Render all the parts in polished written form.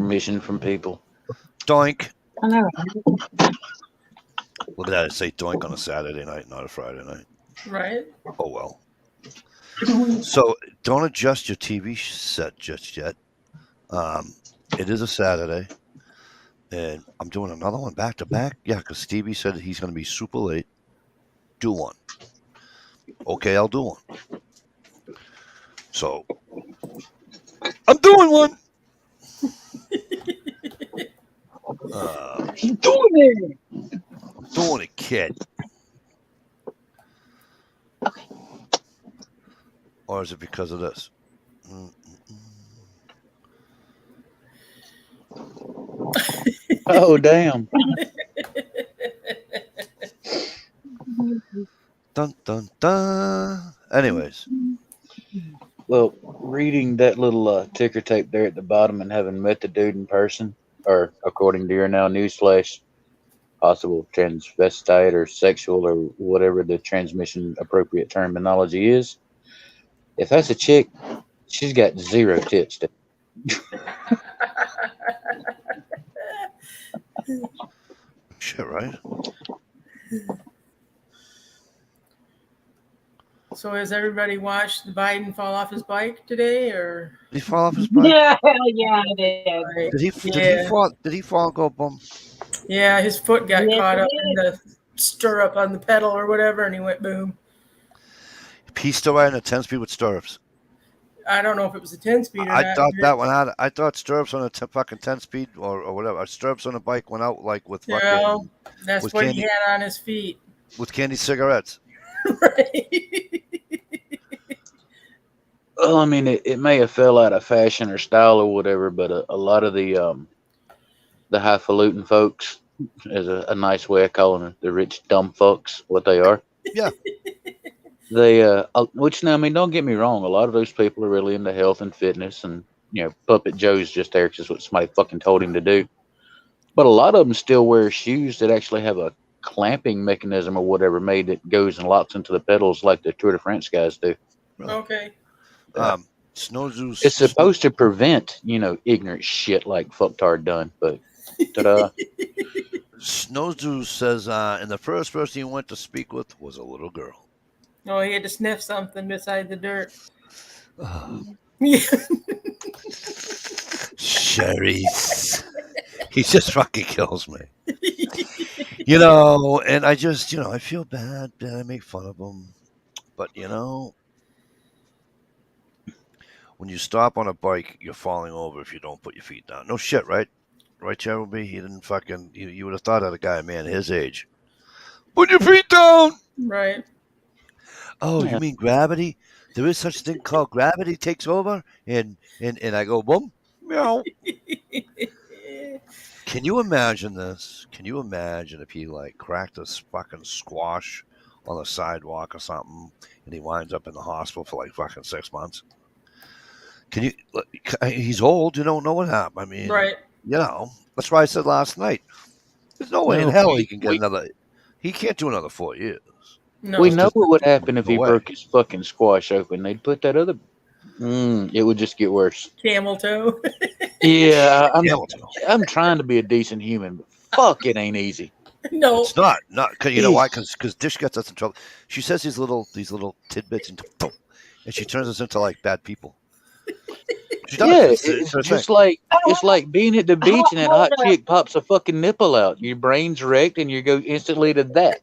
permission from people. Doink. I know. Look at that. It say doink on a Saturday night, not a Friday night. Right. Oh, well. So don't adjust your TV set just yet. It is a Saturday. And I'm doing another one back to back. Yeah, because Stevie said he's going to be super late. Do one. Okay, I'll do one. So I'm doing one. He's doing it. I'm doing it, kid. Okay. Or is it because of this? Oh, damn. Dun, dun, dun. Anyways. Well, reading that little ticker tape there at the bottom and having met the dude in person, or according to your now newsflash, possible transvestite or sexual or whatever the transmission appropriate terminology is. If that's a chick, she's got 0 tits. Shit, right? So has everybody watched Biden fall off his bike today, or Did he fall off his bike? Yeah, hell yeah, I did. Right. Did he Yeah. fall? Did he fall and go boom? Yeah, his foot got Yes, caught it up in the stirrup on the pedal or whatever, and he went boom. He's still riding a 10-speed with stirrups. I don't know if it was a 10-speed or I not. thought that one had. I thought stirrups on a fucking 10-speed or whatever. Stirrups on a bike went out like with fucking Yeah, that's with what candy- he had on his feet. with candy cigarettes. Right. Well, I mean, it may have fell out of fashion or style or whatever, but a lot of the highfalutin folks is a nice way of calling it, the rich dumb fucks, what they are. Yeah. They which now, I mean, don't get me wrong, a lot of those people are really into health and fitness, and Puppet Joe's just there because what somebody fucking told him to do. But a lot of them still wear shoes that actually have a clamping mechanism or whatever made that goes and locks into the pedals like the Tour de France guys do. Okay. Snowzoos. It's supposed to prevent, ignorant shit like fucktard done, but ta-da. Snowzoos says, and the first person he went to speak with was a little girl. Oh, he had to sniff something beside the dirt. Yeah. Sherry's. He just fucking kills me. And I just, I feel bad that I make fun of him. But, when you stop on a bike, you're falling over if you don't put your feet down. No shit, right? Right, Cherubi? He didn't fucking, you would have thought that a guy, man, his age. Put your feet down! Right. Oh, you mean gravity? There is such a thing called gravity takes over? And I go, boom, meow. Can you imagine this? Can you imagine if he, cracked a fucking squash on the sidewalk or something, and he winds up in the hospital for, fucking 6 months? Can you? He's old. You don't know what happened. I mean, Right. That's why I said last night. There's no way in hell he can get another. He can't do another 4 years. No. We know what would happen if No he way. broke his fucking squash open. They'd put that other. It would just get worse. Camel toe. Yeah, Camel toe. I'm trying to be a decent human, but fuck, it ain't easy. No. It's not. Cause you know why? Because Dish gets us in trouble. She says these little tidbits and she turns us into bad people. She does. Yeah, It's her just thing. like being at the beach and that hot chick pops a fucking nipple out. Your brain's wrecked and you go instantly to that.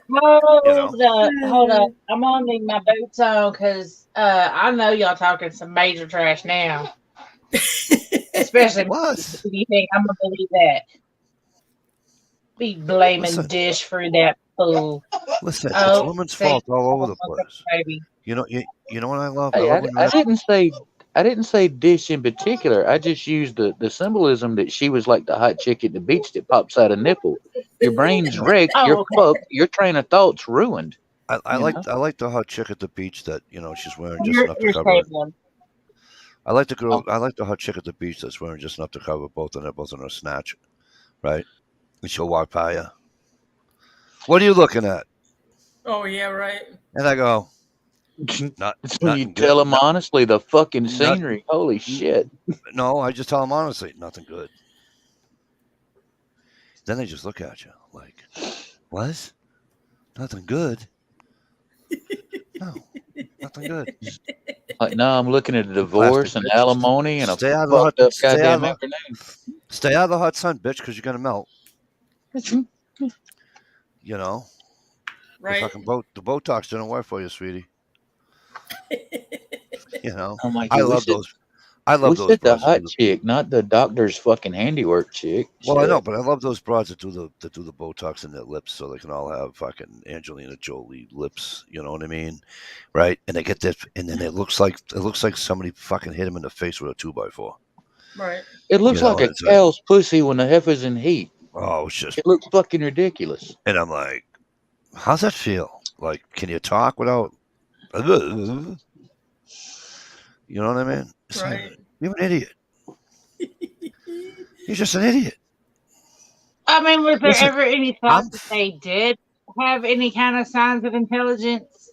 Hold up. I'm gonna need my boots on because I know y'all talking some major trash now. Especially What? if you think I'm gonna believe that. Be blaming Listen. Dish for that fool. Listen, Oh, it's women's thank fault all over the place. Baby. You know what I love? Hey, I love when I didn't say Dish in particular. I just used the symbolism that she was like the hot chick at the beach that pops out a nipple. Your brain's wrecked. Oh, You're okay. fucked. Your train of thought's ruined. I You like the hot chick at the beach that she's wearing just enough to You're cover. stable. I like the girl. I like the hot chick at the beach that's wearing just enough to cover both the nipples and her snatch, right? And she'll walk by you. What are you looking at? Oh, yeah, right. And I go, Not It's when you nothing good. tell them honestly the fucking Not- scenery. Holy shit. No, I just tell them honestly, nothing good. Then they just look at you like, what? Nothing good? No, nothing good. Like, no, I'm looking at a You plastic divorce and bitch. alimony and a Stay out of the fucked hot. up Stay out goddamn of the. Stay out of the hot sun, bitch, because you're gonna melt. afternoon. You know, the Right. fucking the Botox didn't work for you, sweetie. You know, I'm like, I we love said, those. I love we those said the broads that do hot the. chick, not the doctor's fucking handiwork chick. Well, I know, Shit. but I love those broads that do the Botox in their lips, so they can all have fucking Angelina Jolie lips. You know what I mean, right? And they get this, and then it looks like somebody fucking hit him in the face with a 2x4. Right. It looks You know, like and a it's like, cow's pussy when the heifer's in heat. oh, it's just, It looks fucking ridiculous. and I'm like, how's that feel? Like, can you talk without? You know what I mean? It's like, Right. you're an idiot. You're just an idiot. I mean, was there Listen, ever any thought I'm that they did have any kind of signs of intelligence?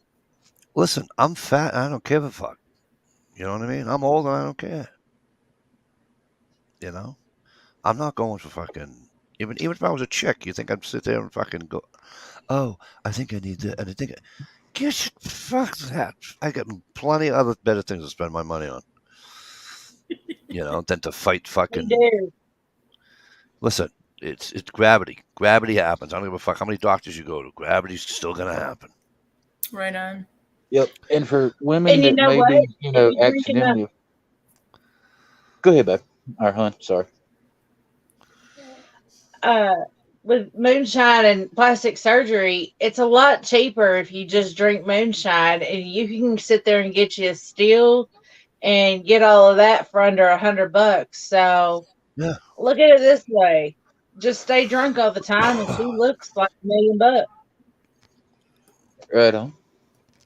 listen. I'm fat. And I don't give a fuck. You know what I mean? I'm old and I don't care. You know, I'm not going for fucking. Even if I was a chick, you think I'd sit there and fucking go? Oh, I think I need that, and I think. Fuck that. I got plenty of other better things to spend my money on. You know, than to fight We fucking. do. Listen, it's gravity. Gravity happens. I don't give a fuck how many doctors you go to. Gravity's still gonna happen. Right on. Yep. And for women And you that know may what? be, If you're drinking up, accidentally. Go ahead, babe. Or hunt. Sorry. uh, with moonshine and plastic surgery, it's a lot cheaper if you just drink moonshine, and you can sit there and get you a still and get all of that for under $100. So Yeah. look at it this way: just stay drunk all the time, and she looks like $1,000,000. Right on.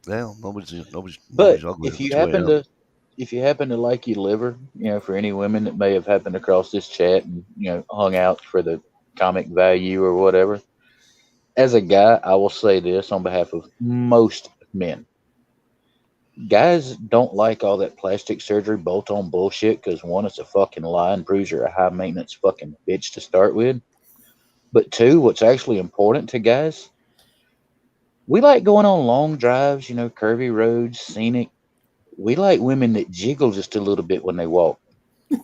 Well, nobody's But ugly at 2 a.m. if you happen to like your liver, for any women that may have happened across this chat and hung out for the comic value or whatever, as a guy, I will say this on behalf of most men: guys don't like all that plastic surgery bolt on bullshit because one, it's a fucking lie and proves you're a high maintenance fucking bitch to start with. But two, what's actually important to guys, we like going on long drives, curvy roads, scenic. We like women that jiggle just a little bit when they walk.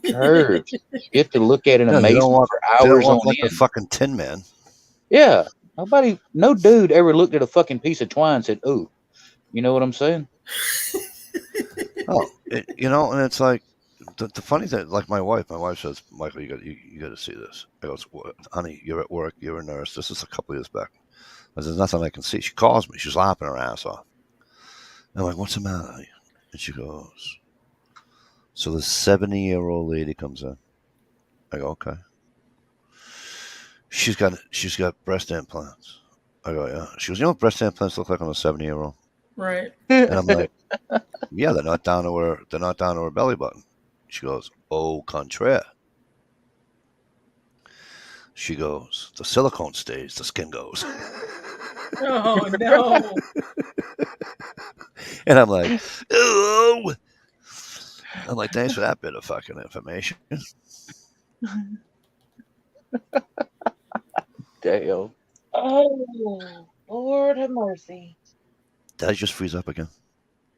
Curves. You get to look at in No, they don't amazement walk. for They don't hours on walk like the end. fucking Tin Man. Yeah. No dude ever looked at a fucking piece of twine and said, "Ooh," you know what I'm saying? Oh, and it's like the funny thing. Like my wife says, Michael, you got to see this. I goes, "What, honey, you're at work. You're a nurse. This is a couple years back. There's nothing I can see." She calls me. She's laughing her ass off. I'm like, "What's the matter?" And she goes, "So this 70-year-old lady comes in." I go, "Okay." She's got breast implants. I go, "Yeah." She goes, "You know what breast implants look like on a 70-year-old?" Right. And I'm like, "Yeah, they're not down to her belly button." She goes, "Au contraire." She goes, "The silicone stays, the skin goes." Oh no. And I'm like, "Oh." I'm like, "Thanks for that bit of fucking information." Damn. Oh, Lord have mercy. Did I just freeze up again?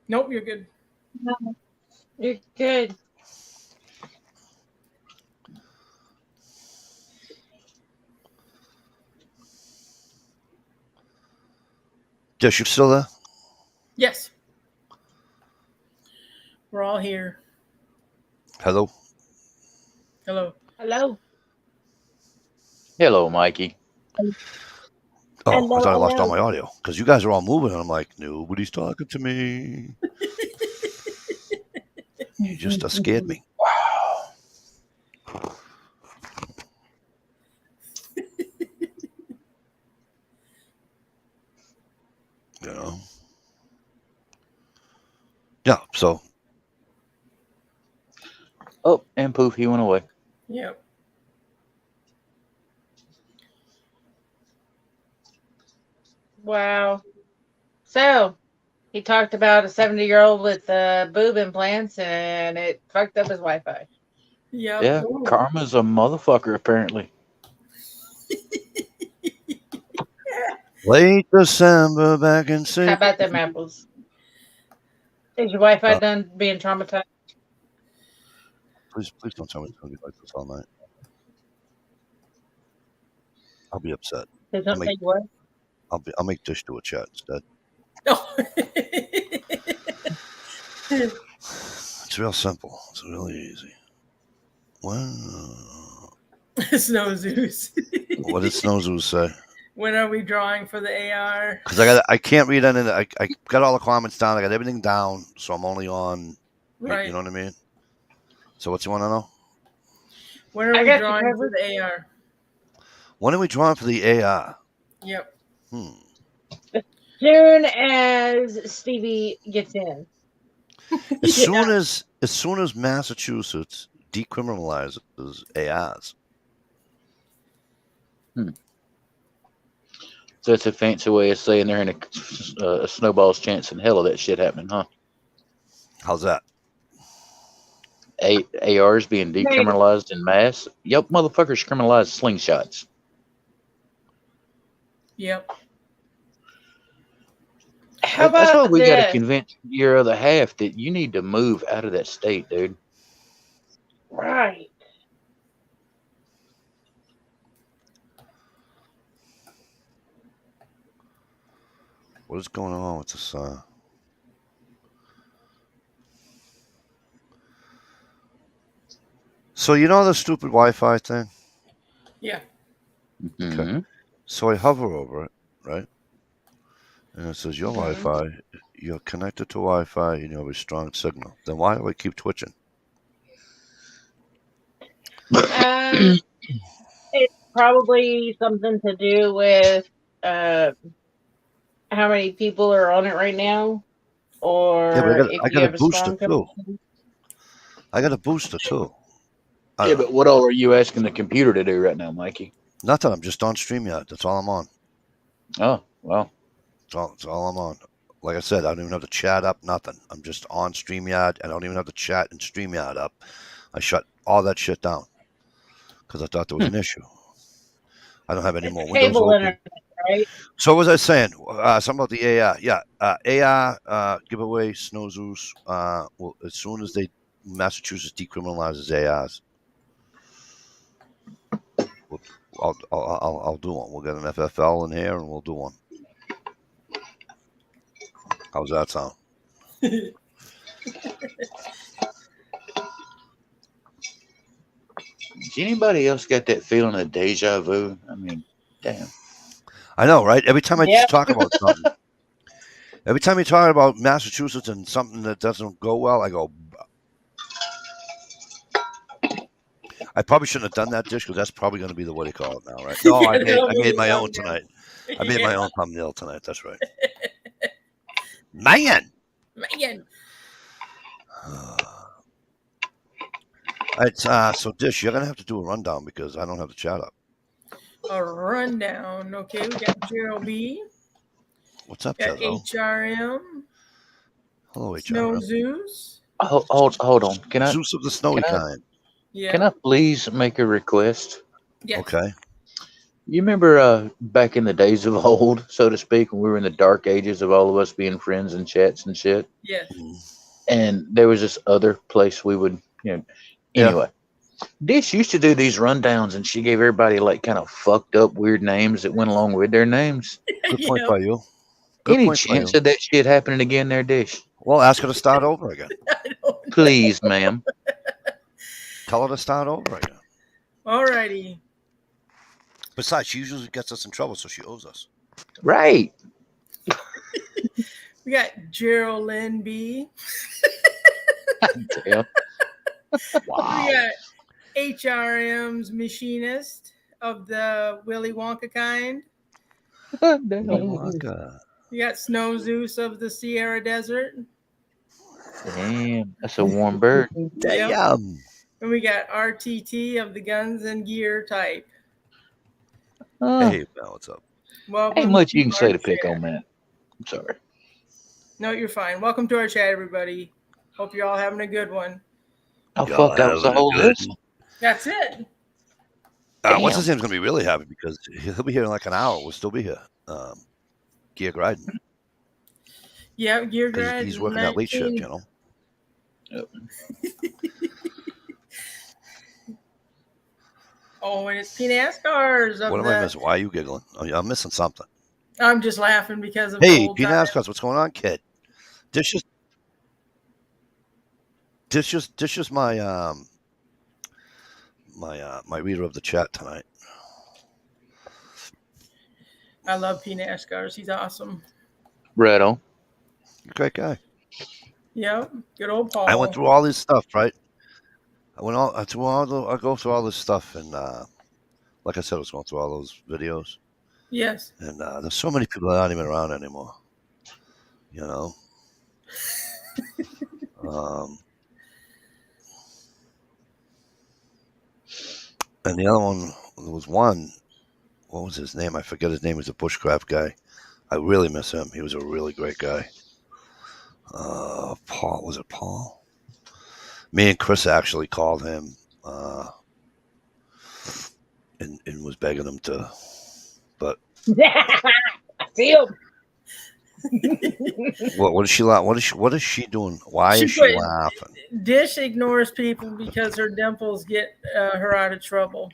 Nope, you're good. No, you're good. Josh, you still there? Yes. We're all here. Hello? Hello. Hello. Hello, Mikey. Oh, I thought I lost all Hello. my audio because you guys are all moving, and I'm like, nobody's talking to me. You just scared me. Wow. You know? Yeah, so Oh, and poof, he went away. Yep. Wow. So, He talked about a 70-year-old with boob implants, and it fucked up his Wi-Fi. Yep. Yeah, karma's a motherfucker, apparently. Late December back in How St. about them apples? Is your Wi-Fi done being traumatized? Please don't tell me it's going to be like this all night. I'll be upset. They don't say what? I'll make Dish do a chat instead. Oh. It's real simple. It's really easy. Well, Snow Zeus. what did Snow Zeus say? When are we drawing for the AR? Because I can't read any. I got all the comments down. I got everything down, so I'm only on. Right. You know what I mean? So what you want to know? When are we drawing for the AR? When are we drawing for the AR? Yep. As soon as Stevie gets in. As soon as Massachusetts decriminalizes ARs. So that's a fancy way of saying there ain't a snowball's chance in hell of that shit happening, huh? How's that? ARs being decriminalized in mass? Yep, motherfuckers criminalized slingshots. Yep. How about That's why we got to this? convince your other half that you need to move out of that state, dude. Right. What is going on with this? So you know the stupid Wi-Fi thing? Yeah. Mm-hmm. Okay. So I hover over it, right? And it says, your Wi-Fi, you're connected to Wi-Fi and you have a strong signal. Then why do I keep twitching? It's probably something to do with how many people are on it right now, or Yeah, but if I you got a have a booster strong too. connection. I got a booster too. Yeah, but what all are you asking the computer to do right now, Mikey? Nothing. I'm just on StreamYard. That's all I'm on. Oh, well. That's all I'm on. Like I said, I don't even have the chat up, nothing. I'm just on StreamYard. I don't even have the chat and StreamYard up. I shut all that shit down because I thought there was an issue. I don't have any more windows Cable open. internet, right? So what was I saying? Something about the AR. Yeah, AR giveaway, Snow Zeus. Well, as soon as Massachusetts decriminalizes ARs, I'll do one. We'll get an FFL in here and we'll do one. How's that sound? Anybody else got that feeling of deja vu? I mean, damn. I know, right? Every time I talk about something, every time you talk about Massachusetts and something that doesn't go well, I go. I probably shouldn't have done that dish because that's probably going to be the what do you call it now, right? No, I made my own tonight. I made my own thumbnail tonight. That's right. Man. So Dish, you're gonna have to do a rundown because I don't have the chat up. A rundown. Okay, we got Gerald B. What's up, got Jezzo? HRM. Hello, HRM. Snow Zeus. Hold on. Can I? Zeus of the snowy kind. Yeah. Can I please make a request? Yes. Okay. You remember back in the days of old, so to speak, when we were in the dark ages of all of us being friends and chats and shit? Yes. And there was this other place we would, anyway. Dish used to do these rundowns, and she gave everybody like kind of fucked up weird names that went along with their names. Good point by you. Good Any point chance by you. of that shit happening again there, Dish? Well, ask her to start over again. Please, ma'am. Tell her to start over again. Alrighty. Besides, she usually gets us in trouble, so she owes us. Right. We got Geraldine B. Damn. Wow. We got HRM's machinist of the Willy Wonka kind. Wonka. We got Snow Zeus of the Sierra Desert. Damn, that's a warm bird. Damn. Yep. And we got RTT of the Guns and Gear type. Hey, man, what's up? Ain't much you can say to pick on that. I'm sorry. No, you're fine. Welcome to our chat, everybody. Hope you're all having a good one. Oh Y'all fuck, that was the having a whole good list. That's it. What's his Damn. name's gonna be really happy because he'll be here in like an hour. We'll still be here. Gear Gryden. Yeah, Gear Because Grad he's working that late shift, 19. Oh, and it's P. NASCAR's of What am I the. missing? Why are you giggling? Oh, yeah, I'm missing something. I'm just laughing because of the Hey, old P. time. NASCAR's, what's going on, kid? This is my my reader of the chat tonight. I love P. NASCAR's. He's awesome. Right on. Great guy. Yep, good old Paul. I went through all this stuff, right? I go through all this stuff, and like I said, I was going through all those videos, Yes. and there's so many people that aren't even around anymore. You know. And the other one, there was one. What was his name? I forget his name. He was a bushcraft guy. I really miss him. He was a really great guy. Paul, was it Paul? Me and Chris actually called him and was begging him to, but I see him. what is she laughing? What is she doing? Why She is she put- laughing? Dish ignores people because her dimples get her out of trouble.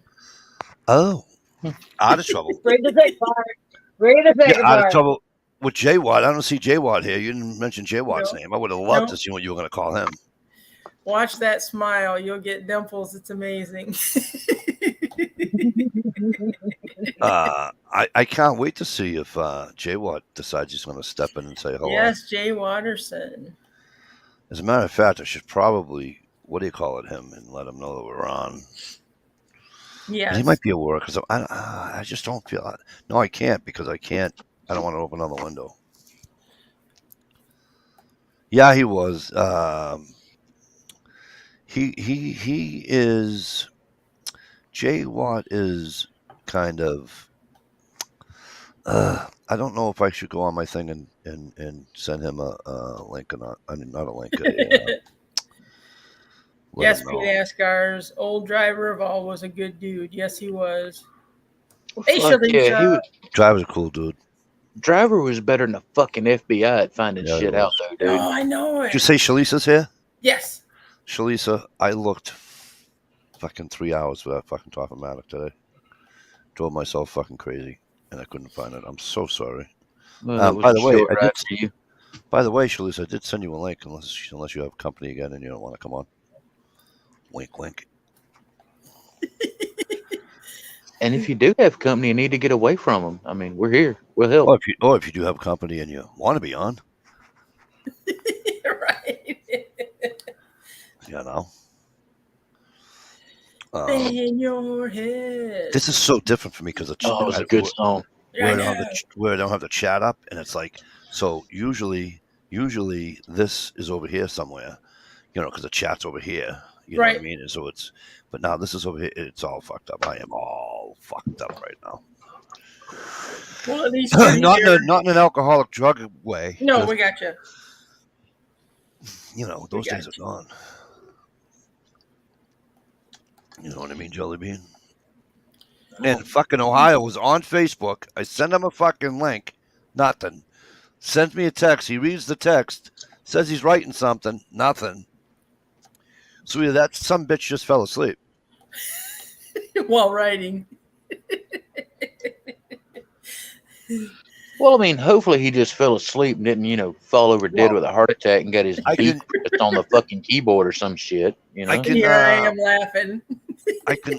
Oh, out of trouble. Read the second part. Read the second Out of part. trouble with J Watt. I don't see J Watt here. You didn't mention J Watt's No. name. I would have loved No. to see what you were going to call him. Watch that smile. You'll get dimples. It's amazing. I can't wait to see if J Watt decides he's going to step in and say hello. Yes, Jay Watterson. As a matter of fact, I should probably, what do you call it, him, and let him know that we're on. Yes. He might be at work because I just don't feel. No, I can't because I can't. I don't want to open another window. Yeah, he was. He is. Jay Watt is kind of. I don't know if I should go on my thing and send him a link or not. I mean, not a link. Yes, Pete Ascar's old driver of all was a good dude. Yes, he was. Hey, Fuck Shalisha. yeah, he was. Driver's a cool dude. Driver was better than the fucking FBI at finding Yeah, he shit out was. though, dude. Oh, I know Did you it. say Shalisa's here? Yes. Shalisa, I looked fucking 3 hours for that fucking Top-O-Matic today. Drove myself fucking crazy, and I couldn't find it. I'm so sorry. Well, it was By a the way, short I ride did. for you. By the way, Shalisa, I did send you a link, unless you have company again and you don't want to come on. Wink, wink. And if you do have company, you need to get away from them. I mean, we're here. We'll help. Or if you do have company and you want to be on, Right. you know. Bang in your head. This is so different for me because Oh, it was a good song. where I don't have the chat up, and it's like, so usually this is over here somewhere, you know, because the chat's over here. You know what I mean? And so it's, but now this is over here. It's all fucked up. I am all fucked up right now. Well, at least not in an alcoholic drug way. No, we got you. You know, those days are gone. You know what I mean, Jelly Bean? And fucking Ohio was on Facebook. I send him a fucking link. Nothing. Sends me a text. He reads the text. Says he's writing something. Nothing. So either that some bitch just fell asleep. While writing. Well, I mean, hopefully he just fell asleep and didn't, you know, fall over dead with a heart attack and got his beak ripped on the fucking keyboard or some shit. You know, Here I am laughing.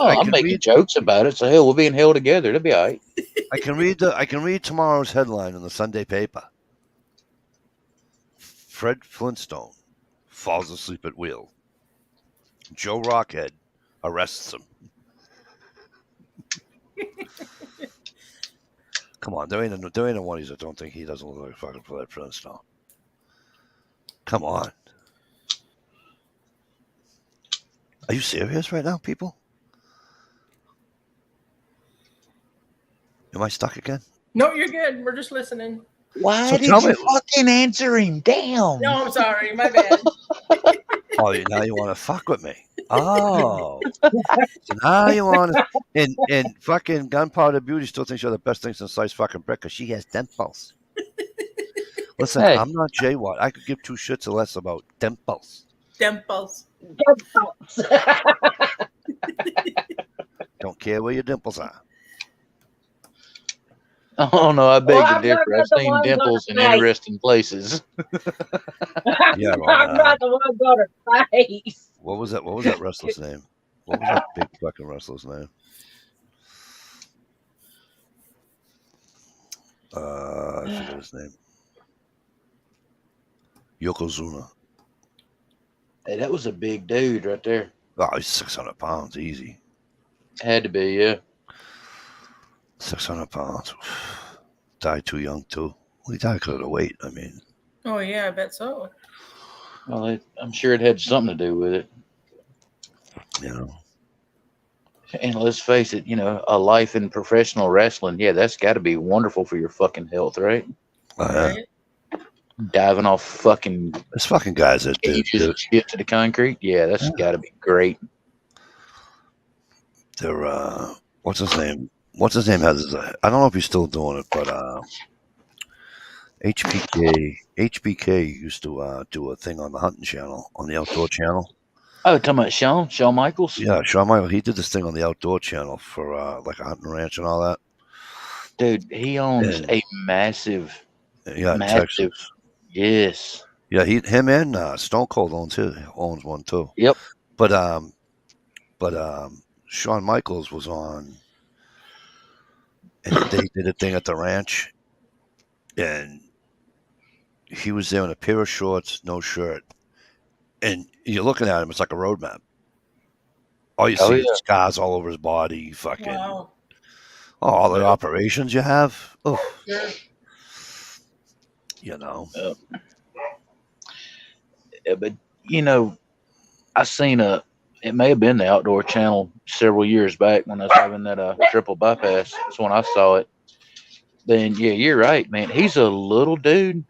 I'm making jokes about it, so hell, we'll be in hell together. It'll be all right. I can read tomorrow's headline in the Sunday paper. Fred Flintstone falls asleep at wheel. Joe Rockhead arrests him. Come on, there ain't a one that don't think he doesn't look like fucking Fred Flintstone. Come on. Are you serious right now, people? Am I stuck again? No, you're good. We're just listening. Why So did tell you me. fucking answer him? Damn. No, I'm sorry. My bad. Oh, now you want to fuck with me? Oh, so now you want to? And fucking Gunpowder Beauty still thinks you're the best thing since sliced fucking bread because she has dimples. Listen, Hey, I'm not Jay Watt. I could give two shits or less about dimples. Dimples. Don't care where your dimples are. oh no, I beg to I'm not differ. I've the seen ones on dimples in her face. interesting places. Yeah, well, I'm not the one on her face. what was that? What was that wrestler's name? What was that big fucking wrestler's name? I forget his name. Yokozuna. Hey, that was a big dude right there. Oh, he's 600 pounds, easy. Had to be, yeah. 600 pounds. Died too young too. Well, he died because of the weight. I mean, Oh yeah, I bet so. Well, I'm sure it had something to do with it. you know. And let's face it, a life in professional wrestling, yeah, that's got to be wonderful for your fucking health, right? Right? Diving off fucking There's fucking guys that did. cages and shit to the concrete, yeah, that's got to be great. They're what's his name? What's his name has? I don't know if he's still doing it, but HBK used to do a thing on the hunting channel, on the outdoor channel. Oh, talking about Shawn Michaels? Yeah, Shawn Michaels. He did this thing on the outdoor channel for like a hunting ranch and all that. Dude, he owns And, a massive, yeah, in Texas. yes. Yeah, him and Stone Cold owns one too. Yep. But Shawn Michaels was on, and they did a thing at the ranch, and he was there in a pair of shorts, no shirt, and you're looking at him, it's like a road map. All you see is scars all over his body, fucking. Wow. All the operations you have. Oh, Sure. But I seen it may have been the Outdoor Channel several years back when I was having that triple bypass. That's when I saw it. Then yeah, you're right, man. He's a little dude.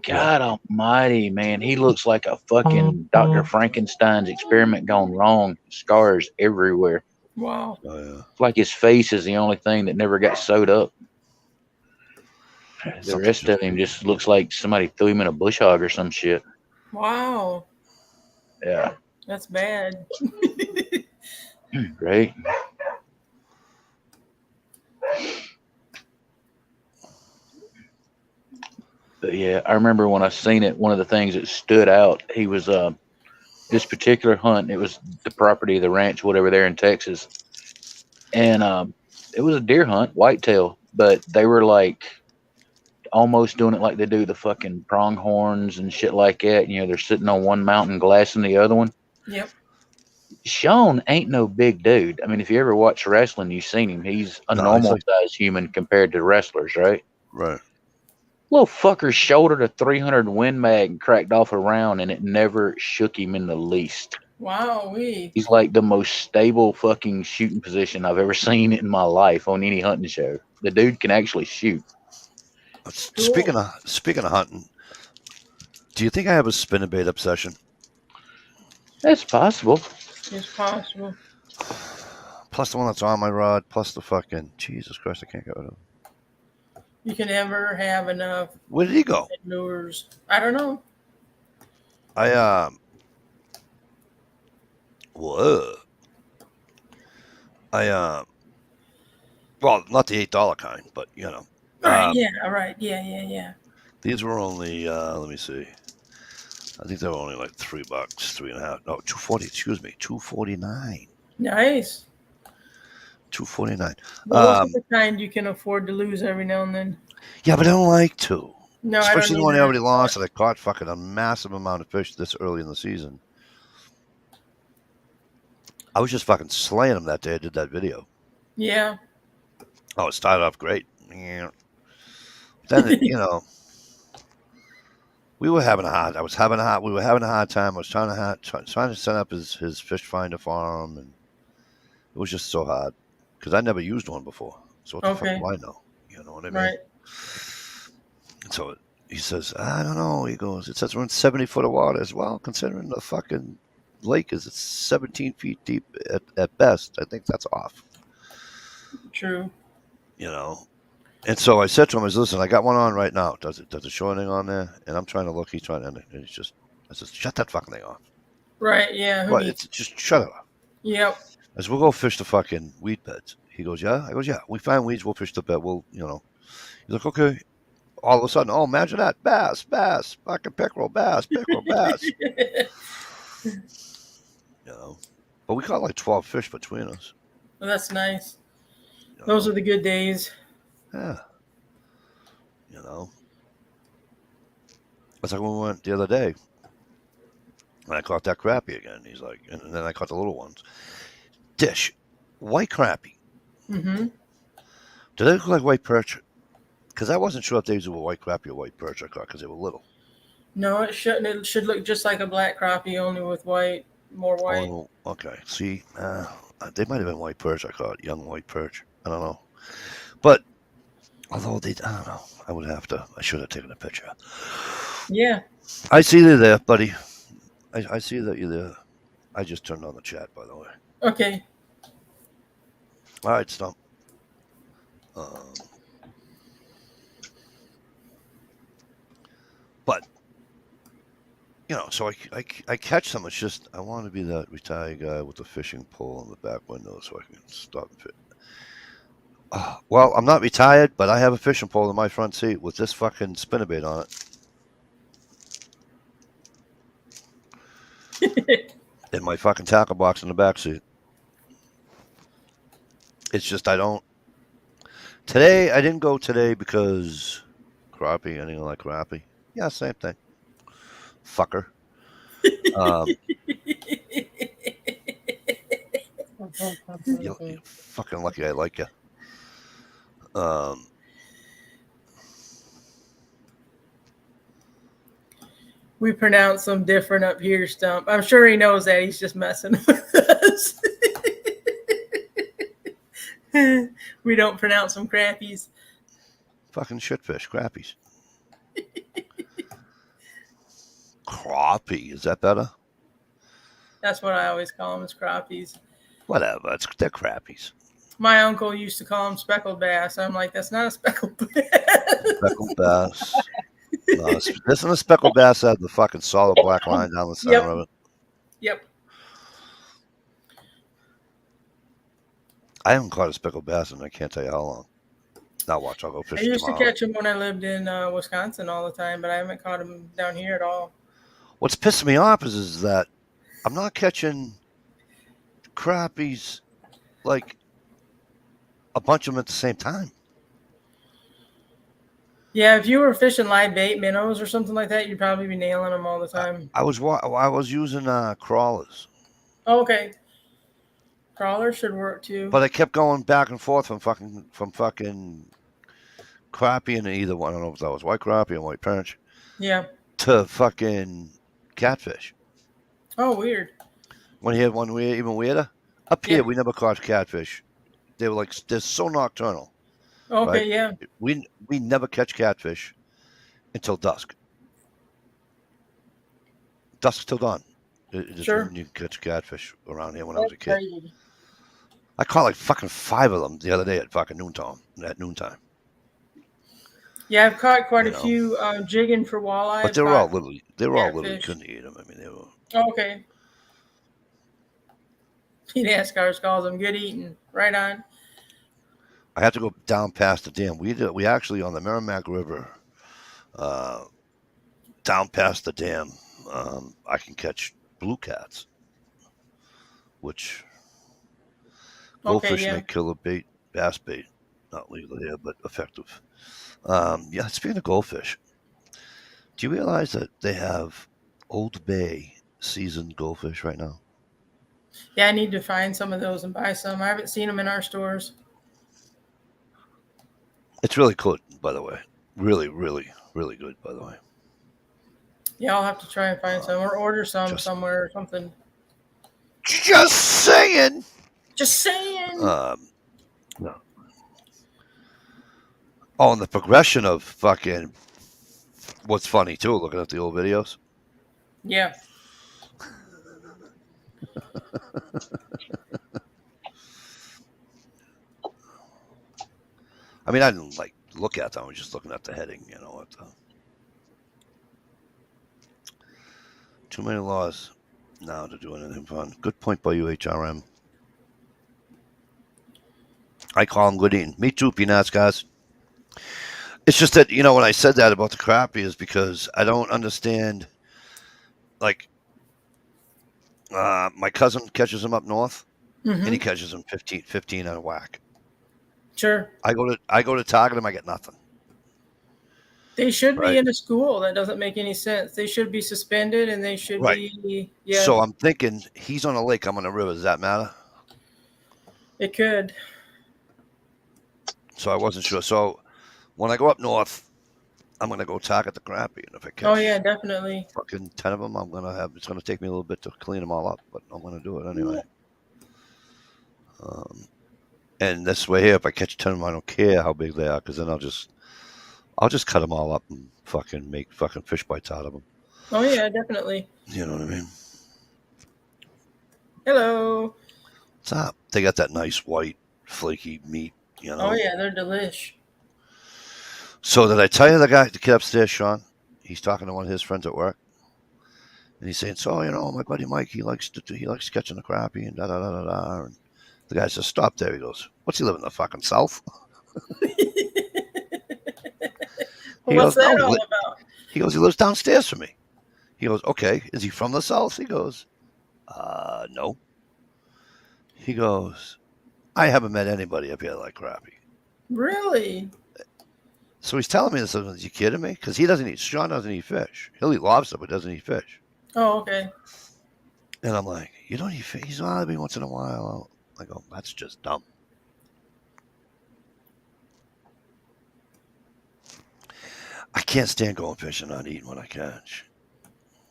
God almighty, man. He looks like a fucking Dr. Frankenstein's experiment gone wrong. Scars everywhere. Wow. Oh, yeah. It's like his face is the only thing that never got sewed up. The rest of him just looks like somebody threw him in a bush hog or some shit. Wow. Yeah. That's bad. Right. But yeah, I remember when I seen it, one of the things that stood out, he was this particular hunt, it was the property of the ranch, whatever, there in Texas. And it was a deer hunt, whitetail, but they were like almost doing it like they do the fucking pronghorns and shit like that. They're sitting on one mountain glassing the other one. Yep. Sean ain't no big dude. I mean, if you ever watch wrestling, you've seen him. He's a normal sized human compared to wrestlers, right? Right. Little fucker shouldered a 300 Win Mag and cracked off a round, and it never shook him in the least. Wow. He's like the most stable fucking shooting position I've ever seen in my life on any hunting show. The dude can actually shoot. Speaking of hunting, do you think I have a spinnerbait obsession? That's possible. It's possible. Plus the one that's on my rod, plus the fucking Jesus Christ, I can't get rid of him. You can never have enough. Where did he go? Lures. I don't know. Well, not the $8 kind, but Right. Right. Yeah. These were only let me see. I think they were only like $3, $3.50. No, $2.40. Excuse me, $2.49. Nice. $2.49. Those are the kind you can afford to lose every now and then. Yeah, but I don't like to. No, especially I don't when I either. already lost and I caught fucking a massive amount of fish this early in the season. I was just fucking slaying them that day. I did that video. Yeah. Oh, it started off great. Then we were having a hard. We were having a hard time. I was trying to set up his fish finder for him, and it was just so hard because I never used one before. So what the fuck do I know? You know what I mean? Right. So he says, I don't know. He goes, it says we're in 70 foot of water as well, considering the fucking lake is 17 feet deep at best. I think that's off, True. you know. And so I said to him, listen, I got one on right now. Does it show anything on there? And I'm trying to look. He's trying to, and he's just, I said, shut that fucking thing off. Right. Yeah. Who What? needs? It's just shut it off. Yep. I said, we'll go fish the fucking weed beds. He goes, yeah? I goes, yeah. We find weeds, we'll fish the bed. We'll, you know. He's like, okay. All of a sudden, oh, imagine that. Bass, fucking pickerel, bass. You know. But we caught like 12 fish between us. Well, that's nice. You Those know? are the good days. Yeah. You know. It's like when we went the other day. And I caught that crappie again. He's like, and then I caught the little ones. Dish. White crappie. Mm-hmm. Do they look like white perch? Because I wasn't sure if these were white crappie or white perch I caught because they were little. No, it shouldn't. It should look just like a black crappie, only with white, more white. Oh, okay. See, they might have been white perch I caught, young white perch. I don't know. But, although I don't know. I should have taken a picture. Yeah. I see you there, buddy. I see that you're there. I just turned on the chat, by the way. Okay. All right, Stump. But, you know, so I catch them. It's just, I want to be that retired guy with the fishing pole in the back window so I can stop and fit. Well, I'm not retired, but I have a fishing pole in my front seat with this fucking spinnerbait on it. And my fucking tackle box in the back seat. It's just I don't. Today, I didn't go today because crappie, anything like crappie. Yeah, same thing. Fucker. You're fucking lucky I like you. We pronounce them different up here, Stump. I'm sure he knows that. He's just messing with us. We don't pronounce them crappies. Fucking shitfish, crappies. Crappie, is that better? That's what I always call them, is crappies. Whatever, they're crappies. My uncle used to call them speckled bass. I'm like, that's not a speckled bass. Speckled bass. No, isn't a speckled bass have the fucking solid black line down the center of it? Yep. I haven't caught a speckled bass and I can't tell you how long. Now watch, I'll go fishing I used tomorrow. to catch them when I lived in Wisconsin all the time, but I haven't caught them down here at all. What's pissing me off is that I'm not catching crappies like a bunch of them at the same time. Yeah, if you were fishing live bait minnows or something like that, you'd probably be nailing them all the time. I was using crawlers. Oh, okay. Crawlers should work too. But I kept going back and forth from fucking crappie and either one. I don't know if that was white crappie or white perch. Yeah. To fucking catfish. Oh, weird. When he had one even weirder. Up here, we never caught catfish. They were like, they're so nocturnal. Okay, right? yeah. We never catch catfish until dusk. Dusk till dawn. It's Sure. when you catch catfish around here when I was a kid. Crazy. I caught like fucking 5 of them the other day at fucking noontime. Yeah, I've caught quite a few jigging for walleye. But they were all little. You couldn't eat them. I mean, they were. Oh, okay. NASCAR calls them good eating. Right on. I had to go down past the dam. We actually on the Merrimack River, down past the dam, I can catch blue cats, which goldfish make killer bait, bass bait, not legal here, but effective. Yeah, speaking of goldfish, do you realize that they have Old Bay seasoned goldfish right now? Yeah, I need to find some of those and buy some. I haven't seen them in our stores. It's really good, by the way. Really, really, really good, by the way. Yeah, I'll have to try and find some or order some somewhere or something. Just saying. Just saying. No. Oh, and the progression of fucking What's funny too, looking at the old videos. Yeah. I mean, I didn't like look at them. I was just looking at the heading. At the too many laws now to do anything fun. Good point by you, HRM. I call them good eating. Me too, peanuts, guys. It's just that when I said that about the crappie is because I don't understand. Like, my cousin catches them up north, and he Mm-hmm. catches them 15 on a whack. Sure. I go to target them, I get nothing. They should be Right. in a school. That doesn't make any sense. They should be suspended, and they should Right. be. Yeah. So I'm thinking he's on a lake, I'm on a river. Does that matter? It could. So I wasn't sure. So when I go up north, I'm gonna go target the crappie, and if I Oh catch yeah, definitely. fucking 10 of them, it's gonna take me a little bit to clean them all up, but I'm gonna do it anyway. And this way here, if I catch 10 of them, I don't care how big they are, because then I'll just cut them all up and fucking make fucking fish bites out of them. Oh yeah, definitely. You know what I mean? Hello. What's up? They got that nice white flaky meat. Oh yeah, they're delish. So did I tell you the kid upstairs, Sean? He's talking to one of his friends at work, and he's saying, "So my buddy Mike, he likes catching the crappie and da da da da da." And the guy says, "Stop there." He goes, "What's he live in the fucking South?" What's goes, "No." that all about? He goes, "He lives downstairs from me." He goes, "Okay, is he from the South?" He goes, "No." He goes, "I haven't met anybody up here like crappie." Really? So he's telling me this. Is you kidding me? Because Sean doesn't eat fish. He'll eat lobster, but doesn't eat fish. Oh, okay. And I'm like, "You don't eat fish?" He's every once in a while. I go, "That's just dumb." I can't stand going fishing and not eating what I catch.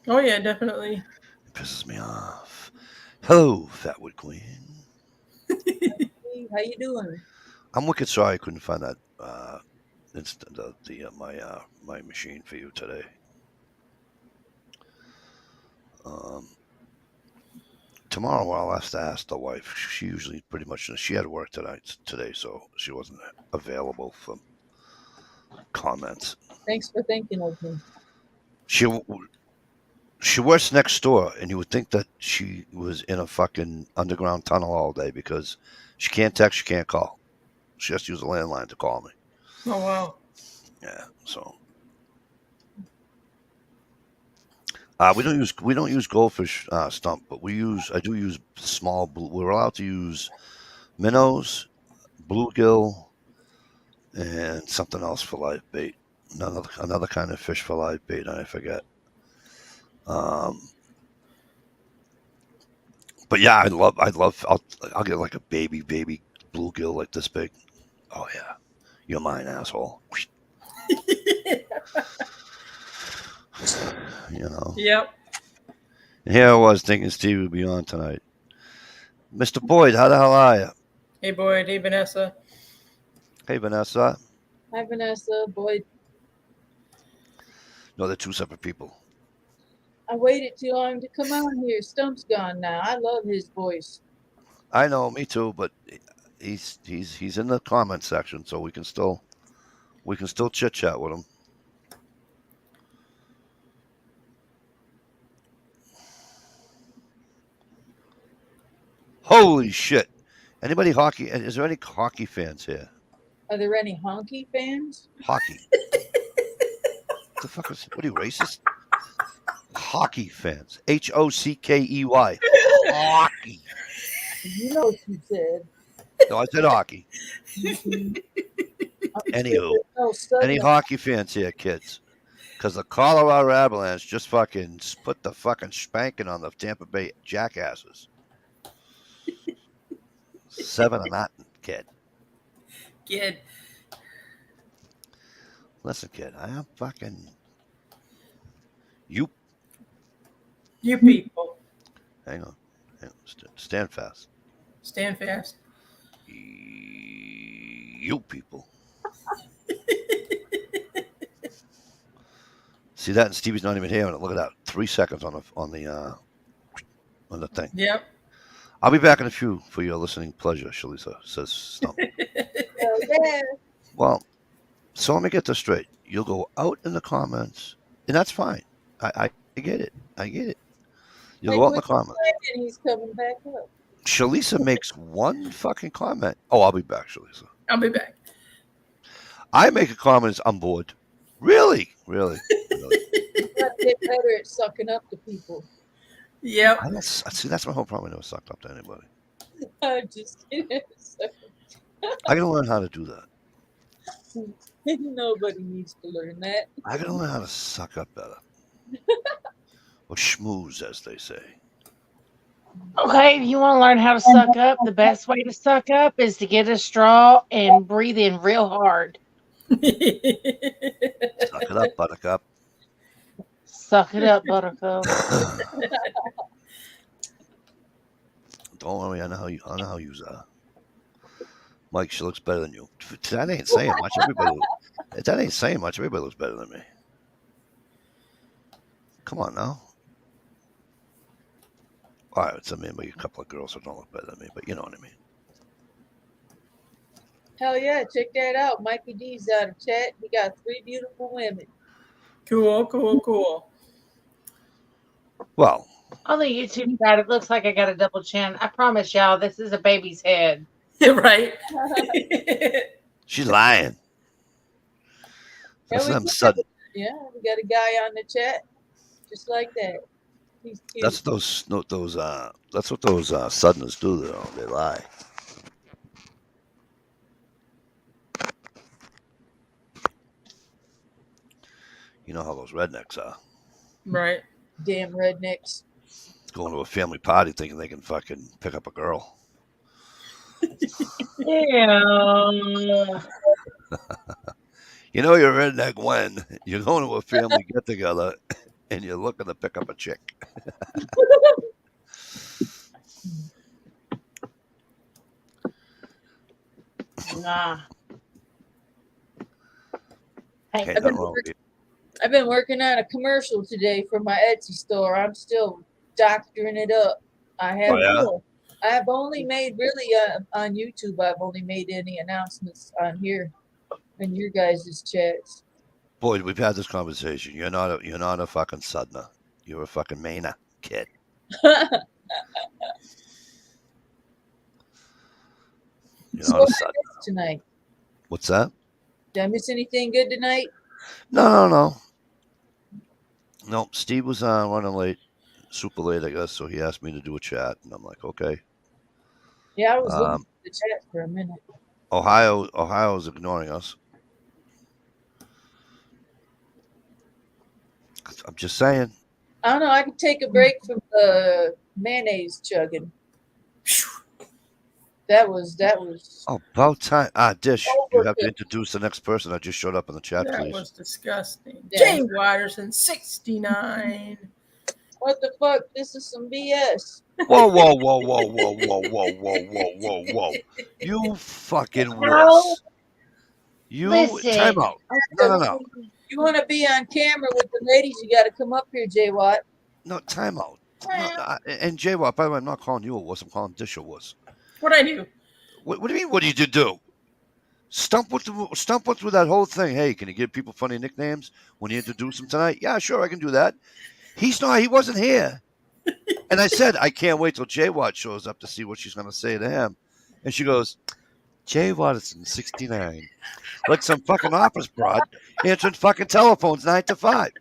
Oh yeah, definitely. It pisses me off. Hello, Fatwood Queen. Hey, how you doing? I'm wicked sorry I couldn't find that my machine for you today. Tomorrow I'll have to ask the wife. She usually she had to work today, so she wasn't available for comments. Thanks for thinking of me. She works next door, and you would think that she was in a fucking underground tunnel all day because she can't text, she can't call. She has to use a landline to call me. Oh wow. Yeah, so we don't use goldfish stump, but I do use small blue. We're allowed to use minnows, bluegill, and something else for live bait. Another kind of fish for live bait, and I forget. But yeah, I'll get like a baby bluegill like this big. Oh yeah, you're mine, asshole. Yep. And here I was thinking Steve would be on tonight. Mr. Boyd, how the hell are you? Hey Boyd. Hey Vanessa. Hey, Vanessa. Hi, Vanessa. Boy, No, they're two separate people. I waited too long to come on here. Stump's gone now. I love his voice. I know, me too, but he's in the comment section, so we can still chit chat with him. Holy shit! Anybody hockey? Is there any hockey fans here? Are there any honky fans? Hockey. What the fuck is? What are you, racist? Hockey fans. Hockey. Hockey. You know what you said. No, I said hockey. Mhm. Anywho, No, any hockey fans here, kids? Because the Colorado Avalanche just fucking put the fucking spanking on the Tampa Bay Jackasses. 7-0, kid. Kid. Listen, kid, I am fucking you. You people. Hang on. Stand fast. Stand fast. You people. See that? And Stevie's not even here. And look at that. 3 seconds on the thing. Yep. I'll be back in a few for your listening pleasure, Shalisa, says Stump. Hell yeah. Well, so let me get this straight. You'll go out in the comments, and that's fine. I get it. I get it. You'll Like go out in the what you comments. said, and he's coming back up. Shalisa makes one fucking comment. Oh, I'll be back, Shalisa. I'll be back. I make a comment. I'm bored. Really? Really? Really? You gotta get better at sucking up to people. Yep. I don't see. That's my whole problem. I never sucked up to anybody. I'm just kidding. I gotta learn how to do that. Nobody needs to learn that. I gotta learn how to suck up better, or schmooze, as they say. Okay, if you want to learn how to suck up, the best way to suck up is to get a straw and breathe in real hard. Suck it up, Buttercup. Suck it up, Buttercup. Don't worry, I know how you Mike, she looks better than you. That ain't saying much. That ain't saying much. Everybody looks better than me. Come on now. All right, it's maybe a couple of girls that don't look better than me, but you know what I mean. Hell yeah, check that out. Mikey D's out of chat. He got 3 beautiful women. Cool. Well, On the YouTube side, it looks like I got a double chin. I promise y'all, this is a baby's head. Right. she's lying. That's we them got- sudden. Yeah, we got a guy on the chat just like that. He's cute. That's what those Southerners do. Though they lie. You know how those rednecks are. Right. Damn rednecks. Going to a family party thinking they can fucking pick up a girl. Yeah. You know you're a redneck when you're going to a family get together and you're looking to pick up a chick. Nah. Hey, Ain't nothing wrong with you. I've been working on a commercial today for my Etsy store. I'm still doctoring it up. I have Oh, yeah? I've only made really on YouTube. I've only made any announcements on here in your guys' chats. Boy, we've had this conversation. You're not a fucking Southerner. You're a fucking Mainer kid. You're So not a what I Southerner. missed tonight? What's that? Did I miss anything good tonight? No. No, Steve was running late, super late, I guess. So he asked me to do a chat, and I'm like, okay. Yeah, I was looking at the chat for a minute. Ohio's ignoring us. I'm just saying. I don't know. I could take a break from the mayonnaise chugging. That was. Oh, about time. Dish. You have to Overkill. introduce the next person that just showed up in the chat, That please. was disgusting. Yeah. James Watterson, 69. What the fuck? This is some BS. Whoa. You fucking wuss. You listen. time out. No. You want to be on camera with the ladies? You got to come up here, J Watt. No, time out. No, and J Watt, by the way, I'm not calling you a wuss, I'm calling Dish a wuss. What'd I do? What do you mean, what did you do? Stump went through that whole thing. Hey, can you give people funny nicknames when you introduce them tonight? Yeah, sure, I can do that. He wasn't here. And I said, I can't wait till J Watt shows up to see what she's going to say to him. And she goes, J Watterson, 69. Like some fucking office broad answering fucking telephones 9 to 5.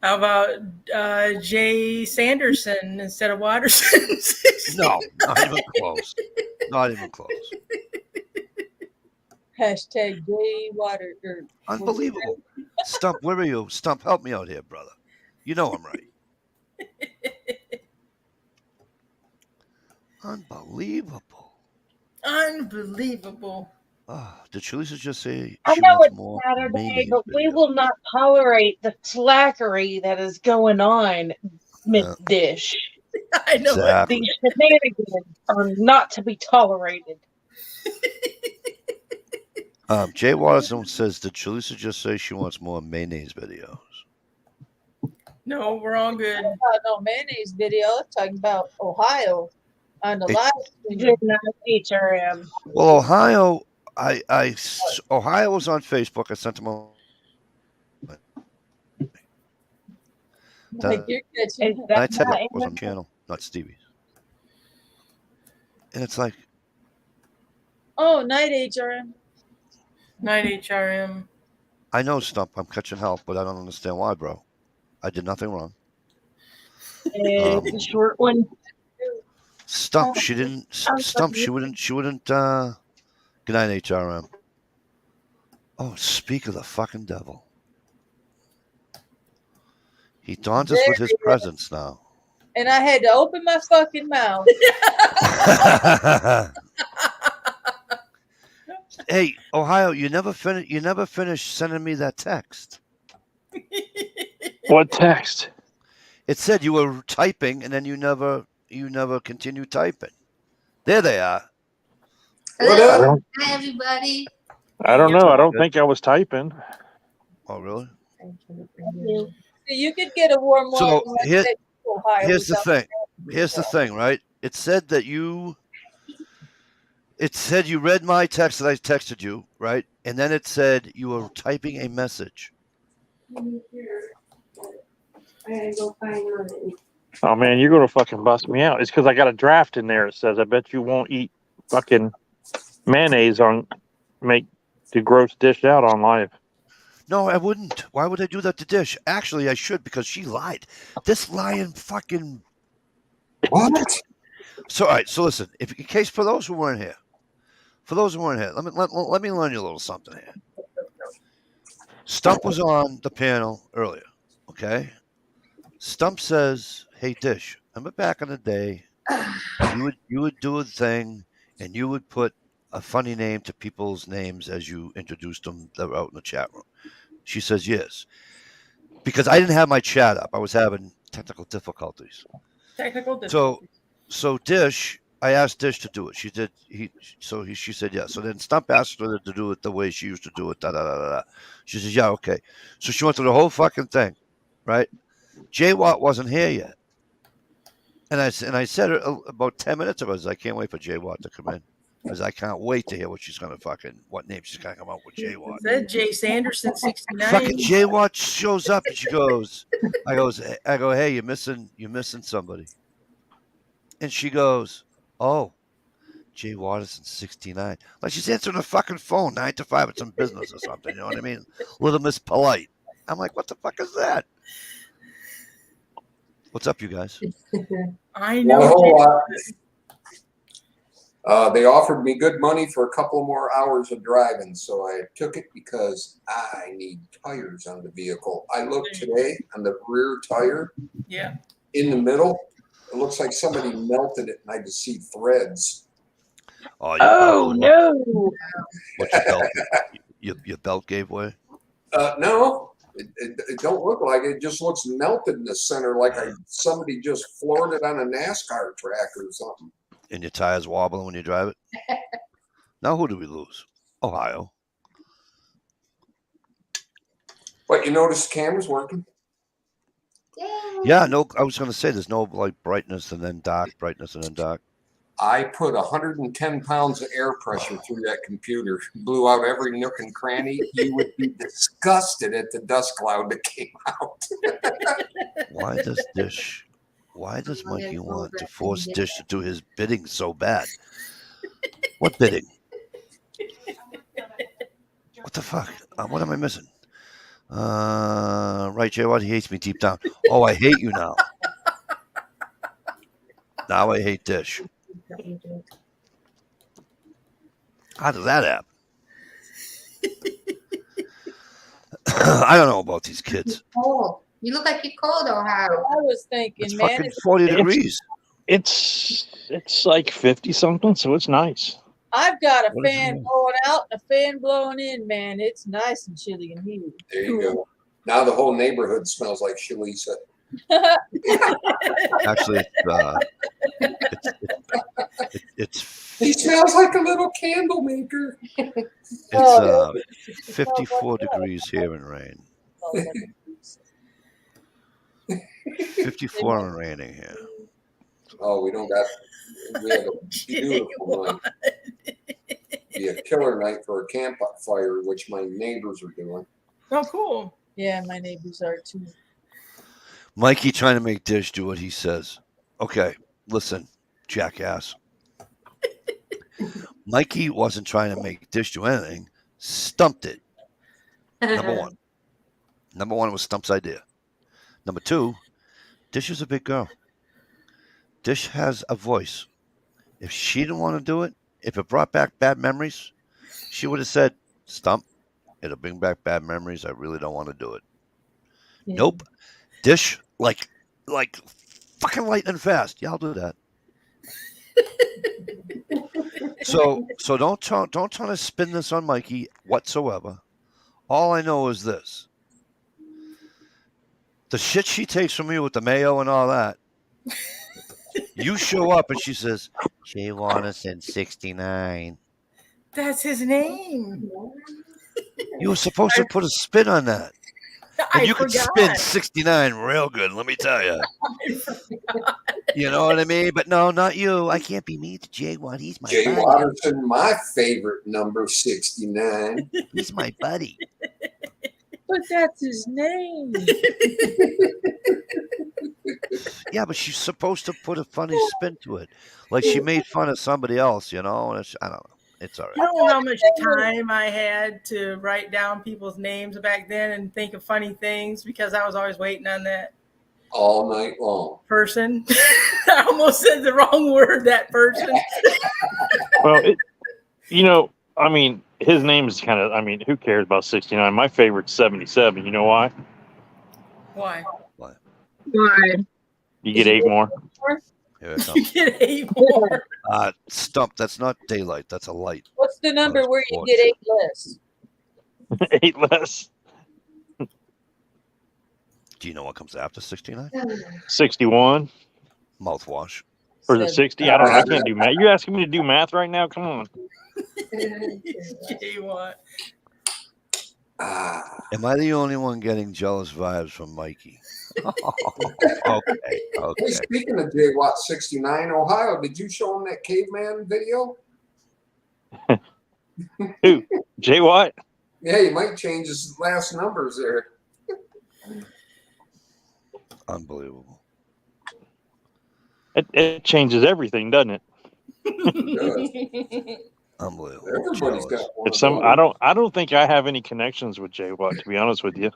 How about Jay Sanderson instead of Watterson? No, not even close. Not even close. Hashtag J Water. Unbelievable. Stump, where are you? Stump, help me out here, brother. You know I'm right. Unbelievable. Did Shalisa just say I she know wants it's more Saturday, mayonnaise but we videos? will not tolerate the slackery that is going on, Miss Yeah. Dish. I know Exactly. These shenanigans are not to be tolerated. Jay Watterson says, did Shalisa just say she wants more mayonnaise videos? No, we're all good. No mayonnaise video. I'm talking about Ohio on the It- live Did stream. not HRM. Well, Ohio, Ohio was on Facebook. I sent them a Like you're catching. Is and that I tell you, not it was on Amazon? channel, not Stevie's. And it's like, Oh, night HRM. Night HRM. I know, Stump, I'm catching hell, but I don't understand why, bro. I did nothing wrong. It's a short one. Stump, she didn't. Stump, she wouldn't. Good night, HRM. Oh, speak of the fucking devil. He taunts us with his presence now. And I had to open my fucking mouth. Hey, Ohio, you never finished sending me that text. What text? It said you were typing and then you never continued typing. There they are. Hello. I don't, Hi, everybody. I don't know. I don't think I was typing. Oh, really? You could get a warm So, water like here- that in Ohio Here's the without- thing. Here's the thing, right? It said that you. It said you read my text that I texted you, right? And then it said you were typing a message. Oh man, you're gonna fucking bust me out. It's because I got a draft in there. It says, "I bet you won't eat fucking mayonnaise on make the gross dish out on live." No, I wouldn't. Why would I do that to Dish? Actually, I should because she lied. This lying fucking. What? So, all right. So listen. If in case for those who weren't here, let me learn you a little something here. Stump was on the panel earlier. Okay. Stump says, "Hey Dish, remember back in the day, you would do a thing, and you would put a funny name to people's names as you introduced them that were out in the chat room." She says, "Yes," because I didn't have my chat up. I was having technical difficulties. Technical difficulties. So Dish, I asked Dish to do it. She did. She said yes. So then Stump asked her to do it the way she used to do it. Da da da da. She says, "Yeah, okay." So she went through the whole fucking thing, right? Jay Watt wasn't here yet, and I said about 10 minutes ago, I can't wait for Jay Watt to come in, because I can't wait to hear what name she's gonna come out with. Jay Watt. Said Jay Sanderson 69. Fucking Jay Watt shows up and she goes, I go, "Hey, you're missing somebody," and she goes, "Oh, Jay Watterson 69." Like she's answering the fucking phone 9 to 5 at some business or something. You know what I mean? Little Miss Polite. I'm like, what the fuck is that? What's up, you guys? I Not a know. whole lot. They offered me good money for a couple more hours of driving, so I took it because I need tires on the vehicle. I looked today on the rear tire Yeah. in the middle. It looks like somebody melted it, and I just see threads. Oh no! What your belt? Your belt gave way. No, it don't look like it. It just looks melted in the center, like somebody just floored it on a NASCAR track or something. And your tires wobbling when you drive it. Now who do we lose? Ohio. What, you notice the camera's working? Yeah, no. I was going to say there's no like brightness and then dark, brightness and then dark. I put 110 pounds of air pressure through that computer, blew out every nook and cranny. You would be disgusted at the dust cloud that came out. Why does Mikey want to force Dish to do his bidding so bad? What bidding? What the fuck? What am I missing? Right, Jay Watt, he hates me deep down. Oh, I hate you now. Now I hate Dish. How does that happen? I don't know about these kids. Cold. You look like you're cold, Ohio. I was thinking, It's man, fucking 40 degrees. It's like 50 something, so it's nice. I've got a What is fan it? blowing out and a fan blowing in, man. It's nice and chilly and humid. There you go. Now the whole neighborhood smells like Shalisa. Actually, it's He smells like a little candle maker. it's 54 degrees here in rain. 54 and raining here. Oh, we don't got. We have a beautiful night. Be a killer night for a campfire, which my neighbors are doing. Oh, cool. Yeah, my neighbors are too. Mikey trying to make Dish do what he says. Okay, listen, jackass. Mikey wasn't trying to make Dish do anything. Stumped it. Number one. Number one was Stump's idea. Number two, Dish is a big girl. Dish has a voice. If she didn't want to do it, if it brought back bad memories, she would have said, Stump, it'll bring back bad memories. I really don't want to do it. Yeah. Nope. Dish, like fucking lightning fast. Yeah, I'll do that. So don't try to spin this on Mikey whatsoever. All I know is this. The shit she takes from you with the mayo and all that, you show up and she says, Jay Waters in 69. That's his name. You were supposed to put a spin on that. And I you could forgot. spin 69 real good, let me tell you. You know what I mean? But no, not you. I can't be mean to Jay Watt. He's my Jay buddy. Watterson, my favorite number, 69. He's my buddy. But that's his name. Yeah, but she's supposed to put a funny spin to it. Like she made fun of somebody else, you know? And I don't know. It's all You right. know how much time I had to write down people's names back then and think of funny things because I was always waiting on that All night long. person. I almost said the wrong word, that person. Well, I mean, his name is kind of. I mean, who cares about 69? My favorite's 77. You know why? Why? Why? You get 8 more. Here it You comes. get 8 more. Stump, that's not daylight. That's a light. What's the number where you Sports. get 8 less? 8 less. Do you know what comes after 69? 61. Mouthwash. Or is it 60? I don't know. I can't do math. You asking me to do math right now? Come on. You what? Am I the only one getting jealous vibes from Mikey? Okay. Hey, speaking of Jay Watt 69, Ohio, did you show him that caveman video? Who? Jay Watt? Yeah, he might change his last numbers there. Unbelievable. It changes everything, doesn't it? Unbelievable. Everybody's got one. If some, I don't think I have any connections with Jay Watt, to be honest with you.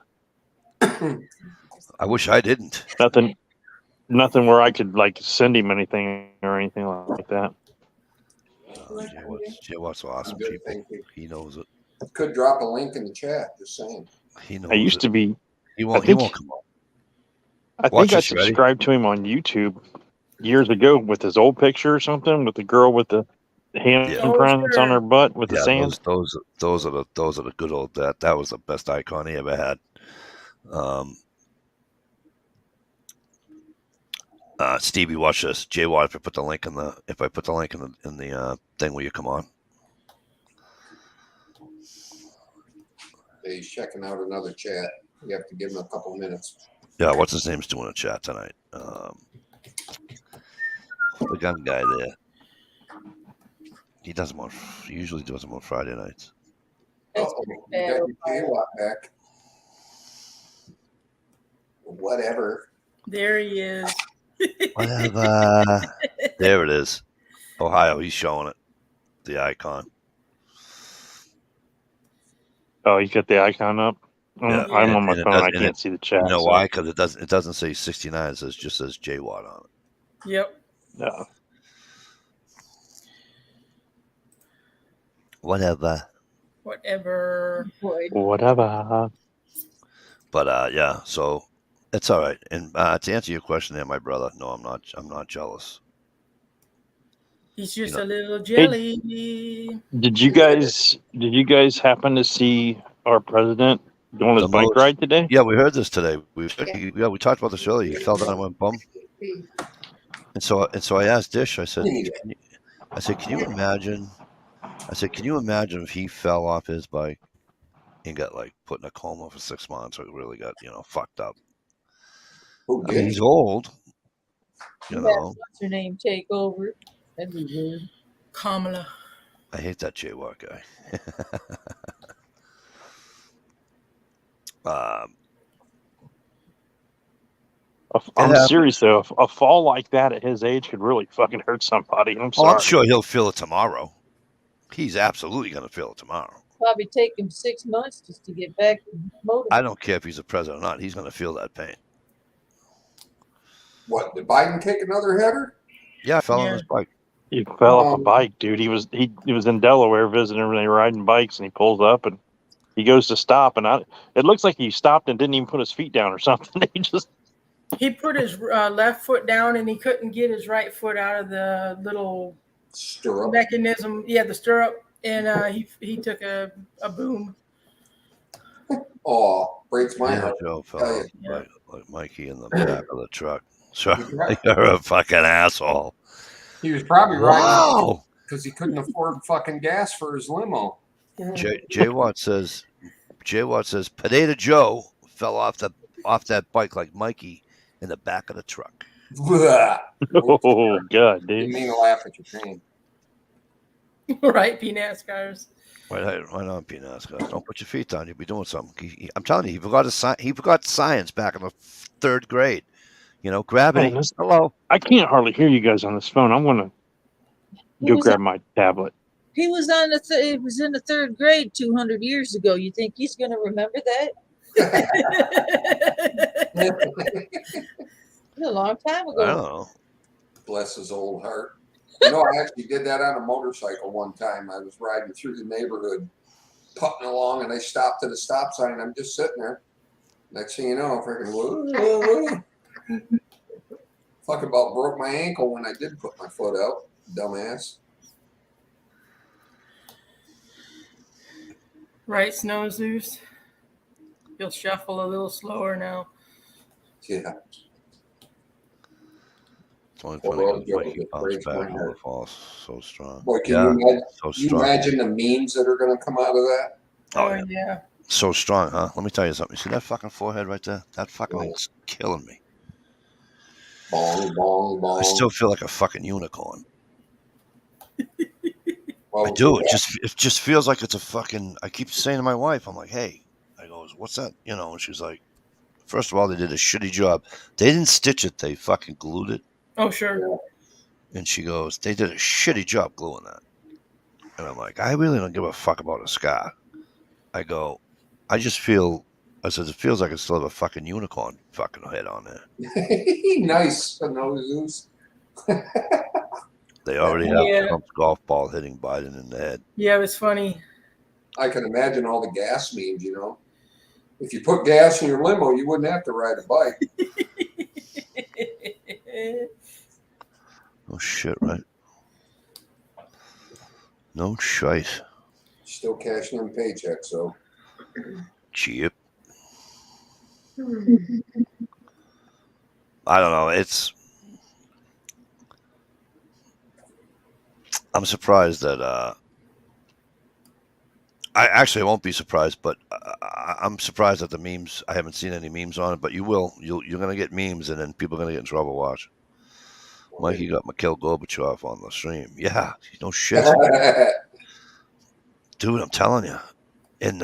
I wish I didn't. Nothing where I could like send him anything or anything like that. Jay Watt's awesome, Good, people. thank you. He knows it. Could drop a link in the chat. Just saying. He knows I used it. to be. He won't come up. I Watch think I this, you ready? subscribed to him on YouTube years ago with his old picture or something with the girl with the handprints on her butt with the sand. Those are the good old that was the best icon he ever had. Stevie, watch this. Jay Watt, if I put the link in the thing, will you come on? He's checking out another chat. You have to give him a couple minutes. Yeah, what's his name's doing a chat tonight? The gun guy there. He usually does them on Friday nights. Uh-oh, you got your Jay Watt back. Whatever. There he is. Whatever. There it is. Ohio, he's showing it. The icon. Oh, you got the icon up? Yeah. I'm on my And phone. I can't see the chat. You know so- why? Because it doesn't say 69. It just says Jay Watt on it. Yep. No. Whatever. Whatever. Whatever. But yeah, so it's all right. And to answer your question there, my brother, no, I'm not jealous. He's just You know- a little jelly. Did you guys happen to see our president doing his bike ride today? Yeah, we heard this today. We talked about this earlier. He fell down and went bum. And so I asked Dish. I said, can you imagine? I said, can you imagine if he fell off his bike and got like put in a coma for 6 months or really got fucked up? Who I mean, did? he's old. You You have know, what's her name take over. That'd be weird. Kamala. I hate that jaywalk guy. um, it I'm happened. serious though. A fall like that at his age could really fucking hurt somebody. I'm Oh, I'm sorry. sure he'll feel it tomorrow. He's absolutely going to feel it tomorrow. Probably take him 6 months just to get back to motor. I don't care if he's a president or not. He's going to feel that pain. What, did Biden take another header? Yeah, I fell on Yeah. his bike. He fell off a bike, dude. He was in Delaware visiting everybody riding bikes, and he pulls up and he goes to stop, and it looks like he stopped and didn't even put his feet down or something. He put his left foot down and he couldn't get his right foot out of the little Stirrup. mechanism. Yeah, the stirrup. And he took a boom. Oh, breaks my Yeah, heart. Joe fell Tell off you. like Mikey in the back of the truck. So He's right. you're a fucking asshole. He was probably riding Wow. because he couldn't afford fucking gas for his limo. Jay Watt says Potato Joe fell off that bike like Mikey in the back of the truck. Blah. Oh god, Didn't dude. mean to laugh at your pain. Right, peanut scars. Right on, peanuts. Don't put your feet down. You'll be doing something. I'm telling you, he forgot science back in the 3rd grade. You know, gravity. Man, Hello. I can't hardly hear you guys on this phone. I'm gonna go was grab my tablet. He was on the it was in the 3rd grade 200 years ago. You think he's going to remember that? It was a long time I ago. don't know. Bless his old heart. You know, I actually did that on a motorcycle one time. I was riding through the neighborhood, putting along, and I stopped at a stop sign. I'm just sitting there. Next thing you know, freaking fuck about broke my ankle when I did put my foot out. Dumbass. Right, snow Zeus. He'll shuffle a little slower now. Yeah. It's only Poor funny old because Joe, Mikey it bounced breaks my back on the heart. falls so strong. Boy, can Yeah, you imagine, so you strong. imagine the memes that are going to come out of that? Oh, yeah. Yeah. So strong, huh? Let me tell you something. You see that fucking forehead right there? That fucking thing's killing me. Bong, bong, bong. I still feel like a fucking unicorn. Well, I do. yeah. It just feels like it's a fucking. I keep saying to my wife, I'm like, hey, I goes, what's that? You know, and she's like, first of all, they did a shitty job. They didn't stitch it. They fucking glued it. Oh, sure. And she goes, they did a shitty job gluing that. And I'm like, I really don't give a fuck about a scar. I go, I just feel. I said, it feels like I still have a fucking unicorn fucking head on there. Nice. No Zeus. They already Yeah. have Trump's golf ball hitting Biden in the head. Yeah, it was funny. I can imagine all the gas memes, you know. If you put gas in your limo, you wouldn't have to ride a bike. Oh shit, right? No shite. Still cashing in paychecks, so. Cheap. I don't know. I'm surprised that I actually won't be surprised, but I'm surprised at the memes. I haven't seen any memes on it, but you will. You're gonna get memes, and then people are gonna get in trouble. Watch. Mikey got Mikhail Gorbachev on the stream. Yeah, no shit, dude. I'm telling you. And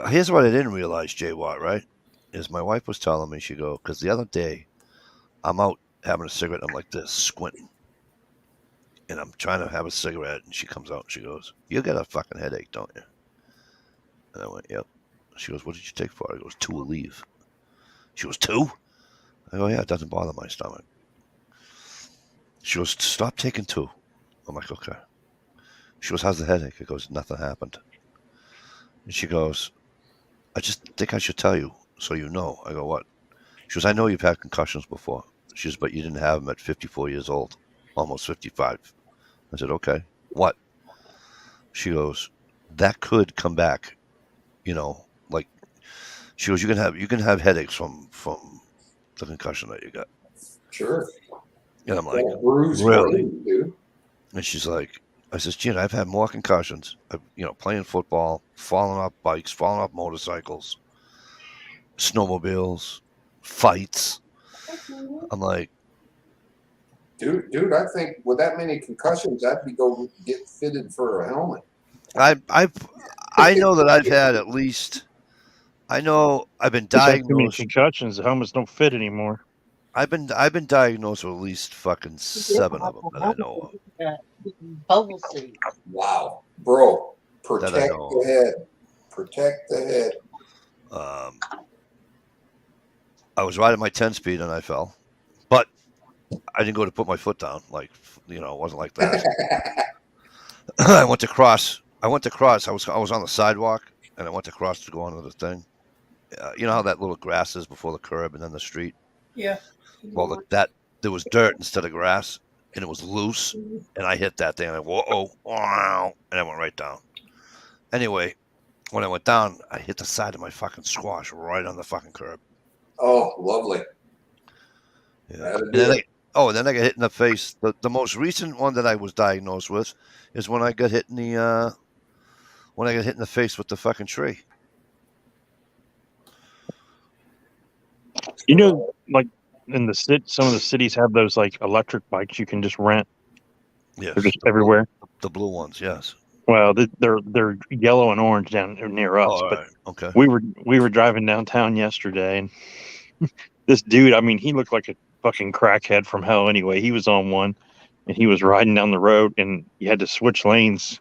here's what I didn't realize, Jay Watt. Right, is my wife was telling me. She go, because the other day I'm out having a cigarette. I'm like this, squinting. And I'm trying to have a cigarette, and she comes out and she goes, you got a fucking headache, don't you? And I went, yep. She goes, what did you take for it? I goes, 2 Aleve. She goes, 2? I go, yeah, it doesn't bother my stomach. She goes, stop taking 2. I'm like, okay. She goes, how's the headache? I goes, nothing happened. And she goes, I just think I should tell you so you know. I go, what? She goes, I know you've had concussions before. She goes, but you didn't have them at 54 years old, almost 55. I said, okay. What? She goes, that could come back. You know, like she goes, you can have headaches from the concussion that you got. Sure. And I'm like, bruised really? brain, dude. And she's like, I says, Gina, I've had more concussions. Playing football, falling off bikes, falling off motorcycles, snowmobiles, fights. I'm like, Dude, I think with that many concussions, I'd be go get fitted for a helmet. I know that I've had at least. I know I've been Just had too many diagnosed. concussions. The helmets don't fit anymore. I've been diagnosed with at least fucking 7 of them that I know Bubble suit. Wow, bro, of. That I protect know the head. Protect the head. of. I was riding my 10-speed and I fell, but I didn't go to put my foot down. Like, it wasn't like that. I went to cross. I was on the sidewalk and I went to cross to go onto the thing. You know how that little grass is before the curb and then the street. Yeah. Well, there was dirt instead of grass, and it was loose, and I hit that thing. And I whoa, wow, and I went right down. Anyway, when I went down, I hit the side of my fucking squash right on the fucking curb. Oh, lovely. Yeah. And then I got hit in the face. The most recent one that I was diagnosed with is when I got hit in the face with the fucking tree. You know, like in the some of the cities have those like electric bikes you can just rent. Yes, They're just everywhere. The blue ones, yes. Well, they're yellow and orange down near us. Oh, but right. Okay. we were driving downtown yesterday, and this dude, I mean, he looked like a fucking crackhead from hell. Anyway, he was on one, and he was riding down the road, and you had to switch lanes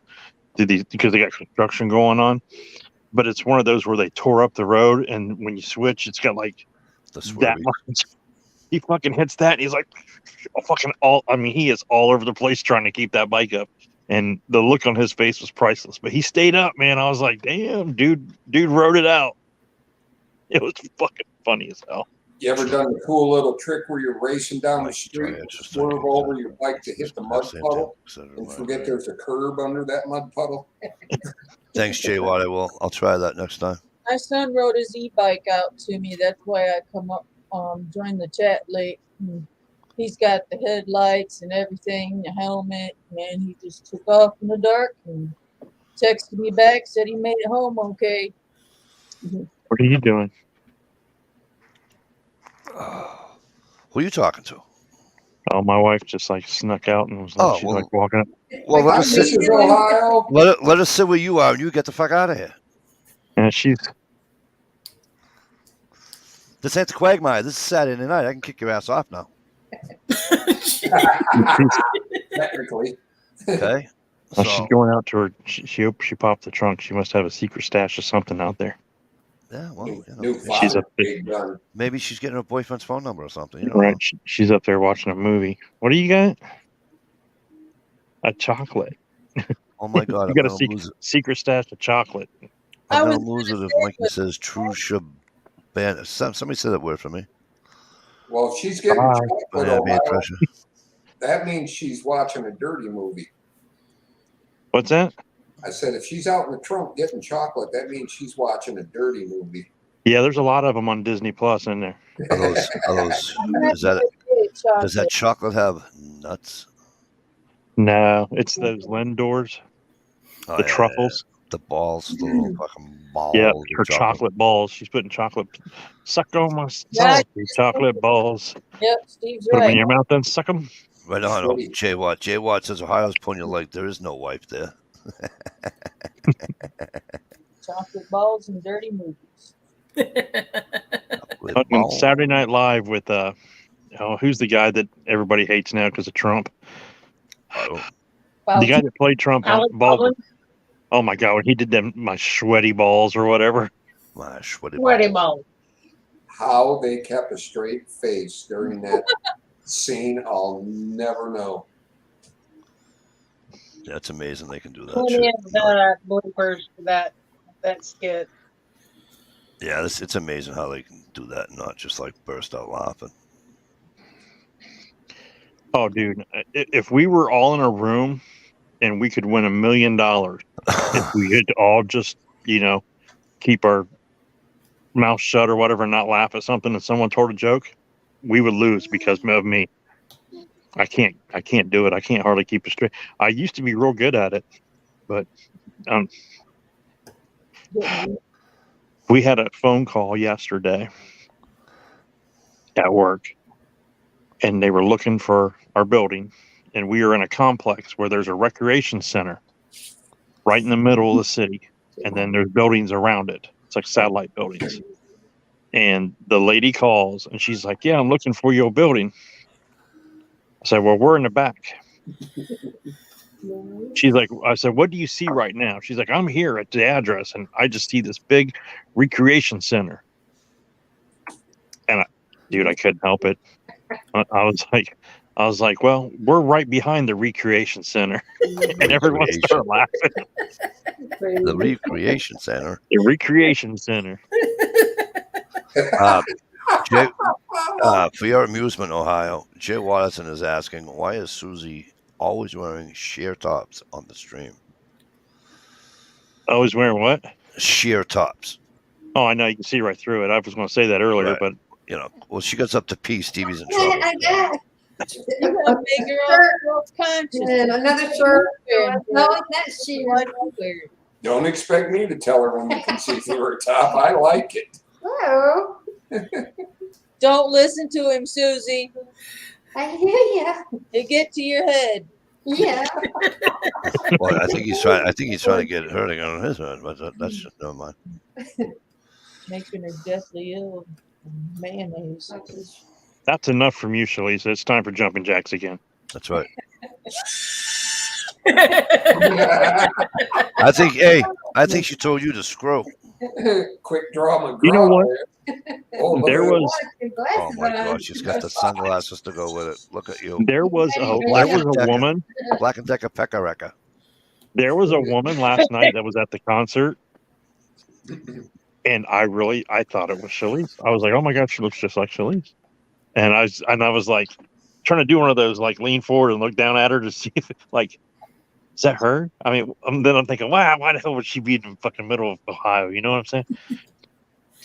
because they got construction going on. But it's one of those where they tore up the road, and when you switch, it's got like The that swervy. much. He fucking hits that, and he's like, fucking all. I mean, he is all over the place trying to keep that bike up, and the look on his face was priceless. But he stayed up, man. I was like, damn, dude rode it out. It was fucking funny as hell. You ever done the cool little trick where you're racing down the street, just swerve thinking, over your bike to hit the mud puddle, and Right, forget right. there's a curb under that mud puddle? Thanks, Jay Watt. I'll try that next time. My son rode his e-bike out to me. That's why I come up, join the chat late. He's got the headlights and everything, the helmet. Man, he just took off in the dark and texted me back, said he made it home okay. What are you doing? Who are you talking to? Oh, my wife just like snuck out and was like, Oh, she's well- like walking up. Well, let Hi, us sit. Mrs. Ohio. Let us sit where you are, and you get the fuck out of here. And she's This ain't the Quagmire. This is Saturday night. I can kick your ass off now. Technically. Okay. well, she's going out to her. She popped the trunk. She must have a secret stash of something out there. Yeah. Well, New She's father, up there. big gun. maybe she's getting her boyfriend's phone number or something. You know. Right? She's up there watching a movie. What do you got? A chocolate. Oh my God! You I'm got a gonna lose it. secret stash of chocolate. I'm I gonna was lose it gonna if say, Mikey says true ban. Somebody say that word for me. Well, if she's getting Bye. chocolate, Banana beer Ohio, pressure. that means she's watching a dirty movie. What's that? I said, if she's out in the trunk getting chocolate, that means she's watching a dirty movie. Yeah, there's a lot of them on Disney Plus in there. Are those? Does that chocolate have nuts? No, it's those Lindors, Oh, the yeah, truffles. yeah. The balls, the little fucking balls. Yeah, of her chocolate balls. She's putting chocolate. Suck on my Yeah, salty chocolate balls. Yep, Steve's Put them in right. your mouth and suck them. Right on. Oh, Jay Watt. Jay Watt says Ohio's pulling your leg. There is no wife there. Chocolate balls and dirty movies. With On balls. Saturday Night Live with who's the guy that everybody hates now because of Trump? Oh, The guy that played Trump on Alec Baldwin. Baldwin. Oh my God, when he did them, my sweaty balls or whatever. my sweaty Sweaty balls. ball. How they kept a straight face during that scene, I'll never know. That's amazing. They can do that. Plenty Shit. of bloopers for that skit. Yeah, it's amazing how they can do that and not just like burst out laughing. Oh, dude, if we were all in a room and we could win $1 million, if we had all just, keep our mouth shut or whatever and not laugh at something and someone told a joke, we would lose because of me. I can't do it. I can't hardly keep it straight. I used to be real good at it, but we had a phone call yesterday at work, and they were looking for our building, and we are in a complex where there's a recreation center right in the middle of the city, and then there's buildings around it. It's like satellite buildings. And the lady calls, and she's like, "Yeah, I'm looking for your building." I said, "Well, we're in the back." She's like, I said, "What do you see right now?" She's like, "I'm here at the address, and I just see this big recreation center." And dude, I couldn't help it. I was like, "Well, we're right behind the recreation center," and everyone started laughing. The recreation center. The recreation center. Jay, for your amusement, Ohio, Jay Watterson is asking, why is Susie always wearing sheer tops on the stream? Always wearing what? Sheer tops. Oh, I know. You can see right through it. I was going to say that earlier, Right. but you know, well, she gets up to pee, Stevie's in trouble. You gotta make her self-conscious. And another shirt. No, that's she. Don't expect me to tell her when you can see through her top. I like it. Hello. Don't listen to him, Susie. I hear you. It get to your head. Yeah. Well, I think he's trying to get her to get on his head, but that's just never mind. Making her deathly ill. Mayonnaise. that's enough from you, Shalisa. It's time for jumping jacks again. That's right. I think she told you to screw. Quick draw McGraw. You know what? Oh, There was Oh my gosh, she's got the sunglasses to go with it. Look at you. there was a woman. Black and Decker Pekareka. There was a woman last night that was at the concert, and I thought it was Shalise. I was like, oh my god, she looks just like Shalise. And I was like trying to do one of those like lean forward and look down at her to see if like, is that her? I mean, then I'm thinking, wow, why the hell would she be in the fucking middle of Ohio? You know what I'm saying?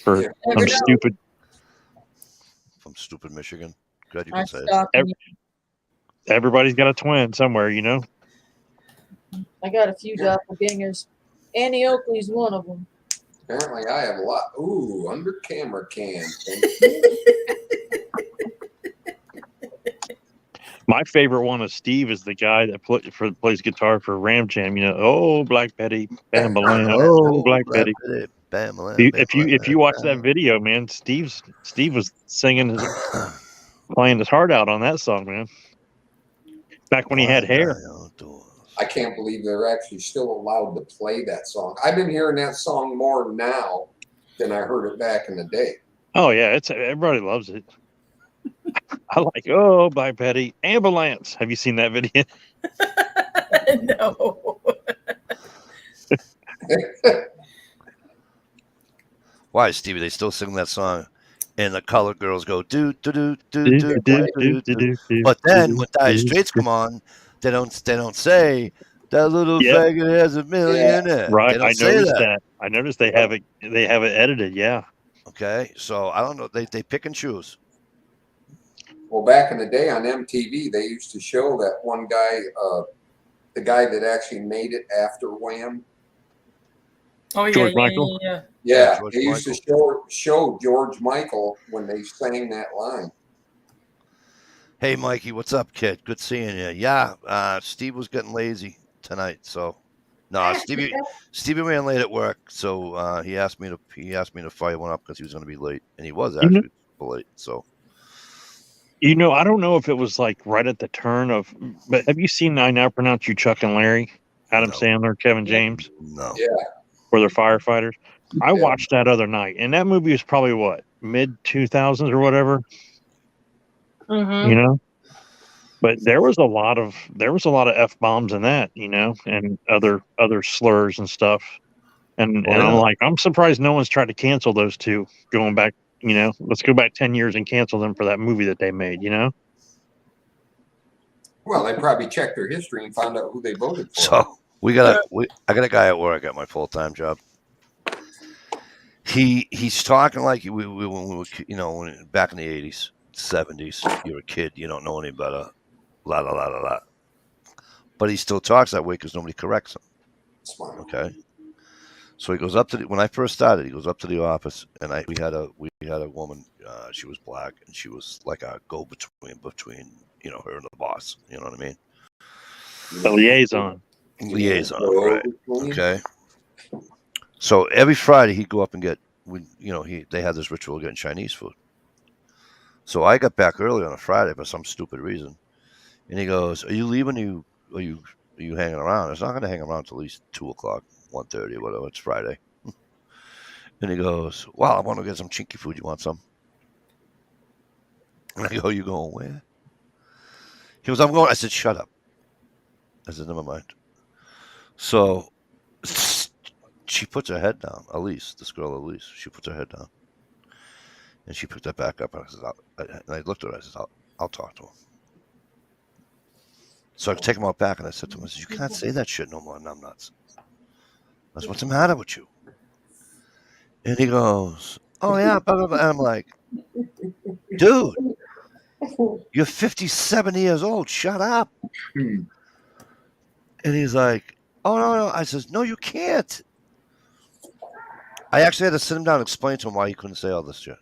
For some stupid. From stupid Michigan. Glad you I'm can say it. stopping you. Everybody's got a twin somewhere, you know. I got a few doppelgangers. Annie Oakley's one of them. Apparently, I have a lot. Ooh, under camera cam. My favorite one of Steve is the guy that plays guitar for Ram Jam. You know, oh Black Betty, Bam Balam, oh Black Betty. Bam, bam, If you watch that video, man, Steve was singing playing his heart out on that song, man. Back when he had hair. I can't believe they're actually still allowed to play that song. I've been hearing that song more now than I heard it back in the day. Oh yeah, everybody loves it. I like Black Betty, Ambulance. Have you seen that video? No. Why, Stevie? They still sing that song, and the colored girls go do do do do do do do. But then when Dire Straits come on, they don't say that little faggot has a millionaire. Right, They don't I say noticed that. that. I noticed they have it edited. Yeah. Okay, so I don't know. They pick and choose. Well, back in the day on MTV, they used to show that one guy, the guy that actually made it after Wham. Oh yeah, George Michael? yeah. Yeah, George they used to show George Michael when they sang that line. Hey, Mikey, what's up, kid? Good seeing you. Yeah, Steve was getting lazy tonight, so no, Stevie ran late at work, so he asked me to fire one up because he was going to be late, and he was actually late. So, You know, I don't know if it was like right at the turn of, but have you seen I Now Pronounce You Chuck and Larry? Adam No. Sandler, Kevin James, no. Yeah. where they're firefighters. I watched that other night, and that movie was probably what, mid 2000s or whatever. Mm-hmm. You know, but there was a lot of F bombs in that, you know, and other slurs and stuff. And I'm like, I'm surprised no one's tried to cancel those two going back. You know, let's go back 10 years and cancel them for that movie that they made. You know. Well, they probably checked their history and found out who they voted for. So I got a guy at work at my full-time job. He's talking like when we were, you know, back in the 80s, 70s. You're a kid, you don't know any better. La la la la la. But he still talks that way because nobody corrects him. Smart. Okay. So he goes up to when I first started. He goes up to the office, and we had a woman. She was black, and she was like a go between her and the boss. You know what I mean? The liaison. Liaison, right? Okay. So every Friday he'd go up and they had this ritual of getting Chinese food. So I got back early on a Friday for some stupid reason, and he goes, "Are you leaving? Are you hanging around?" I was not going to hang around till at least 2:00, 1:30, or whatever. It's Friday. And he goes, "Well, I want to get some chinky food. You want some?" And I go, "You going where?" He goes, "I'm going." I said, "Shut up." I said, "Never mind." So she puts her head down. This girl Elise, she puts her head down, and she picked that back up. And I said, and I looked at her. I said, "I'll talk to him." So I take him out back, and I said to him, I said, "You can't say that shit no more, numbnuts." I said, "What's the matter with you?" And he goes, "Oh yeah, blah, blah, blah." And I'm like, "Dude, you're 57 years old. Shut up." And he's like, "Oh no." I says, "No, you can't." I actually had to sit him down and explain to him why he couldn't say all this shit.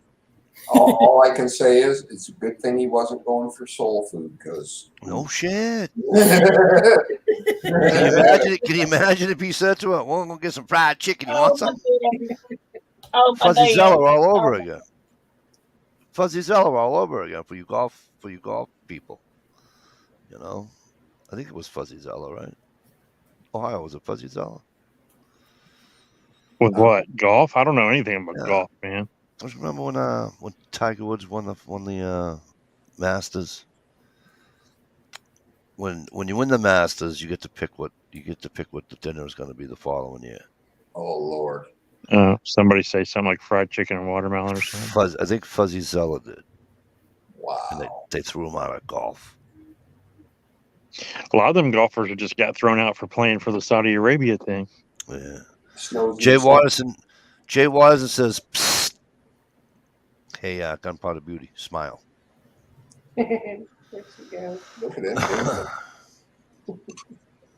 All I can say is it's a good thing he wasn't going for soul food because no shit. Can you imagine if he said to him, "Well, I'm gonna get some fried chicken. You want some?" Fuzzy Zeller all over again. Fuzzy Zeller all over again for you golf people. I think it was Fuzzy Zeller, right? Ohio, was it Fuzzy Zeller? With what? Golf? I don't know anything about golf, man. I just remember when Tiger Woods won the Masters. When you win the Masters, you get to pick what the dinner is going to be the following year. Oh Lord! Somebody say something like fried chicken and watermelon or something. I think Fuzzy Zeller did. Wow! And they threw him out of golf. A lot of them golfers have just got thrown out for playing for the Saudi Arabia thing. Yeah. Jay Watterson says, "Psst. Hey, Gunpowder Beauty, smile." There she goes. Look at that.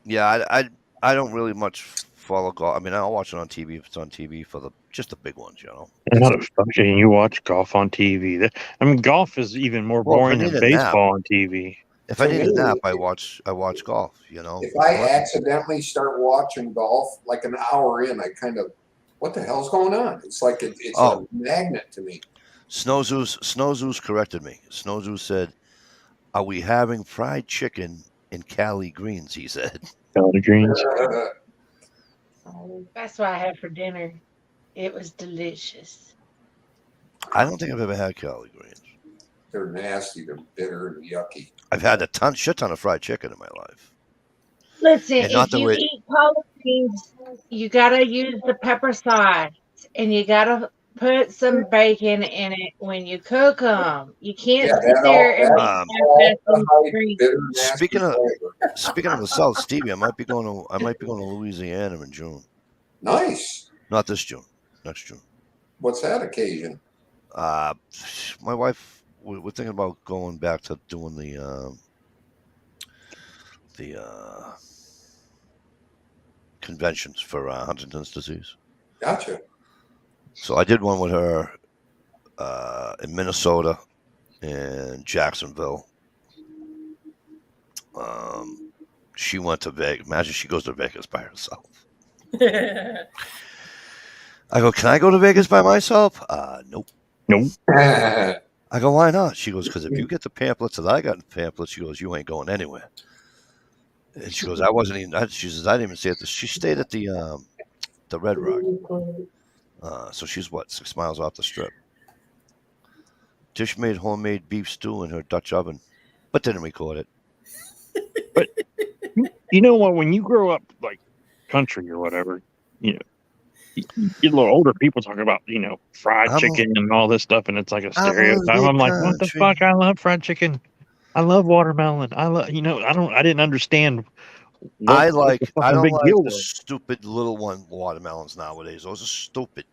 Yeah, I don't really much follow golf. I mean, I'll watch it on TV if it's on TV for just the big ones, You watch golf on TV. I mean, golf is even more boring than baseball on TV. If I need a nap, I watch golf. If I accidentally start watching golf, like an hour in, I kind of, what the hell's going on? It's like it's a magnet to me. Snowzoos corrected me. Snowzoos said, "Are we having fried chicken in Cali Greens?" He said. Cali Greens. That's what I had for dinner. It was delicious. I don't think I've ever had Cali Greens. They're nasty. They're bitter and yucky. I've had a shit ton of fried chicken in my life. Listen, if you eat collard greens, you gotta use the pepper sauce, and you gotta put some bacon in it when you cook them. You can't sit there and speaking of the South, Stevie, I might be going to Louisiana in June. Nice. Not this June. Next June. What's that occasion? My wife. We're thinking about going back to doing the conventions for Huntington's disease. Gotcha. So I did one with her in Minnesota and Jacksonville. She went to Vegas. Imagine she goes to Vegas by herself. I go, "Can I go to Vegas by myself?" Nope. I go, "Why not?" She goes, "Because if you get the pamphlets that I got in the pamphlets," she goes, "you ain't going anywhere." And she goes, "I wasn't even." She says, "I didn't even stay at She stayed at the Red Rock. So she's 6 miles off the strip. Tish made homemade beef stew in her Dutch oven, but didn't record it. But you know what? When you grow up like country or whatever, you get a little older people talking about, fried chicken and all this stuff, and it's like a stereotype. I'm like, what the fuck? I love fried chicken. I love watermelon. I didn't understand. I don't like the stupid little watermelons nowadays. Those are stupid.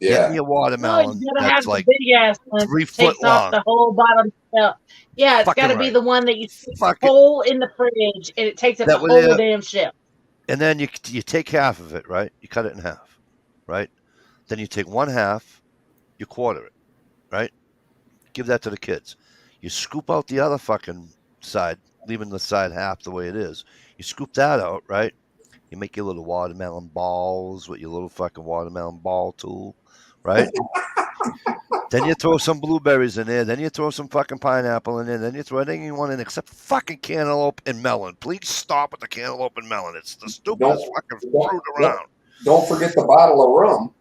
Yeah. Get me a watermelon that's like big ass one 3 foot takes off long. the whole bottom shelf. Yeah, it's got to be the one that you hole in the fridge, and it takes up the whole damn shelf. And then you take half of it, right? You cut it in half. right? Then you take one half, you quarter it, right? Give that to the kids. You scoop out the other fucking side, leaving the side half the way it is. You scoop that out, right? You make your little watermelon balls with your little fucking watermelon ball tool, right? Then you throw some blueberries in there. Then you throw some fucking pineapple in there. Then you throw anything you want in except fucking cantaloupe and melon. Please stop with the cantaloupe and melon. It's the stupidest fucking fruit around. Don't forget the bottle of rum.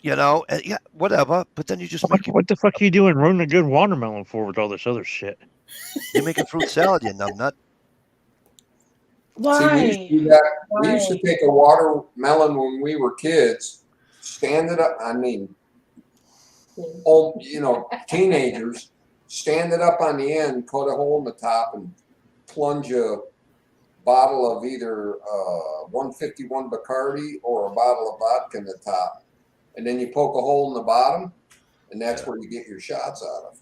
You know, and yeah, whatever. But then you just make What the fuck are you doing ruining a good watermelon for with all this other shit? you make a fruit salad, you numbnut. Why? See, we used to do that. We used to take a watermelon when we were kids, stand it up. I mean, teenagers, stand it up on the end, cut a hole in the top, and plunge a bottle of either 151 Bacardi or a bottle of vodka in the top. And then you poke a hole in the bottom, and that's where you get your shots out of.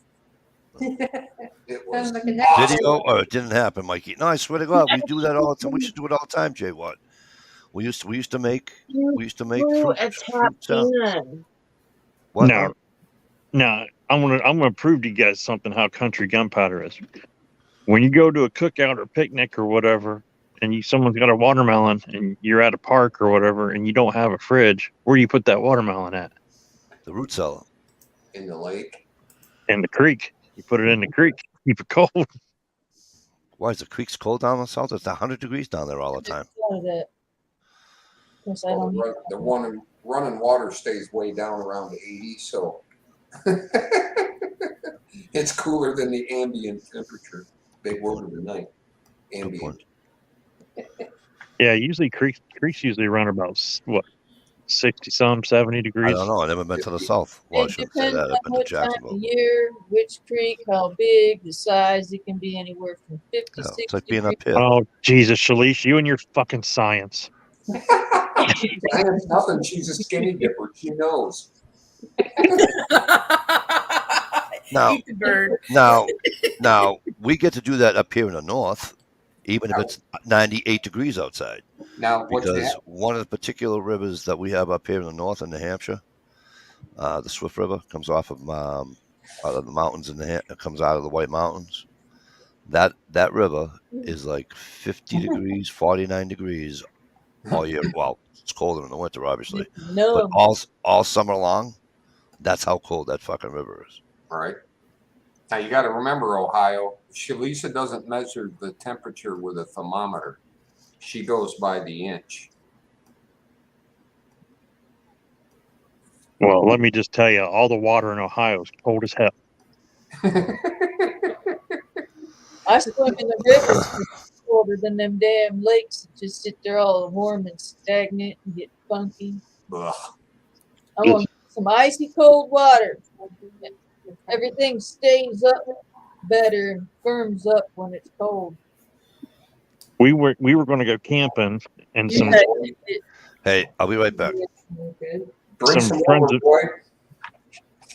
It was Video or it didn't happen, Mikey. No, I swear to God, we do that all the time. We should do it all the time, Jay. What? We used to make fruit salad. What? Now, I'm gonna prove to you guys something how country gunpowder is. When you go to a cookout or picnic or whatever, and someone's got a watermelon, and you're at a park or whatever, and you don't have a fridge, where do you put that watermelon at? The root cellar. In the lake. In the creek. You put it in the creek. Keep it cold. Why is the creeks cold down the south? It's 100 degrees down there all the time. The running water stays way down around 80, so it's cooler than the ambient temperature. Big word of the night. Ambient. Yeah, usually creeks usually run about what, 60-some, 70 degrees. I don't know. I've never been to the south. Well, I shouldn't say that. I've been to What time of Jacksonville. year, which creek, how big, the size. It can be anywhere from 50, Yeah, 60 it's like being up here. Oh, Jesus, Shalish, you and your fucking science. Science nothing. She's a skinny dipper. She knows. Now, Eat the bird. now we get to do that up here in the north, even if it's 98 degrees outside. Now, because one of the particular rivers that we have up here in the north in New Hampshire, the Swift River, comes off of out of the mountains it comes out of the White Mountains. That river is like 50 degrees, 49 degrees all year. Well, it's colder in the winter, obviously, but all summer long, that's how cold that fucking river is. All right. Now you got to remember, Ohio. Shalisa doesn't measure the temperature with a thermometer. She goes by the inch. Well, let me just tell you, all the water in Ohio is cold as hell. I swim in the rivers colder than them damn lakes that just sit there all warm and stagnant and get funky. Ugh. I want some icy cold water. Everything stays up better and firms up when it's cold. We were going to go camping, and Hey, I'll be right back.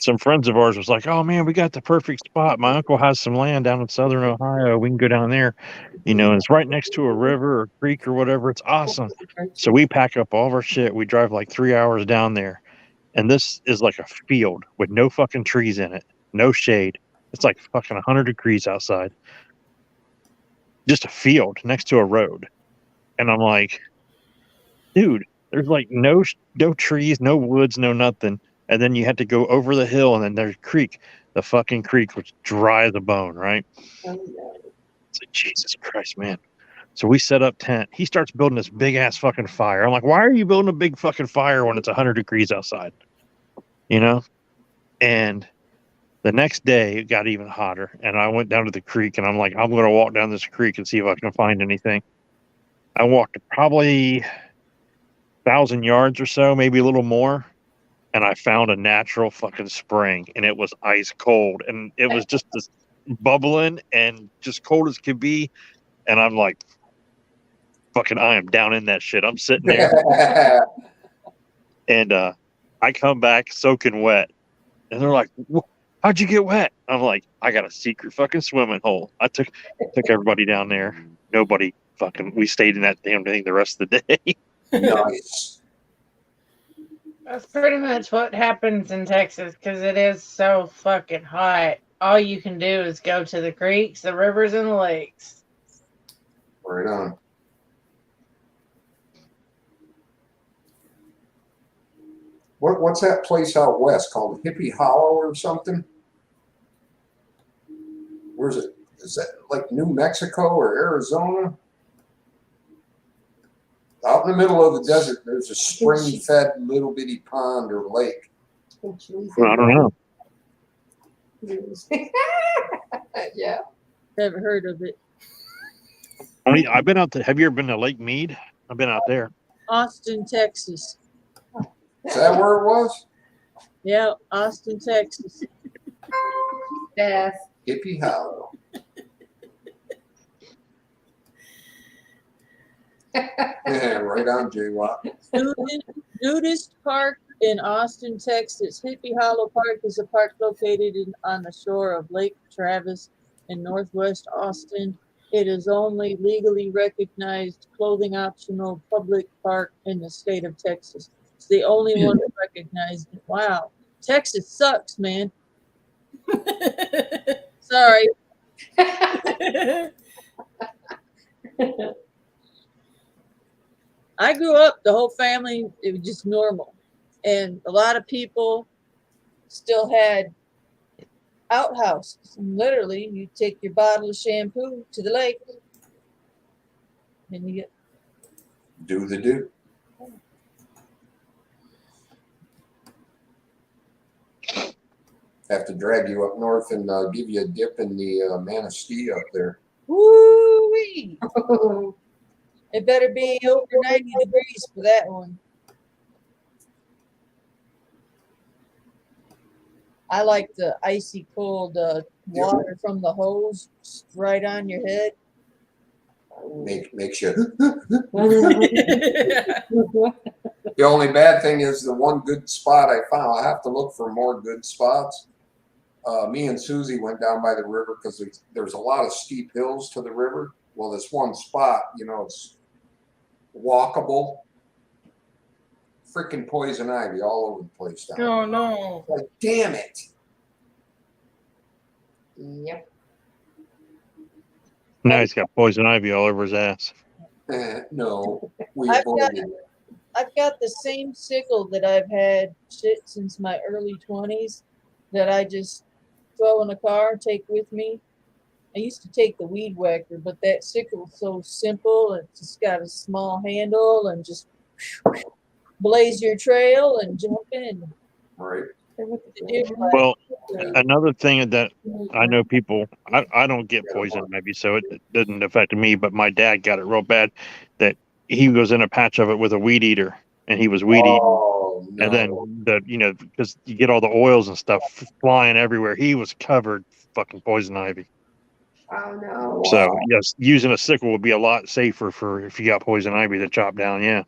Some friends of ours was like, "Oh man, we got the perfect spot. My uncle has some land down in southern Ohio. We can go down there. And it's right next to a river or creek or whatever. It's awesome." So we pack up all of our shit. We drive like 3 hours down there, and this is like a field with no fucking trees in it, no shade. It's like fucking 100 degrees outside. Just a field next to a road, and I'm like, dude, there's like no trees, no woods, no nothing. And then you had to go over the hill, and then there's a creek. The fucking creek was dry as a bone, right? It's like, Jesus Christ, man. So we set up tent. He starts building this big ass fucking fire. I'm like, why are you building a big fucking fire when it's 100 degrees outside? And the next day it got even hotter, and I went down to the creek, and I'm like, I'm going to walk down this creek and see if I can find anything. I walked probably 1,000 yards or so, maybe a little more, and I found a natural fucking spring, and it was ice cold, and it was just this bubbling and just cold as could be. And I'm like, fucking, I am down in that shit. I'm sitting there, and I come back soaking wet, and they're like, how'd you get wet? I'm like, I got a secret fucking swimming hole. I took everybody down there. Nobody fucking, we stayed in that damn thing the rest of the day. Nice. That's pretty much what happens in Texas because it is so fucking hot. All you can do is go to the creeks, the rivers, and the lakes. Right on. What's that place out west called Hippie Hollow or something? Where's it? Is that like New Mexico or Arizona? Out in the middle of the desert, there's a spring-fed little bitty pond or lake. I don't know. Yeah. Never heard of it. I've been out to. Have you ever been to Lake Mead? I've been out there. Austin, Texas. Is that where it was? Yeah, Austin, Texas. Death. Hippie Hollow. Yeah, right on, J-Watt. Nudist Park in Austin, Texas. Hippie Hollow Park is a park located on the shore of Lake Travis in northwest Austin. It is only legally recognized clothing optional public park in the state of Texas. It's the only one that recognized it. Wow. Texas sucks, man. Sorry. I grew up, the whole family, it was just normal. And a lot of people still had outhouses. And literally, you take your bottle of shampoo to the lake and you get. Do the do. Have to drag you up north and give you a dip in the Manistee up there. Woo-wee! It better be over 90 degrees for that one. I like the icy cold water from the hose right on your head. Makes you. The only bad thing is the one good spot I found. I have to look for more good spots. Me and Susie went down by the river because there's a lot of steep hills to the river. Well, this one spot, it's walkable. Freaking poison ivy all over the place down Oh no. there. Like, damn it. Yep. Now he's got poison ivy all over his ass. No, we I've avoided it. I've got the same sickle that I've had shit since my early 20s that I just throw in a car, take with me. I used to take the weed whacker, but that sickle's so simple. It's just got a small handle and just blaze your trail and jump in. Right. Well, another thing that I know people, I don't get poison ivy, so it doesn't affect me, but my dad got it real bad that he was in a patch of it with a weed eater and he was weed eating. Oh, no. And then because you get all the oils and stuff flying everywhere, he was covered fucking poison ivy. Oh no. So yes, using a sickle would be a lot safer for if you got poison ivy to chop down. Yeah.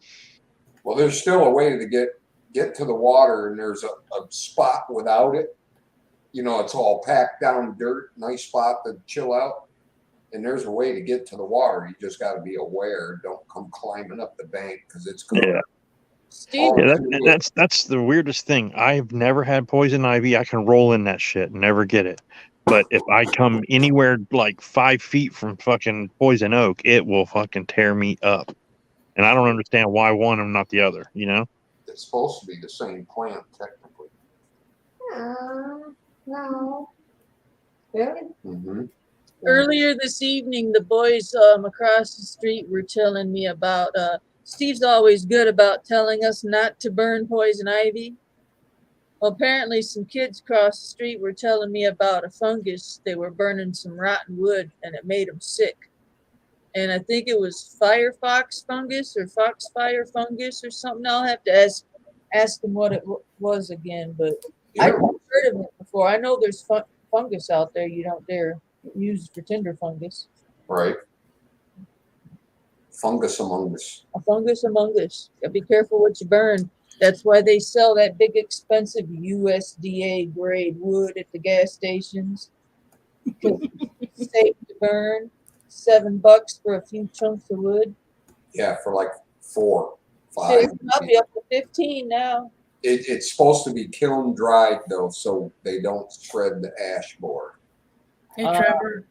Well, there's still a way to get to the water, and there's a spot without it. It's all packed down dirt, nice spot to chill out. And there's a way to get to the water. You just got to be aware. Don't come climbing up the bank because it's covered. Yeah. Steve, Yeah, that's the weirdest thing. I've never had poison ivy. I can roll in that shit and never get it. But if I come anywhere like 5 feet from fucking poison oak, it will fucking tear me up. And I don't understand why one and not the other, It's supposed to be the same plant, technically. No. Really? Mm-hmm. earlier this evening, the boys across the street were telling me about. Steve's always good about telling us not to burn poison ivy. Well, apparently, some kids across the street were telling me about a fungus. They were burning some rotten wood, and it made them sick. And I think it was firefox fungus or foxfire fungus or something. I'll have to ask them what it was again, but I've never heard of it before. I know there's fungus out there you don't dare use for tinder fungus. Right. Fungus among us. A fungus among us. Gotta be careful what you burn. That's why they sell that big expensive USDA grade wood at the gas stations. Safe to burn. $7 for a few chunks of wood. Yeah, for like 4, 5. I'll be up to 15 now. It's supposed to be kiln dried though, so they don't spread the ash borer. Hey, Trevor.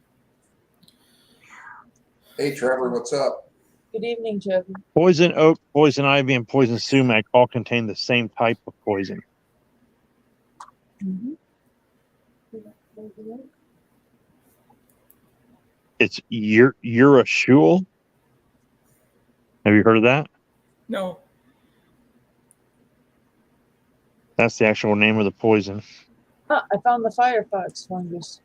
Hey, Trevor, what's up? Good evening, Trevor. Poison oak, poison ivy, and poison sumac all contain the same type of poison. Mm-hmm. It's urashul. Have you heard of that? No. That's the actual name of the poison. I found the firefox fungus.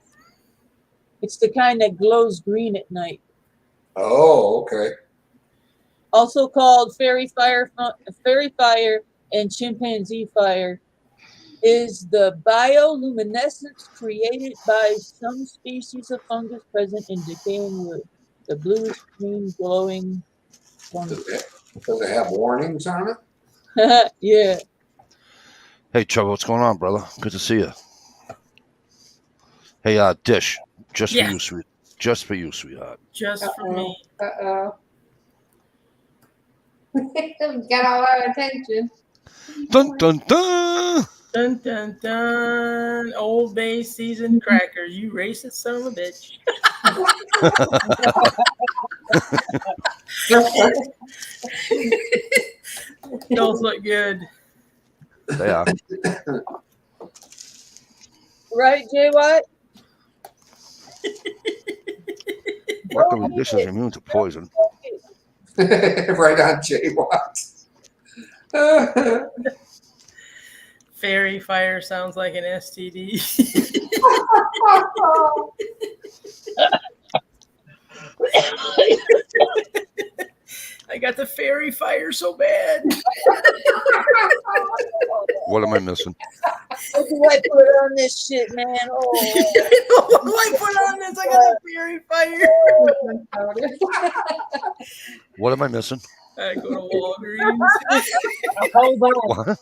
It's the kind that glows green at night. Oh, okay. Also called fairy fire and chimpanzee fire, is the bioluminescence created by some species of fungus present in decaying wood. The bluish green glowing fungus. Does it have warnings on it? Yeah. Hey, Trevor, what's going on, brother? Good to see you. Hey, Dish, just Yeah. for you, sweet. Just for you, sweetheart. Just for me. Uh-oh. Got all our attention. Dun, dun, dun! Dun, dun, dun. Old Bay seasoned crackers. You racist son of a bitch. Those look good. They are. Right, Jay Watt? Luckily, Dish is immune to poison. Right on, Jay Watts. Fairy fire sounds like an STD. I got the fairy fire so bad. What am I missing? What do I put on this shit, man? Oh. What do I put on this? I got the fairy fire. What am I missing? I go to Walgreens. A whole bunch. What?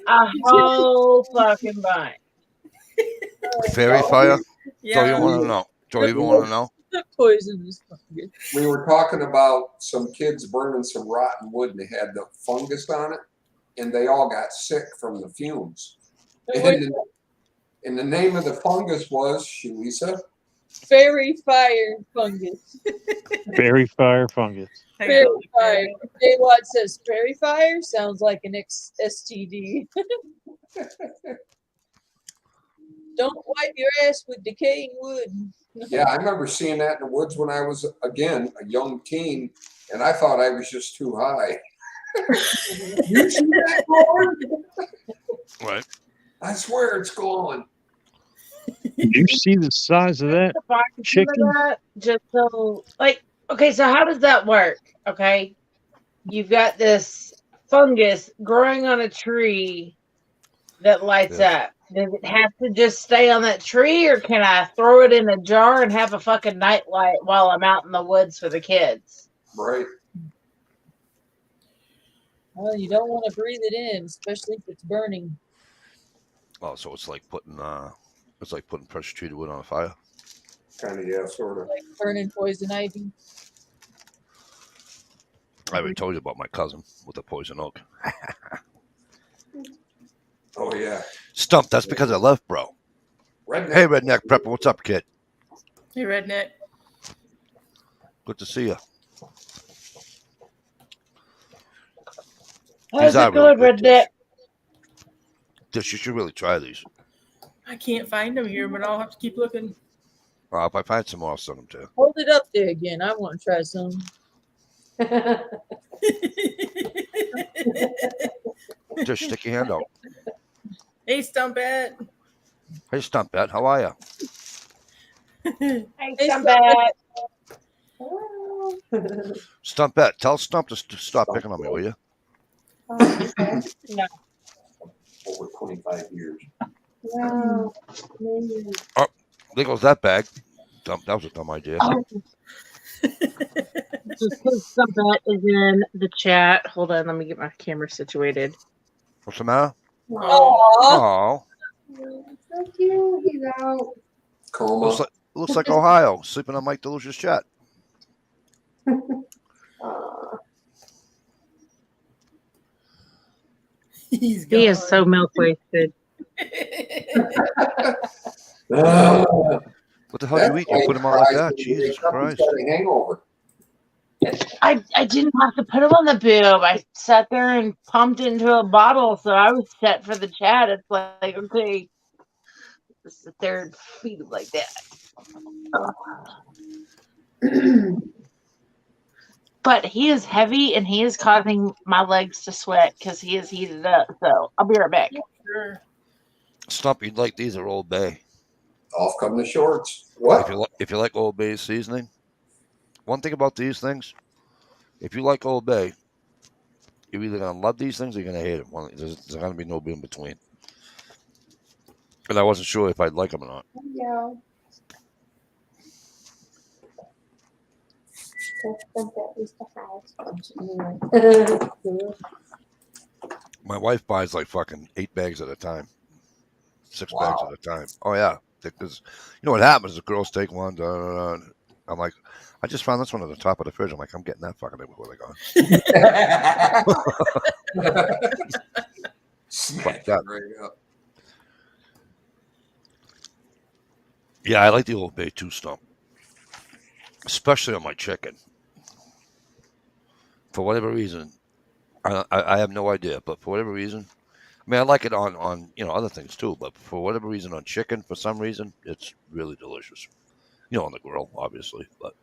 A whole fucking bunch. Fairy fire? Yeah. Do you want to know? Do you even want to know? Poisonous fungus. We were talking about some kids burning some rotten wood and they had the fungus on it, and they all got sick from the fumes. And the name of the fungus was, Shalisa? Fairy fire fungus. Fairy fire fungus. Fairy fire. Jay Watt says fairy fire sounds like an STD. Don't wipe your ass with decaying wood. Yeah, I remember seeing that in the woods when I was, again, a young teen, and I thought I was just too high. You see that glowing? Right. I swear it's glowing. Did you see the size of that chicken? That just so like okay, so how does that work? Okay, you've got this fungus growing on a tree that lights up. Does it have to just stay on that tree, or can I throw it in a jar and have a fucking nightlight while I'm out in the woods for the kids? Right. Well, you don't want to breathe it in, especially if it's burning. Oh, so it's like putting pressure treated wood on a fire. Kind of, yeah, sort of. Like burning poison ivy. I already told you about my cousin with the poison oak. Oh, yeah. Stump, that's because I left, bro. Redneck. Hey, Redneck Prepper, what's up, kid? Hey, redneck. Good to see you. How's These are it going, really good, redneck? Dish, you should really try these. I can't find them here, but I'll have to keep looking. If I find some more, I'll send them to you. Hold it up there again. I want to try some. Dish, stick your hand out. Hey, Stumpette. Hey, Stumpette, how are you? Hey, Hey, Stumpette. Stumpette, tell Stump to stop picking on me, will you? No. Over 25 years. Wow. There goes that bag. That was a dumb idea. Just because Stumpette is in the chat. Hold on, let me get my camera situated. What's the matter? Aww. Oh, So cute. He's out. Coma. looks like Ohio, sleeping on Mike Delusion's chat. He's gone. He is so milk wasted. What the hell did you eat? You put him out like that? Jesus Christ. Got a hangover. I didn't have to put him on the boob. I sat there and pumped it into a bottle, so I was set for the chat. It's like okay, just sit there and feed him like that. But he is heavy and he is causing my legs to sweat because he is heated up. So I'll be right back. Sure. Stump, you'd like these are Old Bay. Off come the shorts. What? If you like Old Bay seasoning, one thing about these things, if you like Old Bay, you're either gonna love these things or you're gonna hate them. There's gonna be no in between. And I wasn't sure if I'd like them or not. Yeah. My wife buys like fucking 8 bags at a time, 6 bags at a time. Oh yeah, because you know what happens? The girls take one. I'm like, I just found this one at the top of the fridge. I'm like, I'm getting that fucking thing before they go. Smack it right up. Yeah, I like the Old Bay too, Stump, especially on my chicken. For whatever reason, I have no idea, but for whatever reason, I mean, I like it on other things too, but for whatever reason on chicken, for some reason, it's really delicious. On the grill, obviously, but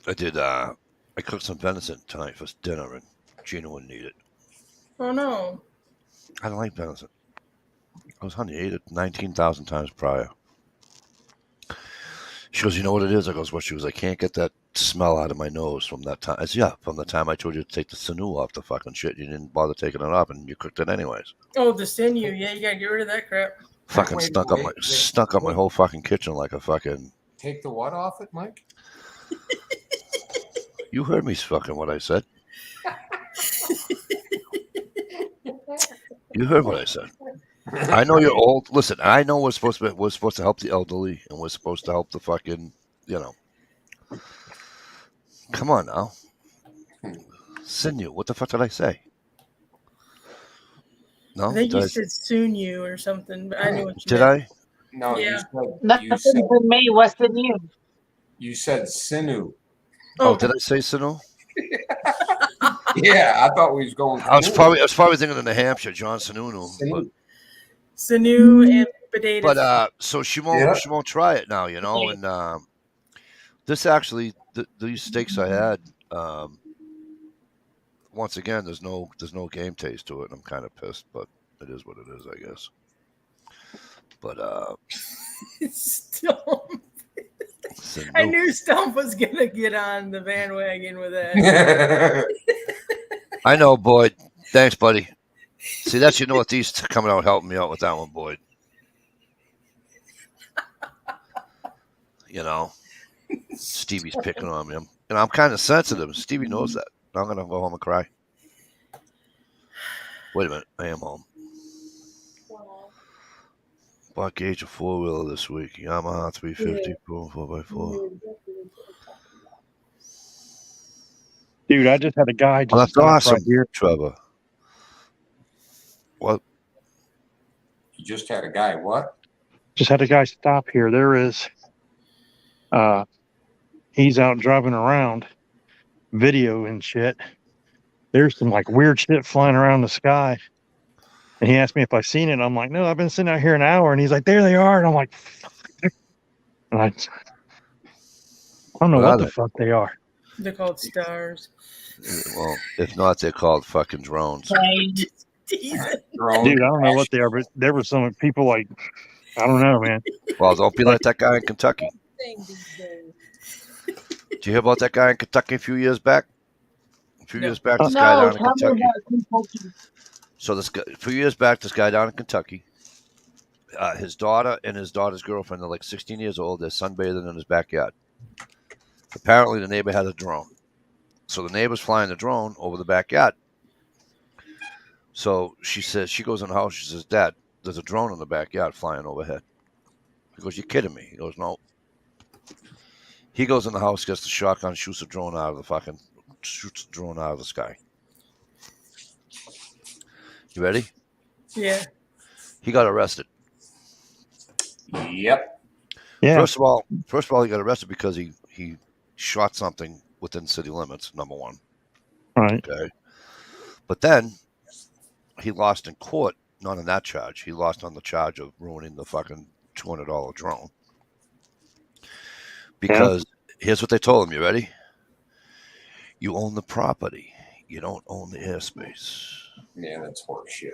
I cooked some venison tonight for dinner, and Gina wouldn't eat it. Oh no. I don't like venison. I was honey ate it 19,000 times prior. She goes, you know what it is? I goes, what? She goes, I can't get that smell out of my nose from that time. I said, yeah, from the time I told you to take the sinew off the fucking shit. You didn't bother taking it off, and you cooked it anyways. Oh, the sinew. Yeah, you gotta get rid of that crap. Fucking stunk up my whole fucking kitchen like a fucking. Take the what off it, Mike? You heard me fucking what I said. You heard what I said. I know you're old. Listen, I know we're supposed to help the elderly, and we're supposed to help the fucking, Come on now. Sinew. What the fuck did I say? No, I think you said sinew or something, but I knew what you did meant. I? No, Yeah. Nothing for me. What's the new? You said sinew. Oh, did I say sinew? Yeah, I thought we was going. I was probably thinking of New Hampshire, John Sununu. Sinew and potatoes. But so she won't try it now, and this actually these steaks I had, once again there's no game taste to it, and I'm kind of pissed, but it is what it is, I guess. But Stump. I knew Stump was gonna get on the bandwagon with that. I know, Boyd. Thanks, buddy. See, that's your Northeast coming out helping me out with that one, Boyd. Stevie's picking on me. I'm kind of sensitive. Stevie knows that. I'm going to go home and cry. Wait a minute. I am home. Bought Gage a 4-wheeler this week. Yamaha 350 4x4. Dude, I just had a guy just That's stop awesome, right here. Trevor. What? You just had a guy. What? Just had a guy stop here. There is. He's out driving around, video and shit. There's some like weird shit flying around the sky. And he asked me if I seen it. I'm like, no, I've been sitting out here an hour. And he's like, there they are. And I'm like, fuck. And I don't know what the fuck they are. They're called stars. Well, if not, they're called fucking drones. Dude, I don't know what they are, but there were some people like, I don't know, man. Well, don't be like that guy in Kentucky. Did you hear about that guy in Kentucky a few years back? This guy down in Kentucky. So a few years back, this guy down in Kentucky, his daughter and his daughter's girlfriend are like 16 years old. They're sunbathing in his backyard. Apparently, the neighbor had a drone. So the neighbor's flying the drone over the backyard. So she goes in the house. She says, Dad, there's a drone in the backyard flying overhead. He goes, you kidding me? He goes, no. He goes in the house, gets the shotgun, shoots the drone out of the sky. You ready? Yeah. He got arrested. Yep. Yeah. First of all, he got arrested because he shot something within city limits. Number one. Right. Okay. But then he lost in court, not on that charge. He lost on the charge of ruining the fucking $200 drone. Because here's what they told him. You ready? You own the property. You don't own the airspace. Yeah, that's horseshit.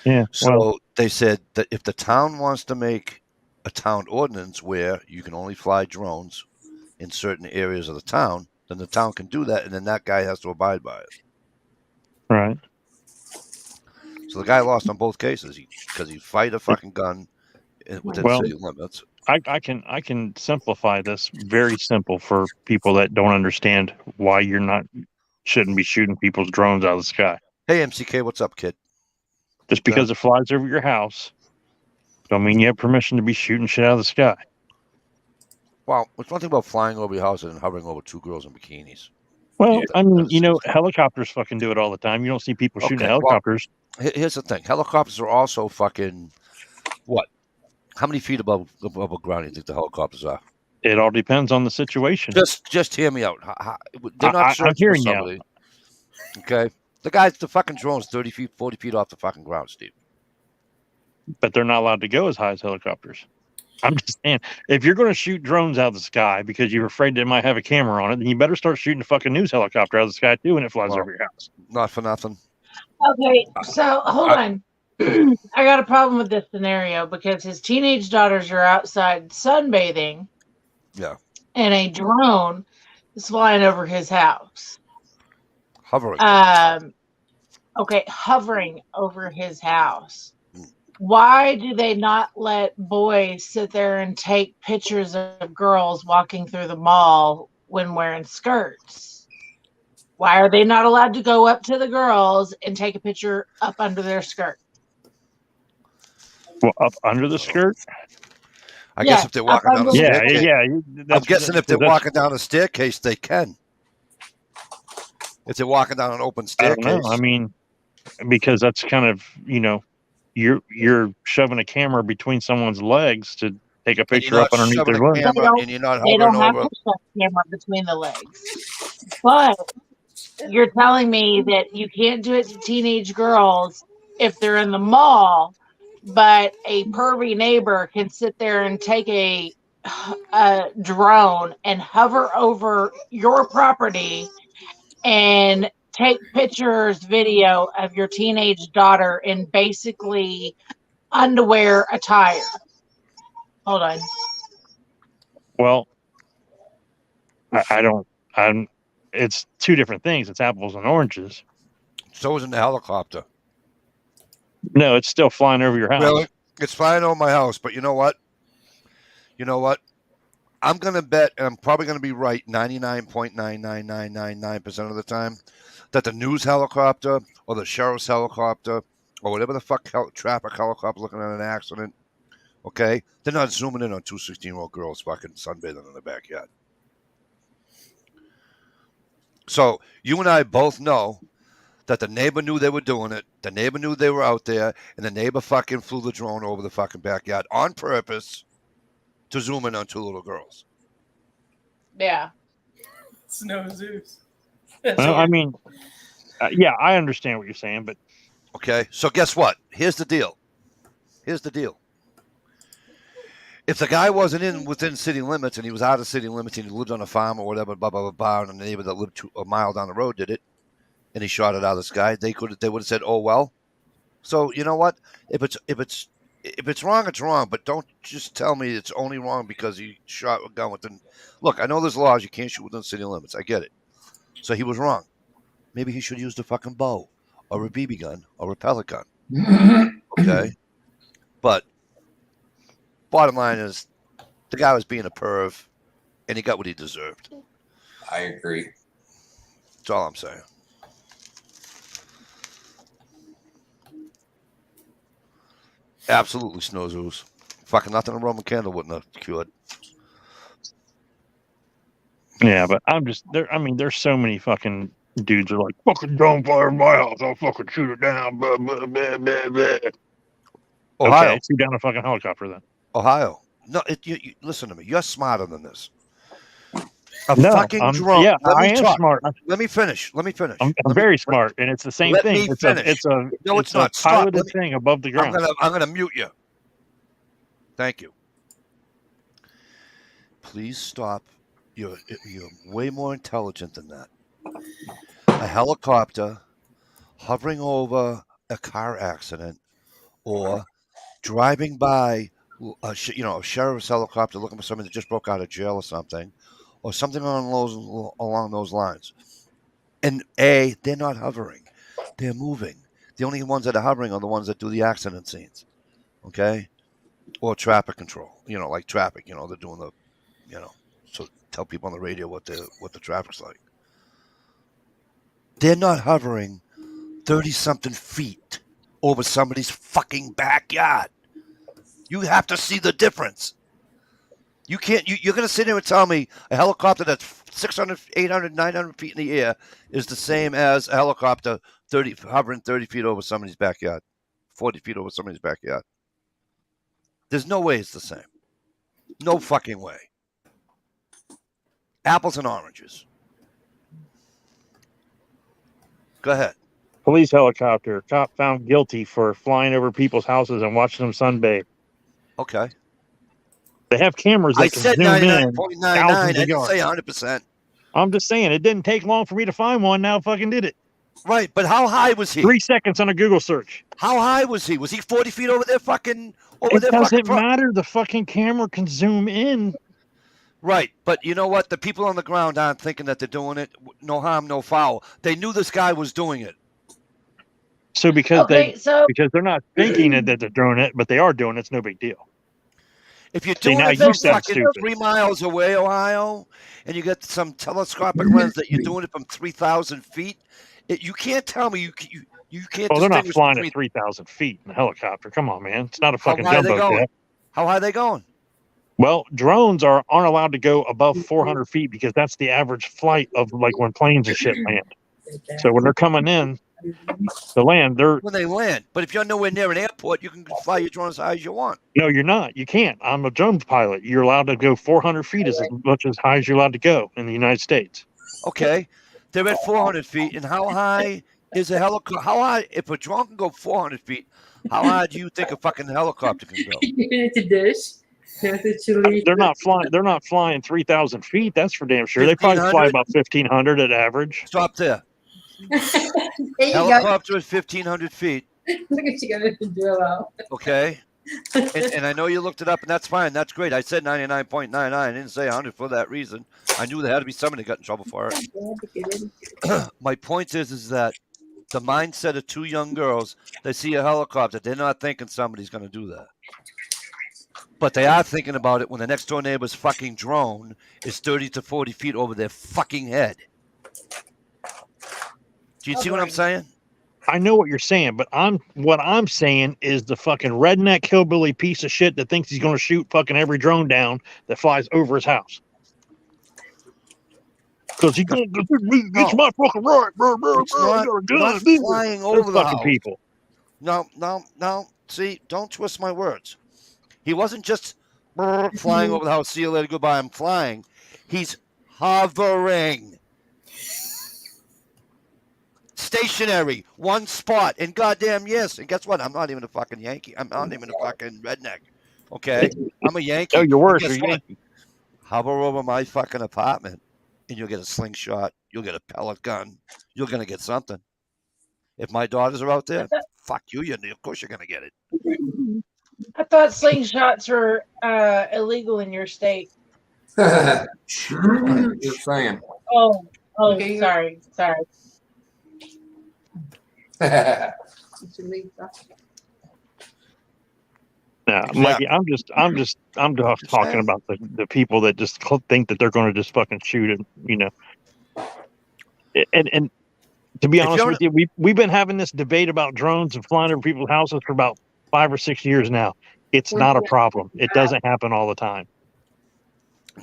Yeah. Well, So they said that if the town wants to make a town ordinance where you can only fly drones in certain areas of the town, then the town can do that, and then that guy has to abide by it. right. So the guy lost on both cases because he fired a fucking gun within Well, city limits. I can simplify this very simple for people that don't understand why shouldn't be shooting people's drones out of the sky. Hey, MCK, what's up, kid? Just because it flies over your house, don't mean you have permission to be shooting shit out of the sky. Well, it's one thing about flying over your house and hovering over two girls in bikinis. Well, Yeah. I mean, helicopters fucking do it all the time. You don't see people shooting Okay, at helicopters. Here's the thing: helicopters are also fucking what? How many feet above the ground do you think the helicopters are? It all depends on the situation. Just hear me out. They're not I'm searching for hearing you out. somebody. Okay, the fucking drone's 30 feet, 40 feet off the fucking ground, Steve. But they're not allowed to go as high as helicopters. I'm just saying, if you're going to shoot drones out of the sky because you're afraid they might have a camera on it, then you better start shooting a fucking news helicopter out of the sky too when it flies over your house. Not for nothing. Okay, so hold on. I got a problem with this scenario because his teenage daughters are outside sunbathing. Yeah. And a drone is flying over his house. Hovering. Okay, hovering over his house. Why do they not let boys sit there and take pictures of girls walking through the mall when wearing skirts? Why are they not allowed to go up to the girls and take a picture up under their skirt? Well, up under the skirt? I guess if they're walking down the staircase. I'm guessing if they're walking down a staircase, they can. If they're walking down an open staircase. I don't know. I mean, because that's kind of, you're shoving a camera between someone's legs to take a picture up underneath their legs. And you're not They hovering don't have over. to shove the camera between the legs. But you're telling me that you can't do it to teenage girls if they're in the mall, but a pervy neighbor can sit there and take a drone and hover over your property and take pictures, video of your teenage daughter in basically underwear attire. Hold on. Well, it's two different things. It's apples and oranges. So is in the helicopter. No, it's still flying over your house. Really? It's flying over my house, but you know what? I'm going to bet, and I'm probably going to be right 99.99999% of the time, that the news helicopter or the sheriff's helicopter or whatever the fuck traffic helicopter looking at an accident, okay, they're not zooming in on two 16-year-old girls fucking sunbathing in the backyard. So you and I both know that the neighbor knew they were doing it, the neighbor knew they were out there, and the neighbor fucking flew the drone over the fucking backyard on purpose to zoom in on two little girls. Yeah. Snow Zeus. Well, I mean, yeah, I understand what you're saying, but okay. So guess what? Here's the deal. If the guy wasn't within city limits and he was out of city limits and he lived on a farm or whatever, blah blah blah blah, and the neighbor that lived a mile down the road did it, and he shot it out of the sky, they would have said, "Oh well." So you know what? If it's wrong, it's wrong. But don't just tell me it's only wrong because he shot a gun within. Look, I know there's laws you can't shoot within city limits. I get it. So he was wrong. Maybe he should use the fucking bow, or a BB gun, or a pellet gun. Okay, but bottom line is, the guy was being a perv, and he got what he deserved. I agree. That's all I'm saying. Absolutely snow zoos. Fucking nothing a Roman candle wouldn't have cured. Yeah, but I'm just there. I mean, there's so many fucking dudes are like, fucking drone fire in my house. I'll fucking shoot it down. Blah, blah, blah, blah, blah. Ohio. Okay, shoot down a fucking helicopter then. Ohio. No, you listen to me. You're smarter than this. A No, fucking drone. yeah, Let I me am talk. smart. Let me finish. I'm Let me, very smart, and it's the same let thing. me finish. No, it's It's a not. Stop. piloted thing above the ground. I'm gonna mute you. Thank you. Please stop. You're way more intelligent than that. A helicopter hovering over a car accident or driving by a sheriff's helicopter looking for somebody that just broke out of jail or something along those lines. And they're not hovering; they're moving. The only ones that are hovering are the ones that do the accident scenes, okay, or traffic control. Like traffic. They're doing so tell people on the radio what the traffic's like. They're not hovering 30-something feet over somebody's fucking backyard. You have to see the difference. You can't. You're going to sit there and tell me a helicopter that's 600, 800, 900 feet in the air is the same as a helicopter hovering 30 feet over somebody's backyard, 40 feet over somebody's backyard. There's no way it's the same. No fucking way. Apples and oranges. Go ahead. Police helicopter. Cop found guilty for flying over people's houses and watching them sunbathe. Okay. They have cameras that can said zoom in 99.99. thousands I of didn't yards. say 100%. I'm just saying, it didn't take long for me to find one. Now fucking did it. Right, but how high was he? 3 seconds on a Google search. How high was he? Was he 40 feet over there fucking It doesn't matter. The fucking camera can zoom in. Right, but you know what? The people on the ground aren't thinking that they're doing it. No harm, no foul. They knew this guy was doing it. So because they're not thinking that they're doing it, but they are doing it, it's no big deal. If you're doing it from fucking 3 miles away, Ohio, and you get some telescopic lens that you're doing it from 3,000 feet, you can't tell me you can't. Well, they're not flying at 3,000 feet in a helicopter. Come on, man. It's not a fucking jumbo jet. How high are they going? Well, drones aren't allowed to go above 400 feet because that's the average flight of like when planes and shit land. So when they're coming in to land, when they land. But if you're nowhere near an airport, you can fly your drone as high as you want. No, you're not. You can't. I'm a drone pilot. You're allowed to go 400 feet as much as high as you're allowed to go in the United States. Okay. They're at 400 feet. And how high is a helicopter? How high, if a drone can go 400 feet, how high do you think a fucking helicopter can go? They're not flying 3,000 feet. That's for damn sure. They probably fly about 1,500 at average. Stop there. There you Helicopter is 1,500 feet. Look at you going to drill out. Okay. And I know you looked it up, and that's fine. That's great. I said 99.99. I didn't say 100 for that reason. I knew there had to be somebody that got in trouble for it. My point is that the mindset of two young girls, they see a helicopter, they're not thinking somebody's going to do that. But they are thinking about it when the next door neighbor's fucking drone is 30 to 40 feet over their fucking head. Do you see what I'm saying? I know what you're saying, but what I'm saying is the fucking redneck hillbilly piece of shit that thinks he's going to shoot fucking every drone down that flies over his house. Because he's going to it's my fucking right, bro. It's not flying over the house. People. No. See, don't twist my words. He wasn't just flying over the house. See you later. Goodbye. I'm flying. He's hovering. Stationary. One spot. And goddamn yes. And guess what? I'm not even a fucking Yankee. I'm not even a fucking redneck. Okay? I'm a Yankee. Oh, you're worse. You're Yankee. Hover over my fucking apartment and you'll get a slingshot. You'll get a pellet gun. You're going to get something. If my daughters are out there, fuck you. Of course you're going to get it. I thought slingshots were illegal in your state. You're saying. Oh, sorry. No, Mikey, I'm just talking about the people that just think that they're going to just fucking shoot it, you know. And to be honest with you, we've been having this debate about drones and flying over people's houses for about 5 or 6 years now. It's not a problem. It doesn't happen all the time.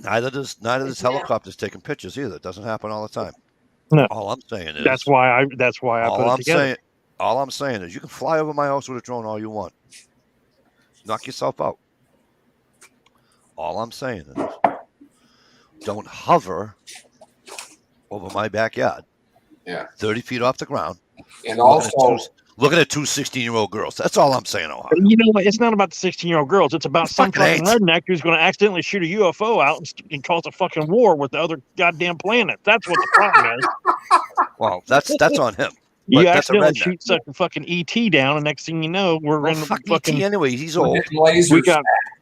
Neither does helicopters taking pictures either. It doesn't happen all the time. No. All I'm saying is That's why I put it together. All I'm saying is you can fly over my house with a drone all you want. Knock yourself out. All I'm saying is don't hover over my backyard. Yeah. 30 feet off the ground. And also, looking at two 16-year-old girls. That's all I'm saying, Ohio. You know what? It's not about the 16-year-old girls. It's about some fucking ain't. redneck who's going to accidentally shoot a UFO out and cause a fucking war with the other goddamn planet. That's what the problem is. Well, that's on him. You But that's a accidentally redneck. shoot such a fucking ET down, and next thing you know, we're Well, in the fuck fucking. ET anyway. He's old.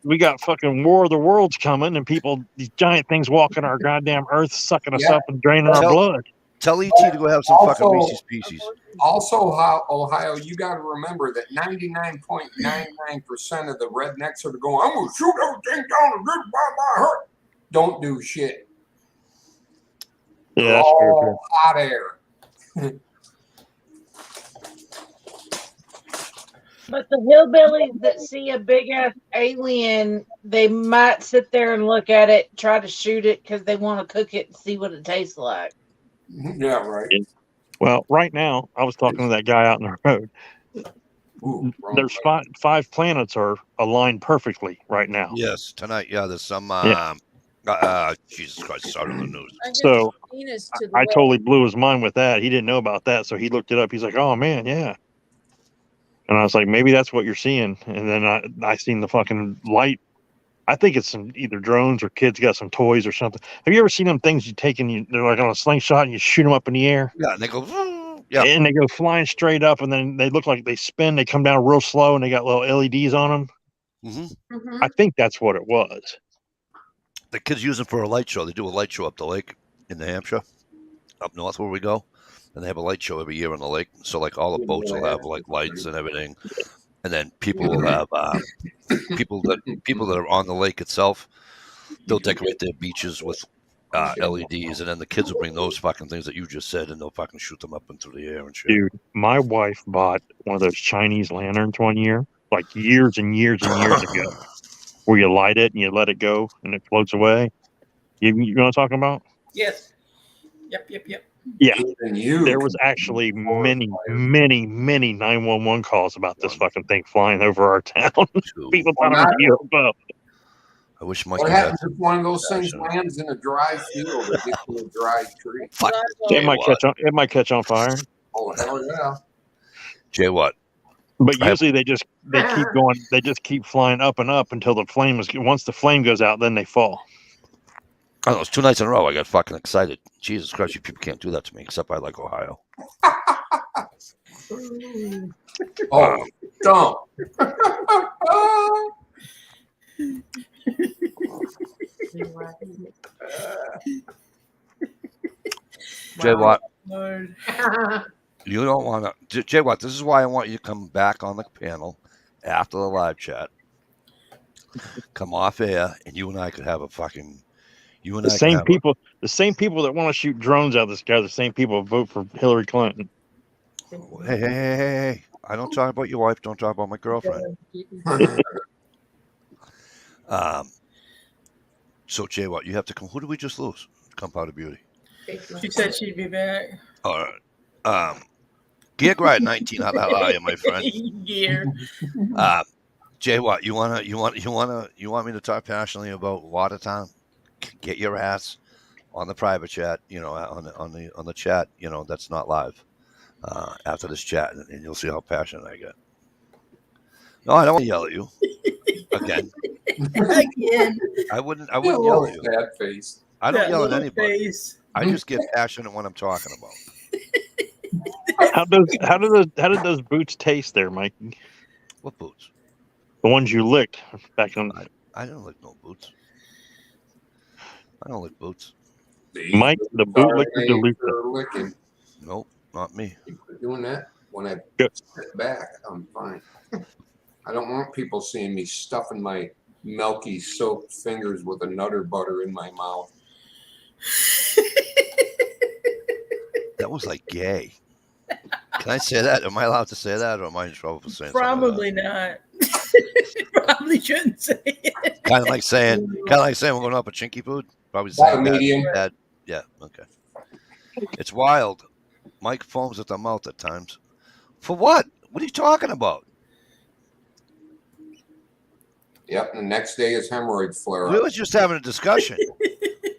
We got fucking War of the Worlds coming, and these giant things walking our goddamn Earth, sucking us up and draining our blood. Tell ET to go have some fucking Reese's Pieces. Also, Ohio, you got to remember that 99.99% of the rednecks are going, I'm going to shoot everything down and live by my heart. Don't do shit. Yeah, that's true. All hot air. But the hillbillies that see a big ass alien, they might sit there and look at it, try to shoot it because they want to cook it and see what it tastes like. Yeah, right. Well, right now, I was talking to that guy out in the road. There's five planets are aligned perfectly right now. Yes, tonight. Yeah, there's some. Jesus Christ, it's out of the news. So I totally blew his mind with that. He didn't know about that, so he looked it up. He's like, "Oh man, yeah." And I was like, "Maybe that's what you're seeing." And then I seen the fucking light. I think it's some either drones or kids got some toys or something. Have you ever seen them things you take and they're like on a slingshot and you shoot them up in the air? Yeah, and they go. Yeah, and they go flying straight up, and then they look like they spin. They come down real slow, and they got little LEDs on them. Mm-hmm. I think that's what it was. The kids use them for a light show. They do a light show up the lake in New Hampshire, up north where we go, and they have a light show every year on the lake. So like all the boats will have like lights and everything, and then people will have people that are on the lake itself. They'll decorate their beaches with LEDs, and then the kids will bring those fucking things that you just said, and they'll fucking shoot them up into the air and shit. Dude, my wife bought one of those Chinese lanterns one year, like years and years and years ago, where you light it and you let it go and it floats away. You know what I'm talking about? Yes. Yep. Yeah. There was actually many 911 calls about this fucking thing flying over our town. People thought it was a UFO. I wish What happens if one of those things lands in a dry field or gets in a dry tree? It might catch on fire. Oh hell yeah! Jay, what? But usually they keep going. They just keep flying up and up until the flame is. Once the flame goes out, then they fall. I don't know. It's 2 nights in a row. I got fucking excited. Jesus Christ, you people can't do that to me, except I like Ohio. Oh, don't. Jay Watt, Lord. you don't want to. Jay Watt, this is why I want you to come back on the panel after the live chat. Come off air, and you and I could have a fucking. The same people that want to shoot drones out of the sky, the same people who vote for Hillary Clinton. Hey! I don't talk about your wife. Don't talk about my girlfriend. So Jay, what you have to come? Who did we just lose? Gunpowder Beauty. She said she'd be back. All right. Gear Grind 19. How are you, my friend? Gear. Jay, what you want me to talk passionately about Watertown? Get your ass on the private chat. You know, on the chat. You know, that's not live. After this chat, and you'll see how passionate I get. No, I don't want to yell at you again. I wouldn't yell at you. Bad face. I don't yell at anybody. I just get passionate when I'm talking about. How did those boots taste there, Mikey? What boots? The ones you licked back on. I don't lick no boots. I don't lick boots. Mike, the boot licker. Nope, not me. You quit doing that when I sit back. I'm fine. I don't want people seeing me stuffing my milky soaked fingers with a Nutter Butter in my mouth. That was like gay. Can I say that? Am I allowed to say that, or am I in trouble for saying Probably not. Probably shouldn't say it. Kind of like saying we're going up a chinky food. Probably the About a same bad. medium. Bad. Yeah. Okay. It's wild. Mike foams at the mouth at times. For what? What are you talking about? Yep. And the next day is hemorrhoid flare We up. was just having a discussion.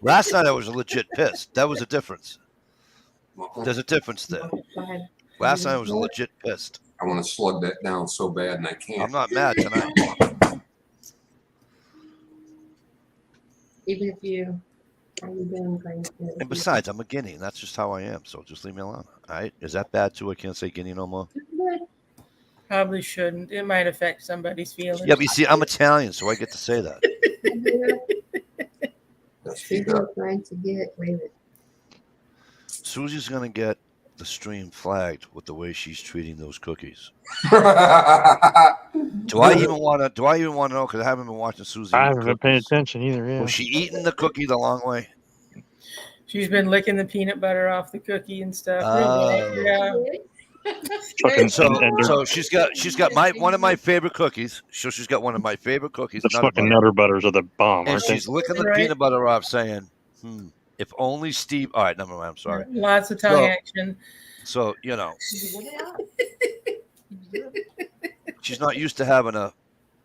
Last night I was legit pissed. That was a difference. There's a difference there. Last night I was legit pissed. I want to slug that down so bad, and I can't. I'm not mad tonight. Even if you are you doing great. And besides, I'm a guinea, and that's just how I am. So just leave me alone. All right? Is that bad too? I can't say guinea no more. Probably shouldn't. It might affect somebody's feelings. Yeah, but you see, I'm Italian, so I get to say that. People are trying to get with it. Susie's gonna get the stream flagged with the way she's treating those cookies. Do I even want to? Do I even want to know? Because I haven't been watching Susie. I eat haven't been paying cookies. attention either. Yeah. Was she eating the cookie the long way? She's been licking the peanut butter off the cookie and stuff. Oh. Yeah. Fucking, So she's got one of my favorite cookies. So she's got one of my favorite cookies. the Nutter fucking Butter. Nutter Butters are the bomb, And aren't they? she's licking the Right. peanut butter off, saying, if only Steve. All right, never mind. I'm sorry. Lots of tongue action. So she's not used to having a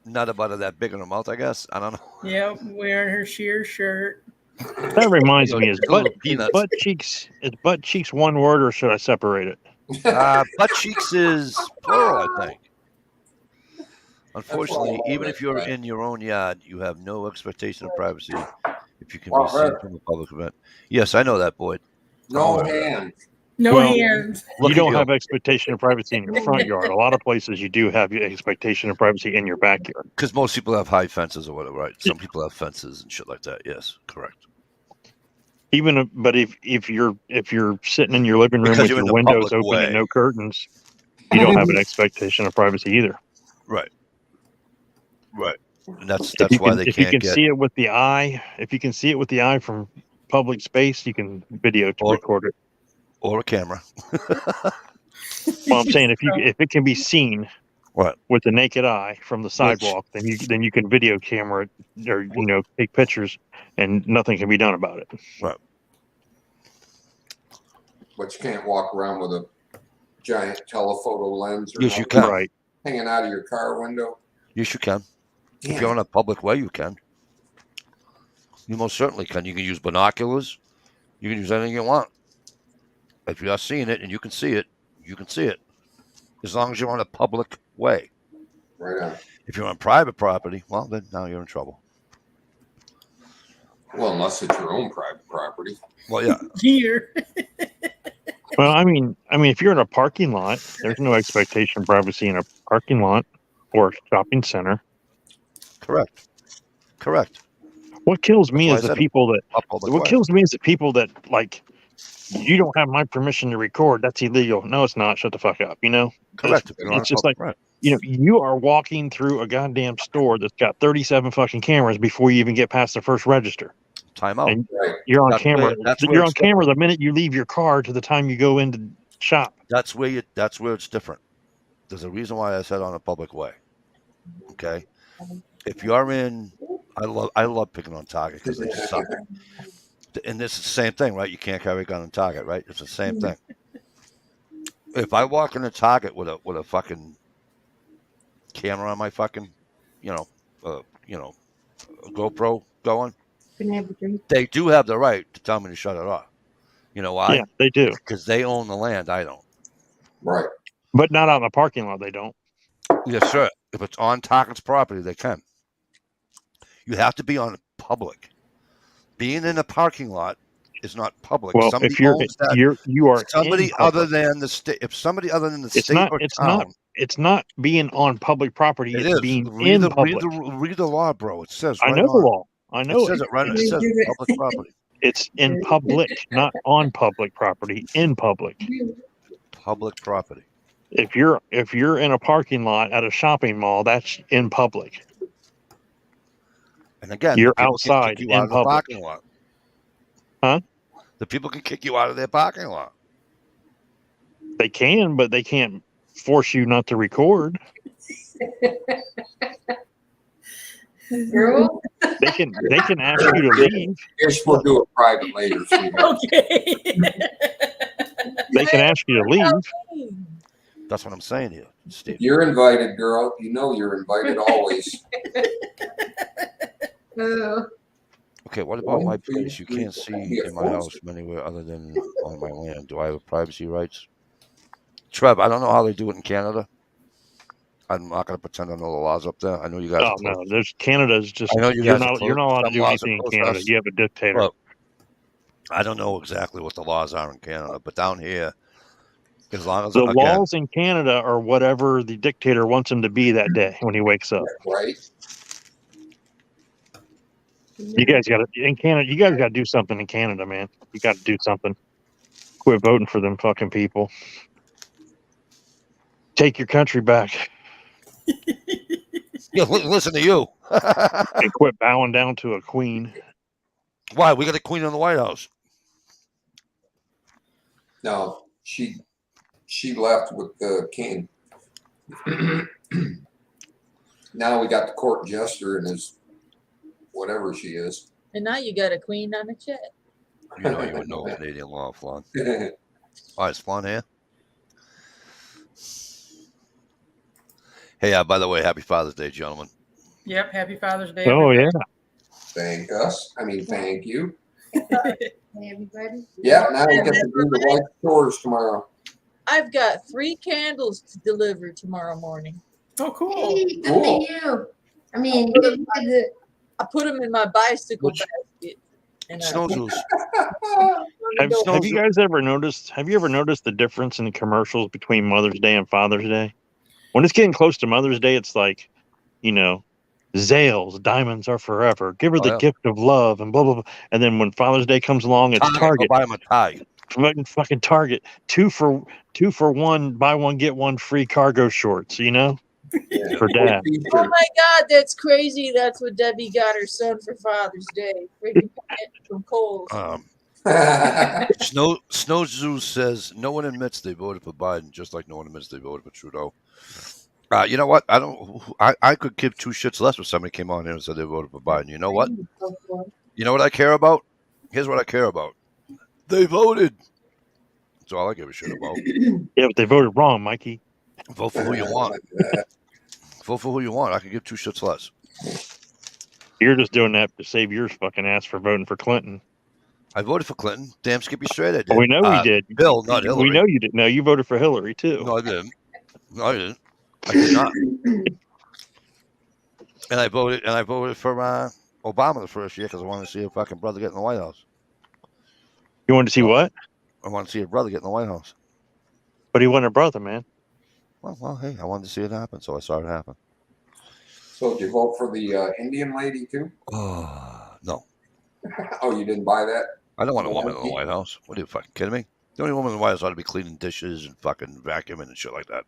Nutter Butter that big in her mouth. I guess I don't know. Yeah, wearing her sheer shirt. That reminds me, is Little butt cheeks? Is butt cheeks one word, or should I separate it? Butt cheeks is plural, I think. Unfortunately, even if you're in your own yard, you have no expectation of privacy if you can be seen from a public event. Yes, I know that, Boyd. No hands. No Well, hands. You don't have expectation of privacy in your front yard. A lot of places you do have your expectation of privacy in your backyard. Because most people have high fences or whatever, right? Some people have fences and shit like that. Yes, correct. But if you're sitting in your living room Because with you're in your the windows public open way. and no curtains, you don't have an expectation of privacy either. Right. Right. And that's If you why can, they if you can't can see it with the eye, if you can see it with the eye from public space, you can video to record it. Or a camera. Well, I'm saying if it can be seen What? with the naked eye from the sidewalk, then you can video camera it or take pictures, and nothing can be done about it. Right. But you can't walk around with a giant telephoto lens or Yes, you nothing can. Right. hanging out of your car window. Yes, you can. Damn. If you're in a public way, you can. You most certainly can. You can use binoculars. You can use anything you want. If you are seeing it and you can see it, you can see it. As long as you're on a public way. Right on. If you're on private property, well, then now you're in trouble. Well, unless it's your own private property. Well, yeah. Here. Well, I mean, if you're in a parking lot, there's no expectation of privacy in a parking lot or a shopping center. Correct. Correct. What kills me That's is why I the said people that. a public What way. kills me is the people that like. You don't have my permission to record. That's illegal. No, it's not. Shut the fuck up. Correct. If you're on a It's just public like way. you are walking through a goddamn store that's got 37 fucking cameras before you even get past the first register. Time out. And Right. you're on That's camera. where- that's where You're on it's camera the minute you leave your car to the time you go in to shop. That's where it's different. There's a reason why I said on a public way. Okay. If you're in, I love picking on Target because they just suck. And this is the same thing, right? You can't carry a gun in Target, right? It's the same thing. If I walk into Target with a fucking camera on my fucking, GoPro going, they do have the right to tell me to shut it off. You know why? Yeah, they do. Because they own the land. I don't. Right. But not out in the parking lot. They don't. Yes, sir. If it's on Target's property, they can. You have to be on public. Being in a parking lot is not public. Well, Somebody if you're owns that. you are Somebody in other public. than the state. If somebody other than the It's state not. or It's town, not. It's not being on public property. it It's is. being Read in the, public. read the law, bro. It says I right know the on. law. I know It says it. it right. It says public property. It's in public, not on public property. In public. Public property. If you're in a parking lot at a shopping mall, that's in public. And again, You're the people can outside kick you in out of the public. parking lot. Huh? The people can kick you out of their parking lot. They can, but they can't force you not to record. Girl, They can ask you to leave. Here's we'll do it private later, sweetheart. Okay. They can ask you to leave. That's what I'm saying here, Steve. You're invited, girl. You know you're invited always. oh, Okay, what about my 1, 2, place? You 3, can't 4. see Yeah, in my 4. house from anywhere other than on my land. Do I have privacy rights? Trev, I don't know how they do it in Canada. I'm not going to pretend I know the laws up there. I know you guys Oh are close. no, there's Canada's just I know you you're guys are not close. allowed to Some do laws are anything in close to Canada. us. You have a dictator. Well, I don't know exactly what the laws are in Canada, but down here, as long as, The again, laws in Canada are whatever the dictator wants him to be that day when he wakes up. Right? You guys got to in Canada. You guys got to do something in Canada, man. You got to do something. Quit voting for them fucking people. Take your country back yeah, listen to you. and quit bowing down to a queen. Why? We got a queen in the White House. No, she left with the king. Now we got the court jester and his whatever she is. And now you got a queen on the chat. You know you would know Canadian law, Flan. All right, is Flan here? Hey, by the way, happy Father's Day, gentlemen. Yep. Happy Father's Day. Oh yeah. Thank us. I mean, thank you. hey, everybody. Yeah, now we get to do the white chores tomorrow. I've got 3 candles to deliver tomorrow morning. Oh, cool. Hey, good Cool. for you. I mean, you did good. I put them in my bicycle Which- basket. And Snowshoes. Have you guys ever noticed? Have you ever noticed the difference in the commercials between Mother's Day and Father's Day? When it's getting close to Mother's Day, it's like, you know, Zales, diamonds are forever. Give her Oh, the yeah. gift of love and blah blah blah. And then when Father's Day comes along, it's Go Target. buy him a tie. Fucking Target. 2 for 1, buy one get one free cargo shorts. You know, Yeah. for dad. oh my God, that's crazy. That's what Debbie got her son for Father's Day. Freaking pant from Kohl's. Snow Zeus says no one admits they voted for Biden, just like no one admits they voted for Trudeau. You know what? I could give 2 shits less if somebody came on here and said they voted for Biden. You know what? You know what I care about? Here's what I care about. They voted. That's all I give a shit about. Yeah, but they voted wrong, Mikey. Vote for who you want. Vote for who you want. I could give 2 shits less. You're just doing that to save your fucking ass for voting for Clinton. I voted for Clinton. Damn skippy straight, I did. We know we did. Bill, not Hillary. We know you did. No, you voted for Hillary too. No, I didn't. No, I didn't. I did not. And I voted for Obama the first year because I wanted to see a fucking brother get in the White House. You wanted to see what? I wanted to see a brother get in the White House. But he wasn't a brother, man. Well, hey, I wanted to see it happen, so I saw it happen. So did you vote for the Indian lady too? No. Oh, you didn't buy that? I don't want a woman in the White House. What are you fucking kidding me? The only woman in the White House ought to be cleaning dishes and fucking vacuuming and shit like that.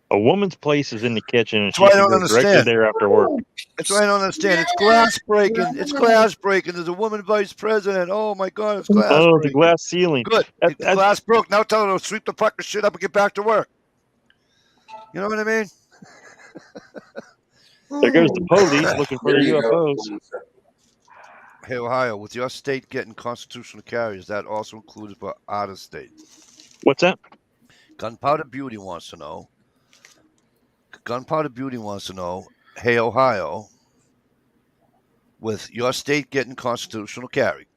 A woman's place is in the kitchen, and That's she why I can don't go directly understand. there after work. That's what I don't understand. It's glass breaking. It's glass breaking. There's a woman vice president. Oh my God, it's glass Oh, the breaking. glass ceiling. Good. The glass broke. Now tell her to sweep the fucking shit up and get back to work. You know what I mean? There goes the police looking for There the you go. UFOs. Hey, Ohio, with your state getting constitutional carry, is that also included for out of state? What's that? Gunpowder Beauty wants to know. Hey, Ohio, with your state getting constitutional carry,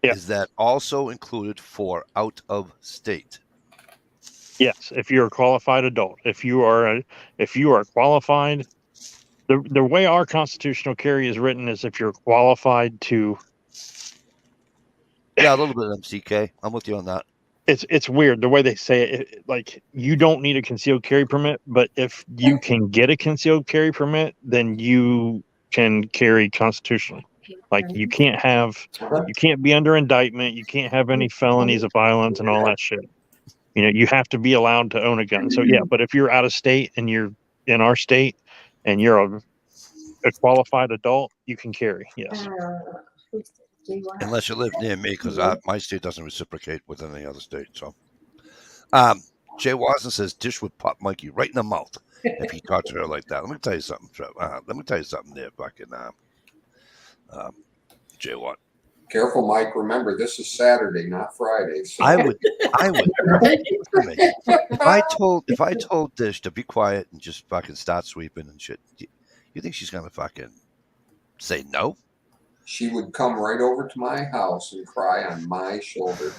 is that also included for out of state? Yes, if you're a qualified adult. If you are qualified, the way our constitutional carry is written is if you're qualified to. Yeah, a little bit of MCK. I'm with you on that. It's weird the way they say it. Like, you don't need a concealed carry permit, but if you can get a concealed carry permit, then you can carry constitutionally. Like, you can't be under indictment. You can't have any felonies of violence and all that shit. You know, you have to be allowed to own a gun. So yeah, but if you're out of state and you're in our state and you're a qualified adult, you can carry. Yes. Unless you live near me, because my state doesn't reciprocate with any other state. So, Jay Watson says Dish would pop Mikey right in the mouth if he talked to her like that. Let me tell you something, Trev. Let me tell you something there, fucking Jay Watt. Careful, Mike. Remember, this is Saturday, not Friday. So. I would. If I told Dish to be quiet and just fucking start sweeping and shit, you think she's gonna fucking say no? She would come right over to my house and cry on my shoulder.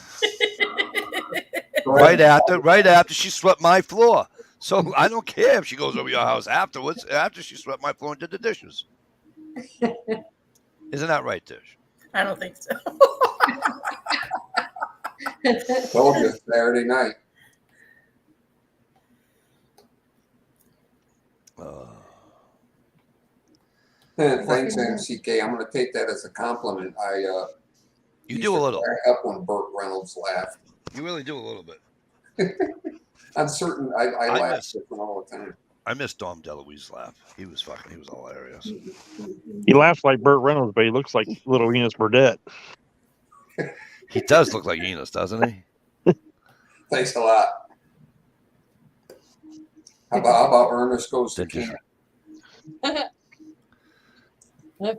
Right after she swept my floor. So I don't care if she goes over your house afterwards, after she swept my floor and did the dishes. Isn't that right, Dish? I don't think so. Told you, Saturday night. Thanks, MCK. I'm going to take that as a compliment. You do a little. Up when Burt Reynolds laughed. You really do a little bit. I'm certain I laugh different all the time. I miss Dom DeLuise's laugh. He was hilarious. He laughs like Burt Reynolds, but he looks like little Enos Burdette. He does look like Enos, doesn't he? Thanks a lot. How about Ernest Goes to Camp? I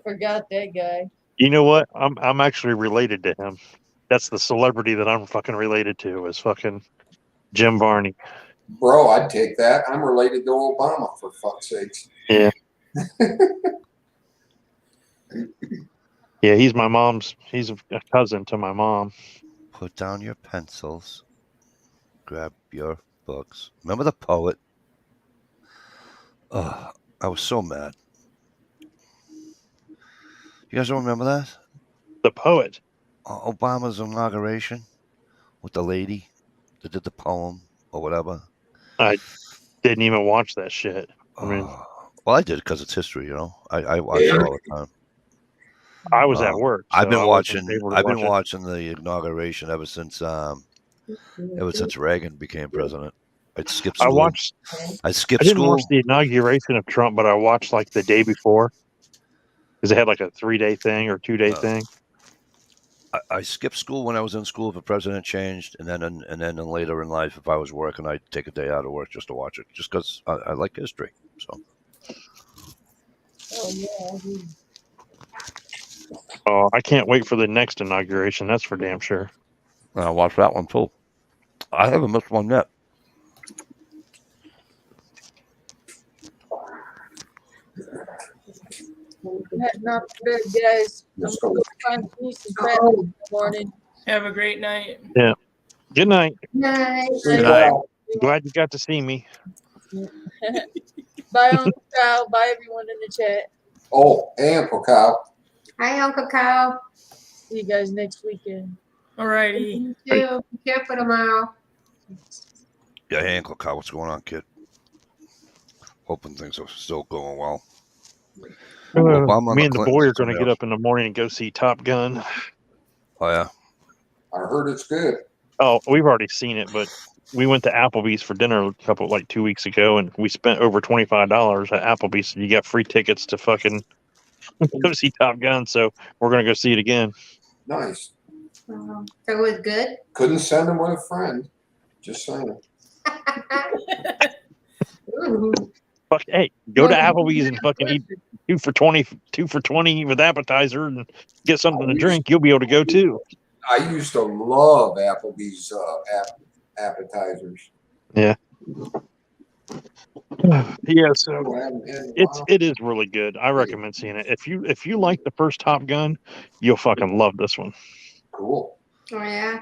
forgot that guy. You know what? I'm actually related to him. That's the celebrity that I'm fucking related to, is fucking Jim Varney. Bro, I'd take that. I'm related to Obama, for fuck's sakes. Yeah. Yeah, he's a cousin to my mom. Put down your pencils. Grab your books. Remember the poet? Oh, I was so mad. You guys don't remember that? The poet? Obama's inauguration with the lady that did the poem or whatever. I didn't even watch that shit. I mean, well, I did because it's history, you know. I watch it all the time. I was at work. So I've been watching the inauguration ever since Reagan became president. I'd skip school. I didn't watch the inauguration of Trump, but I watched like the day before because they had like a 3-day thing or 2-day thing. I skipped school when I was in school if the president changed, and then later in life, if I was working, I'd take a day out of work just to watch it, just because I like history. So. Oh yeah. Oh, I can't wait for the next inauguration. That's for damn sure. I'll watch that one too. I haven't missed one yet. Not bad, guys. I'm gonna find me some bread in the morning. Have a great night. Yeah. Good night. Night. Good night. Glad you got to see me. Bye, Uncle Kyle. Bye, everyone in the chat. Oh, hey, Uncle Kyle. Hi, Uncle Kyle. See you guys next weekend. Alrighty. You too. Be careful tomorrow. Yeah, hey, Uncle Kyle, what's going on, kid? Hoping things are still going well. Me and the boy are going to get up in the morning and go see Top Gun. Oh, yeah? I heard it's good. Oh, we've already seen it, but we went to Applebee's for dinner 2 weeks ago, and we spent over $25 at Applebee's. You got free tickets to fucking go see Top Gun, so we're going to go see it again. Nice. So it was good? Couldn't send him with a friend. Just saying. Fuck, hey, go to Applebee's and fucking eat 2 for $20 with appetizer and get something to drink. You'll be able to go too. I used to love Applebee's appetizers. Yeah. Yeah, so it is really good. I recommend seeing it. If you like the first Top Gun, you'll fucking love this one. Cool. Oh, yeah?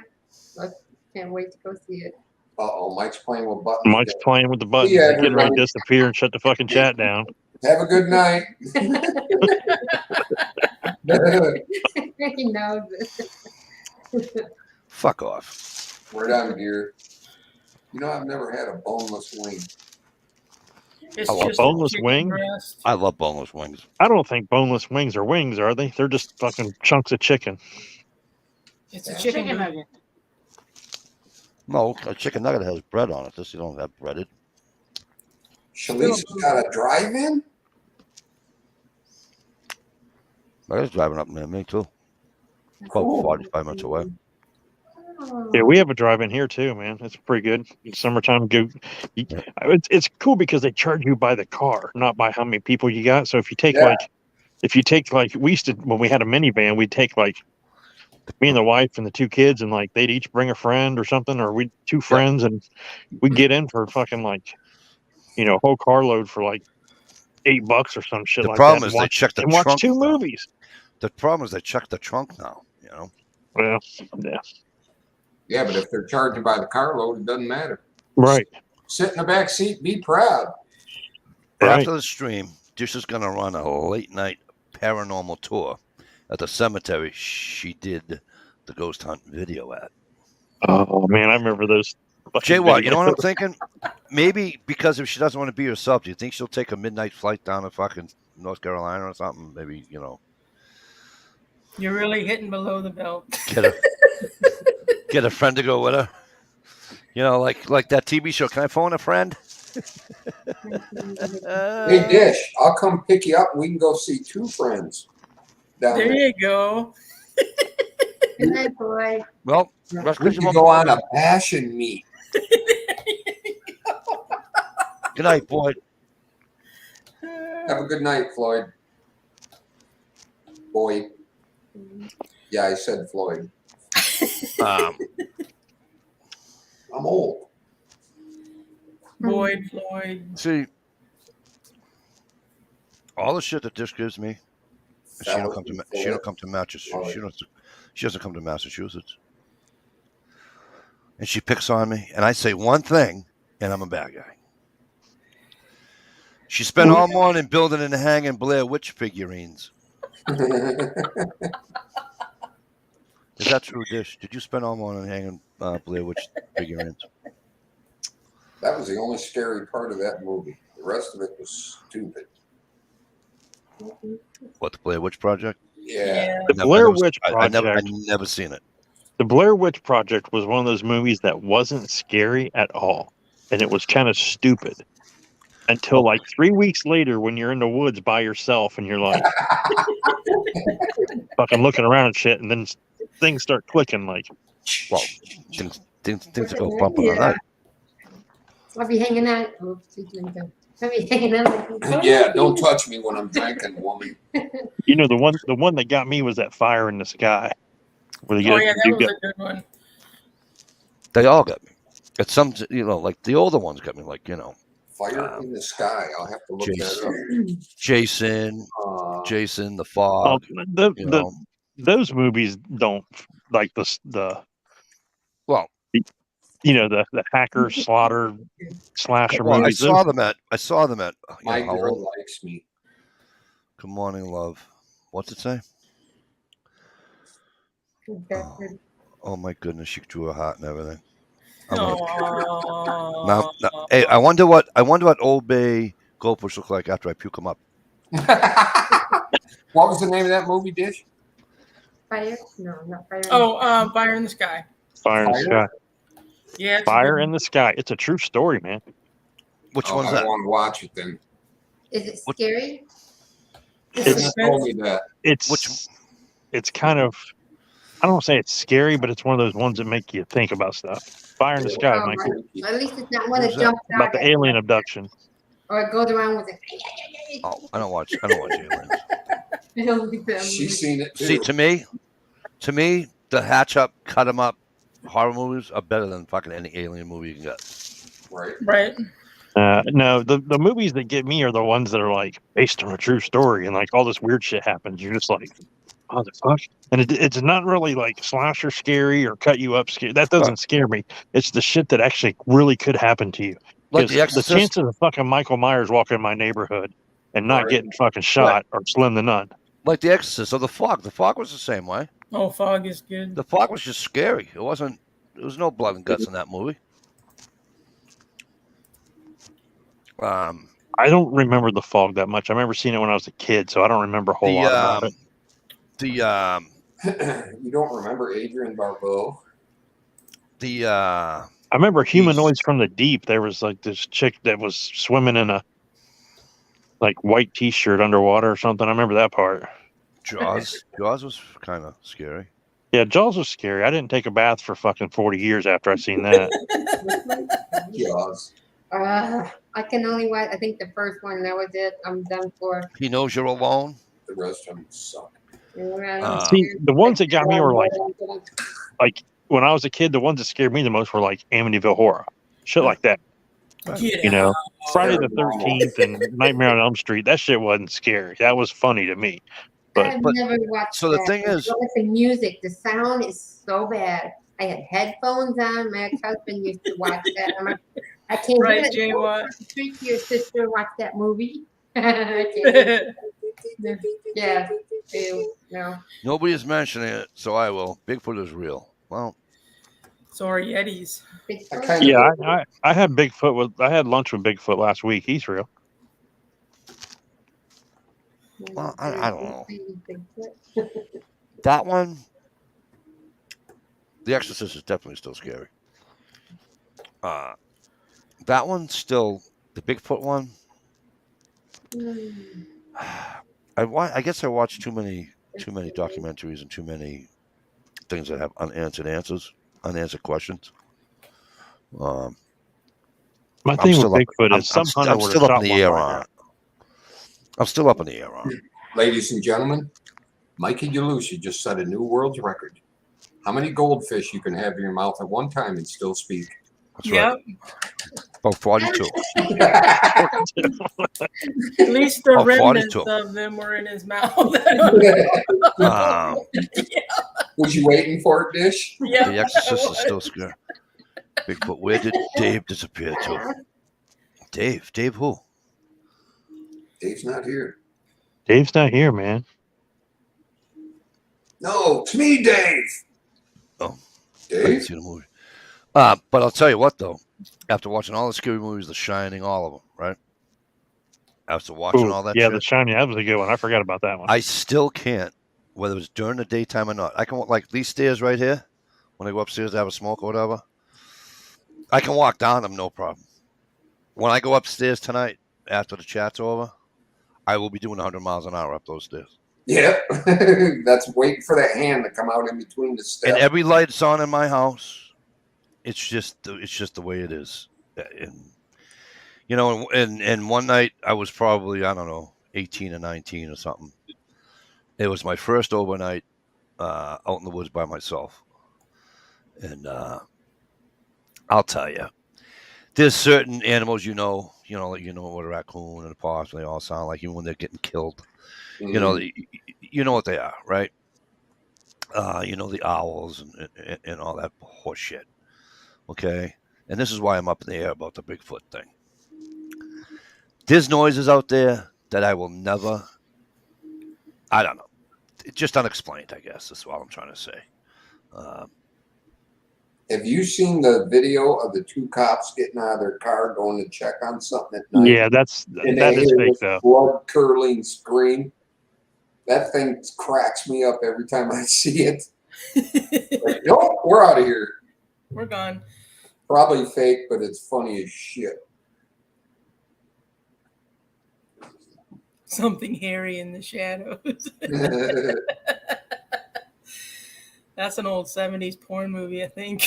I can't wait to go see it. Uh-oh, Mike's playing with buttons. Mike's playing with the buttons. Yeah, He's getting ready to disappear and shut the fucking chat down. Have a good night. He knows it. Fuck off. We're done, dear. You know, I've never had a boneless wing. It's just boneless wing? Breast. I love boneless wings. I don't think boneless wings are wings, are they? They're just fucking chunks of chicken. It's a chicken nugget. No, a chicken nugget has bread on it. This you don't have breaded. Shalisa's got a drive-in? I was driving up near me too. About 45 minutes away. Yeah, we have a drive-in here too, man. It's pretty good. In summertime, it's cool because they charge you by the car, not by how many people you got. So if you take Yeah. we used to when we had a minivan, we'd take like me and the wife and the two kids, and like they'd each bring a friend or something, or we two friends, and we get in for fucking like whole carload for like $8 or some shit The like that, problem and is they check the watch trunk two now. movies. The problem is they check the trunk now. Well, yeah, Yeah, but if they're charging by the carload, it doesn't matter. right. Sit in the back seat, be proud. Right. After the stream, Dish is going to run a late night paranormal tour at the cemetery she did the ghost hunt video at. Oh man, I remember those. Jay, what? You know what I'm thinking? Maybe because if she doesn't want to be herself, do you think she'll take a midnight flight down to fucking North Carolina or something? Maybe, You're really hitting below the belt. get a friend to go with her. Like that TV show. Can I phone a friend? Hey, Dish, I'll come pick you up and we can go see two friends down There there. you go. Good night, boy. Well, We can go on a passion meet. Good night, boy. Have a good night, Floyd. Boyd. Yeah, I said Floyd. Um, I'm old. Boyd, Floyd. see, all the shit that Dish gives me, she don't come to Massachusetts. She doesn't come to Massachusetts, and she picks on me, and I say one thing, and I'm a bad guy. She spent all morning building and hanging Blair Witch figurines. Is that true, Dish? Did you spend all morning hanging Blair Witch figurines? That was the only scary part of that movie. The rest of it was stupid. What, the Blair Witch Project? Yeah. The Blair Witch Project. I never seen it. The Blair Witch Project was one of those movies that wasn't scary at all, and it was kind of stupid until like 3 weeks later when you're in the woods by yourself and you're like fucking looking around and shit, and then things start clicking. Like, well, things go bump on the night. I'll be hanging out. Oh, I'll be hanging out. Yeah, don't touch me when I'm drinking, woman. the one that got me was that Fire in the Sky. Where Oh yeah, that was a good one. They all got me. It's some, like the older ones got me, like, Fire in the Sky. I'll have to look that up. Jason, The Fog. Those movies don't like the hacker slaughter slasher movies. I saw them at My girl likes me. Good morning, love. What's it say? Oh my goodness, she drew a heart and everything. Now, hey, I wonder what Old Bay goldfish look like after I puke them up. What was the name of that movie, Dish? Fire? No, not Fire. Oh, Fire in the Sky. Fire in the Sky. Yeah, Fire in the Sky. It's a true story, man. Which one's that? I want to watch it then. Is it scary? It's kind of, I don't want to say it's scary, but it's one of those ones that make you think about stuff. Fire in the Sky, Mike. At least it's not one that jumps out about the alien abduction. or it goes around with it. Oh, I don't watch aliens. She's seen it too. See, to me, the hatch up, cut 'em up horror movies are better than fucking any alien movie you can get. Right. No, the movies that get me are the ones that are like based on a true story and like all this weird shit happens. You're just like, oh, the fuck? And it's not really like slasher scary or cut you up scary. That doesn't scare me. It's the shit that actually really could happen to you. Like the chances of fucking Michael Myers walking in my neighborhood and not getting fucking shot are slim to none. Like The Exorcist or The Fog. The Fog was the same way. Oh, Fog is good. The Fog was just scary. There was no blood and guts in that movie. I don't remember The Fog that much. I remember seeing it when I was a kid, so I don't remember a whole lot about it. You don't remember Adrian Barbeau? I remember Humanoids from the Deep. There was like this chick that was swimming in a like white T-shirt underwater or something. I remember that part. Jaws was kind of scary. Yeah, Jaws was scary. I didn't take a bath for fucking 40 years after I seen that. Jaws. I can only watch. I think the first one. That was it. I'm done for. He knows you're alone. The rest of them suck. See, the ones that got me were like when I was a kid, the ones that scared me the most were like Amityville Horror, shit like that. Get You know, out. Friday the 13th and Nightmare on Elm Street. That shit wasn't scary. That was funny to me. But I've never watched so the that. thing is, The music, the sound is so bad. I had headphones on. My ex-husband used to watch that. I'm like, I can't Right, hear it. Jay Watt. Treat your sister watch that movie. I can't. Yeah. Ew, no. nobody is mentioning it, so I will. Bigfoot is real. Well, So are Yetis. I kind of yeah, I had Bigfoot I had lunch with Bigfoot last week. He's real. well, I don't know. That one, The Exorcist is definitely still scary. That one's still the Bigfoot one. I guess I watched too many documentaries and too many things that have unanswered questions. My I'm thing with still up. Bigfoot is some hunter I'm would have still up shot in the one air by on now. it. I'm still up in the air on it. Ladies and gentlemen, Mikey DeLucia just set a new world's record. How many goldfish you can have in your mouth at one time and still speak? That's right. About 42. At least the Oh, remnants 42. of them were in his mouth. Was you waiting for it, Dish? Yeah, The Exorcist is still scary. Bigfoot. Where did Dave disappear to? Dave who? Dave's not here. Dave's not here, man. No, it's me, Dave. Oh, I didn't Dave? see the movie. But I'll tell you what, though. After watching all the scary movies, The Shining, all of them, right? After watching Ooh, all that yeah, shit, The Shining, that was a good one. I forgot about that one. I still can't, whether it's during the daytime or not. I can, like, these stairs right here, when I go upstairs to have a smoke or whatever, I can walk down them, no problem. When I go upstairs tonight, after the chat's over, I will be doing 100 miles an hour up those stairs. Yep. That's waiting for that hand to come out in between the steps. And every light's on in my house. It's just the way it is. And, you know, and one night I was probably, I don't know, 18 or 19 or something. It was my first overnight out in the woods by myself. And I'll tell you, there's certain animals, you know what a raccoon and a possum, they all sound like, even when they're getting killed. Mhm. You know what they are, right? The owls and all that horse shit. Okay? And this is why I'm up in the air about the Bigfoot thing. There's noises out there that I will never, I don't know. It's just unexplained, I guess. That's all I'm trying to say. Have you seen the video of the two cops getting out of their car going to check on something at night? Yeah, that is fake, though. Blood curdling scream. That thing cracks me up every time I see it. Like, nope, we're out of here. we're gone. Probably fake, but it's funny as shit. Something hairy in the shadows. That's an old 70s porn movie, I think.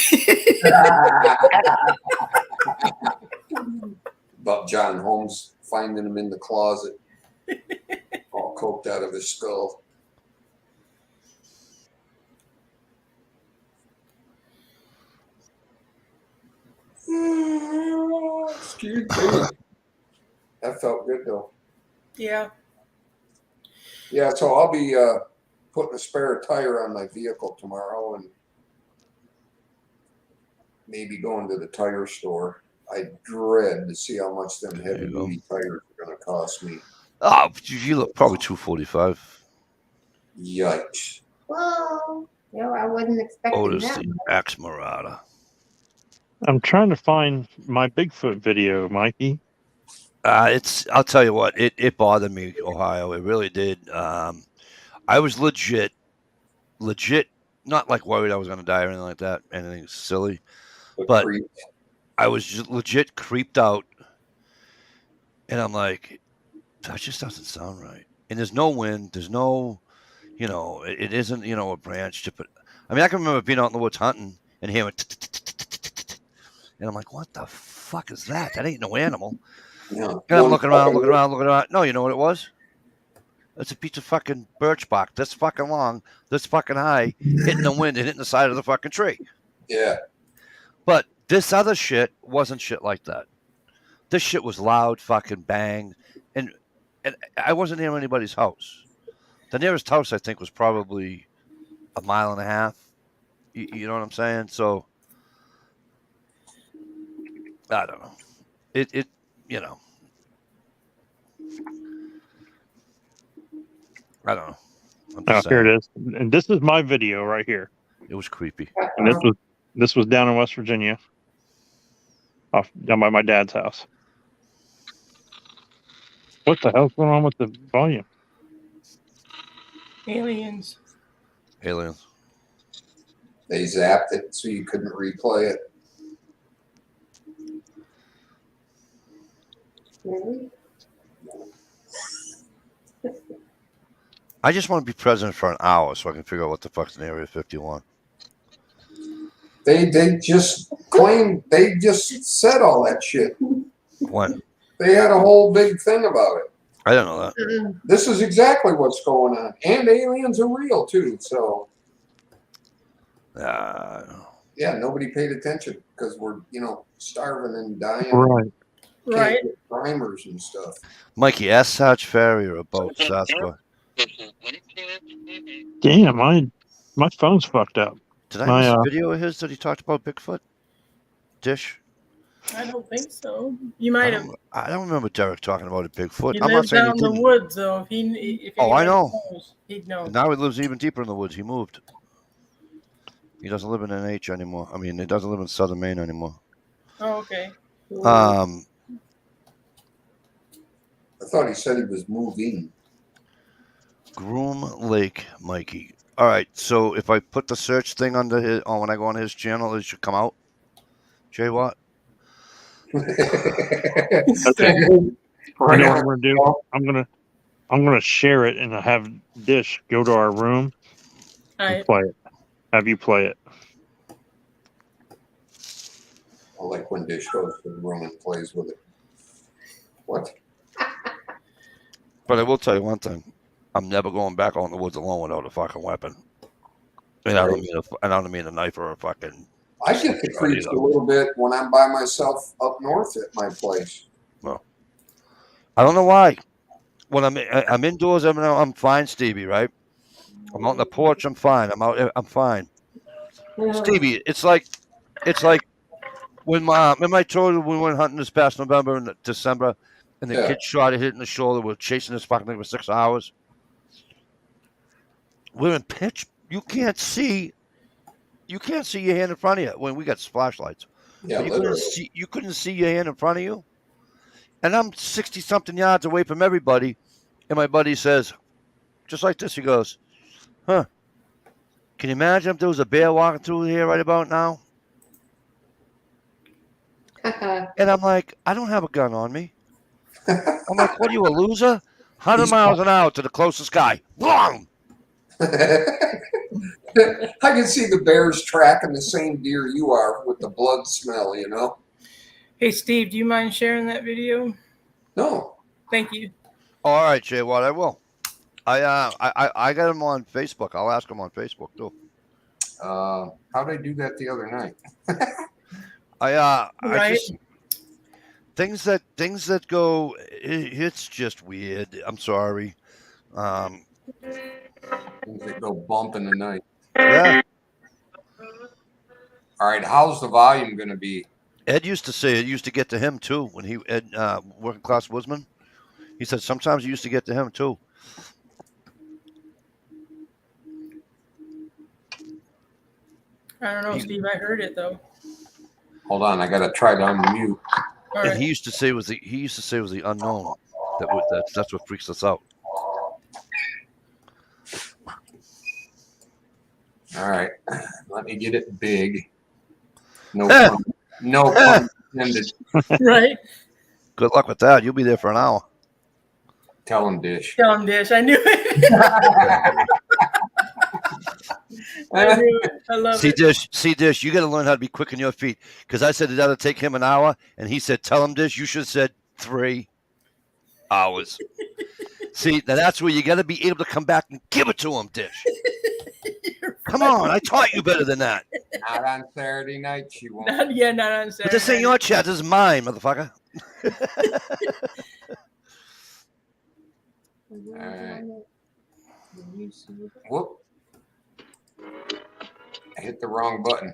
About John Holmes finding him in the closet, all coked out of his skull. Excuse me. That felt good though. Yeah. Yeah, so I'll be putting a spare tire on my vehicle tomorrow and maybe going to the tire store. I dread to see how much them heavy duty tires are going to cost me. Oh, you look probably 245. Yikes. Well, I wasn't expecting Otis that. the Axe Marauder. I'm trying to find my Bigfoot video, Mikey. I'll tell you what, it bothered me, Ohio. It really did. I was legit, not like worried I was going to die or anything like that, anything silly, but I was just legit creeped out. And I'm like, that just doesn't sound right. And there's no wind. There's no, it isn't, a branch. But I mean, I can remember being out in the woods hunting and hearing, and I'm like, what the fuck is that? That ain't no animal. Yeah. And I'm looking around. No, you know what it was? It's a piece of fucking birch bark this fucking long, this fucking high, hitting the wind and hitting the side of the fucking tree. Yeah. But this other shit wasn't shit like that. This shit was loud, fucking bang, and I wasn't near anybody's house. The nearest house I think was probably a mile and a half. You know what I'm saying? So I don't know. It you know. I don't know. I'm Oh, just here saying. it is. And this is my video right here. It was creepy. And this was down in West Virginia, down by my dad's house. What the hell's going on with the volume? Aliens. Aliens. They zapped it so you couldn't replay it. Really? I just want to be president for an hour so I can figure out what the fuck's in Area 51. They just claimed, they just said all that shit. When? They had a whole big thing about it. I don't know that. This is exactly what's going on. And aliens are real too. So yeah, nobody paid attention because we're, starving and dying. Right. Right. Primers and stuff. Mikey, ask Sarge Farrier about Sasquatch. Damn, my phone's fucked up. Did I miss a video of his that he talked about Bigfoot? Dish? I don't think so. You might have. I don't remember Derek talking about a Bigfoot. He I'm not lives saying out he in the didn't. woods, though. If Oh, I know. knows, he'd know. And now he lives even deeper in the woods. He moved. He doesn't live in NH anymore. I mean, he doesn't live in southern Maine anymore. Oh, okay. I thought he said he was moving. Groom Lake Mikey. All right, so if I put the search thing under his, when I go on his channel, it should come out. Jay Watt. Okay. You know what I'm gonna do? I'm gonna share it and have Dish go to our room and play it. Have you play it? I like when Dish goes to the room and plays with it. What? But I will tell you one thing. I'm never going back out in the woods alone without a fucking weapon. And I don't mean a knife or a fucking. I get the creeps a little bit when I'm by myself up north at my place. Well, I don't know why. When I'm indoors, I'm fine, Stevie. Right? I'm out on the porch. I'm fine. I'm fine. Stevie, it's like when I told you we went hunting this past November and December, and the kid shot it, hit in the shoulder. We're chasing this fucking thing for 6 hours. We're in pitch. You can't see your hand in front of you when we got flashlights. Yeah, you couldn't see your hand in front of you. And I'm 60 something yards away from everybody, and my buddy says, just like this, he goes, "Huh? Can you imagine if there was a bear walking through here right about now?" And I'm like, I don't have a gun on me. I'm like, what are you, a loser? 100 miles an hour to the closest guy. Boom! I can see the bears tracking the same deer you are with the blood smell, Hey, Steve, do you mind sharing that video? No. Thank you. All right, Jay Watt, I will. I got him on Facebook. I'll ask him on Facebook too. How'd I do that the other night? I just things that go. It's just weird. I'm sorry. Things that go bump in the night. Yeah. All right. How's the volume going to be? Ed used to say it used to get to him too when he working class woodsman. He said sometimes it used to get to him too. I don't know, Steve. I heard it though. Hold on, I gotta try to unmute. And he used to say it was the unknown that's what freaks us out. All right, let me get it big. No pun intended. Right. Good luck with that. You'll be there for an hour. Tell him, Dish. Tell him, Dish. I knew it. I knew it. I love See, it. Dish, you got to learn how to be quick on your feet. Because I said that'll take him an hour, and he said, "Tell him, Dish, you should have said 3 hours." See, now that's where you got to be able to come back and give it to him, Dish. Come on, I taught you better than that. Not on Saturday night, she won't. Not on Saturday. But this ain't your chat. This is mine, motherfucker. Alright. Whoop. I hit the wrong button.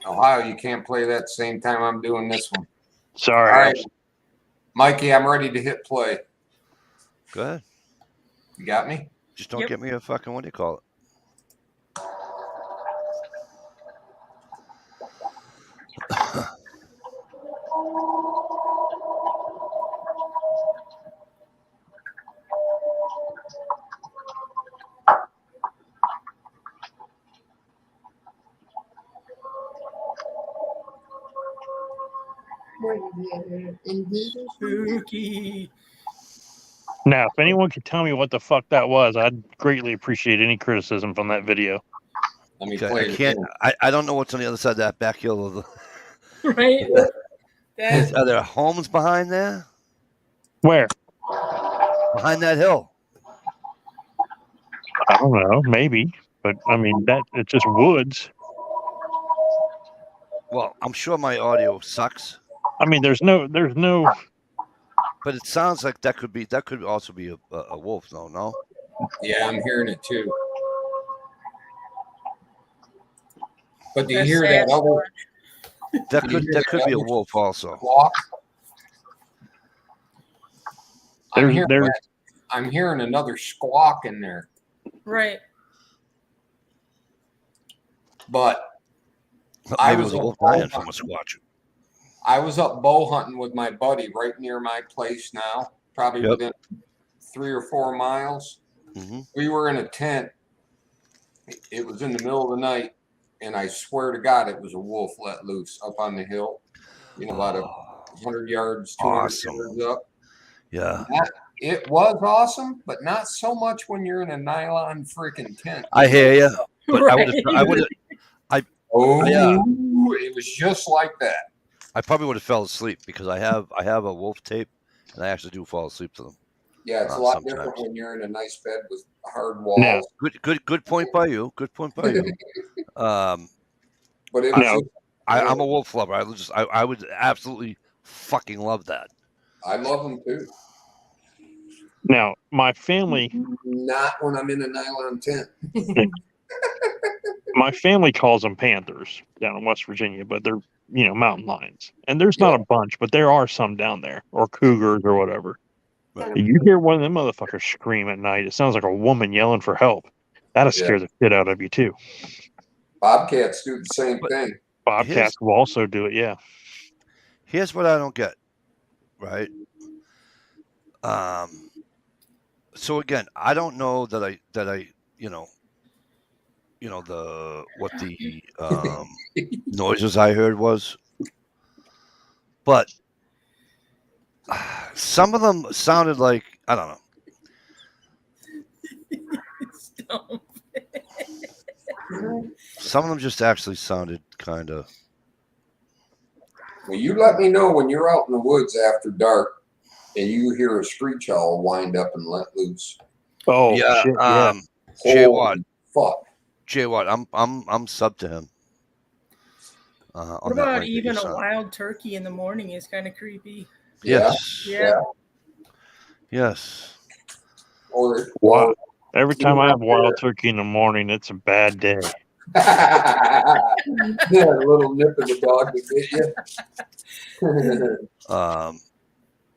Ohio, you can't play that same time I'm doing this one. Sorry. All right. Mikey, I'm ready to hit play. Go ahead. You got me? Just don't get me a fucking, what do you call it? Spooky. Now, if anyone could tell me what the fuck that was, I'd greatly appreciate any criticism from that video. Let me Okay, play I it can't. again. I don't know what's on the other side of that back hill of the. Right? Are there homes behind there? Where? Behind that hill. I don't know, maybe, but I mean that it's just woods. Well, I'm sure my audio sucks, I mean, there's no. but it sounds like that could also be a wolf, though. No. Yeah, I'm hearing it too. But do you That's hear sad. that other That Did you could hear that could that be a other wolf also. walk? There's I'm hearing another squawk in there. Right. But Maybe it was a wolf dying from a squatch. I was up bow hunting with my buddy right near my place now, probably within 3 or 4 miles. Mm-hmm. We were in a tent. It was in the middle of the night, and I swear to God, it was a wolf let loose up on the hill. You know, about 100 yards, 200 yards up. Yeah. It was awesome, but not so much when you're in a nylon freaking tent. I hear you, but Right. It was just like that. I probably would have fell asleep because I have a wolf tape, and I actually do fall asleep to them. Yeah, it's a lot sometimes. different when you're in a nice bed with hard walls. Good point by you. Good point by you. But it was I'm a wolf lover. I would absolutely fucking love that. I love them too. Now, my family. Not when I'm in a nylon tent. My family calls them panthers down in West Virginia, but they're mountain lions, and there's not a bunch, but there are some down there, or cougars or whatever. Right. You hear one of them motherfuckers scream at night. It sounds like a woman yelling for help. That'll scare the shit out of you too. Bobcats do the same thing. Bobcats will also do it. Yeah. Here's what I don't get. Right. So again, I don't know that I what the noises I heard was, but some of them sounded like, I don't know. Some of them just actually sounded kind of. Well, you let me know when you're out in the woods after dark and you hear a screech owl wind up and let loose. Oh yeah, shit, yeah. Jay Watt. Fuck. Jay Watt, I'm sub to him. What about even a wild turkey in the morning is kind of creepy. Yes. Yeah. Yes. Wow. Every time I have wild turkey in the morning, it's a bad day. Yeah, a little nip of the dog to get you.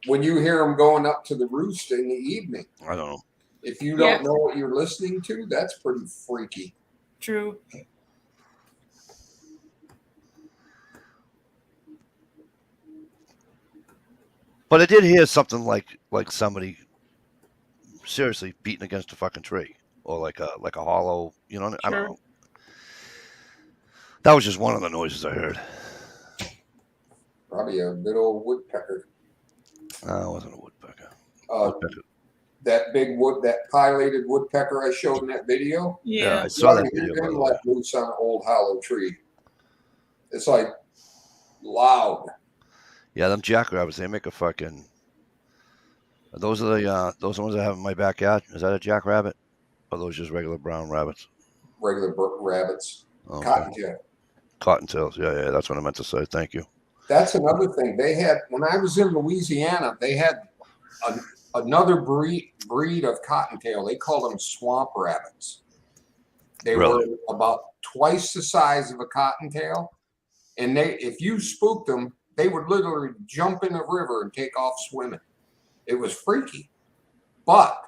When you hear them going up to the roost in the evening, I don't know. If you don't know what you're listening to, that's pretty freaky. True. But I did hear something like somebody seriously beating against a fucking tree, or like a hollow, I don't know. That was just one of the noises I heard. Probably a good old woodpecker. It wasn't a woodpecker. that big that pileated woodpecker I showed in that video. Yeah, Yeah. I saw that You video, by can the way. let loose on an old hollow tree. It's like loud. Yeah, them jackrabbits, they make a fucking. Those are those ones I have in my backyard. Is that a jackrabbit? Or are those just regular brown rabbits? Regular rabbits. Okay. Cottontail. Cottontails. Yeah, that's what I meant to say. Thank you. That's another thing. They had, when I was in Louisiana, they had another breed of cottontail. They called them swamp rabbits. They Really? were about twice the size of a cottontail. And if you spooked them, they would literally jump in the river and take off swimming. It was freaky. But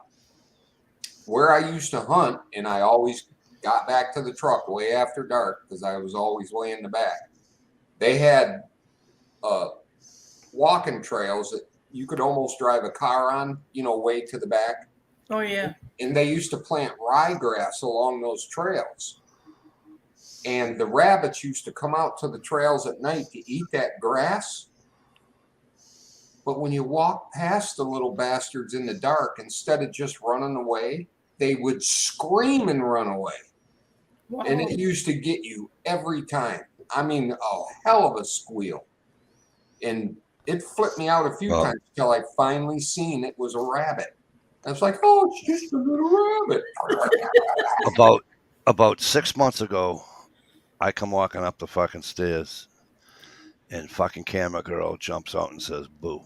where I used to hunt, and I always got back to the truck way after dark because I was always way in the back, they had walking trails that you could almost drive a car on, way to the back. Oh yeah. And they used to plant ryegrass along those trails. And the rabbits used to come out to the trails at night to eat that grass. But when you walk past the little bastards in the dark, instead of just running away, they would scream and run away. Wow. And it used to get you every time. I mean, a hell of a squeal. And it flipped me out a few times until I finally seen it was a rabbit. I was like, oh, it's just a little rabbit. About 6 months ago, I come walking up the fucking stairs, and fucking camera girl jumps out and says, boo.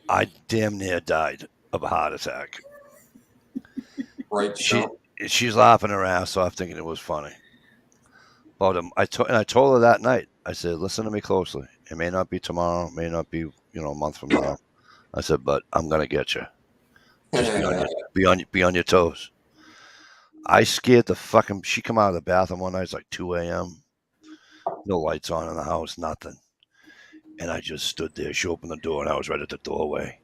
I damn near died of a heart attack. Right. She's laughing her ass off, thinking it was funny. But I told her that night, I said, listen to me closely. It may not be tomorrow, may not be, a month from now. I said, but I'm going to get you. Just be on your toes. I scared the fucking, she come out of the bathroom one night, it's like 2 a.m. No lights on in the house, nothing. And I just stood there. She opened the door, and I was right at the doorway.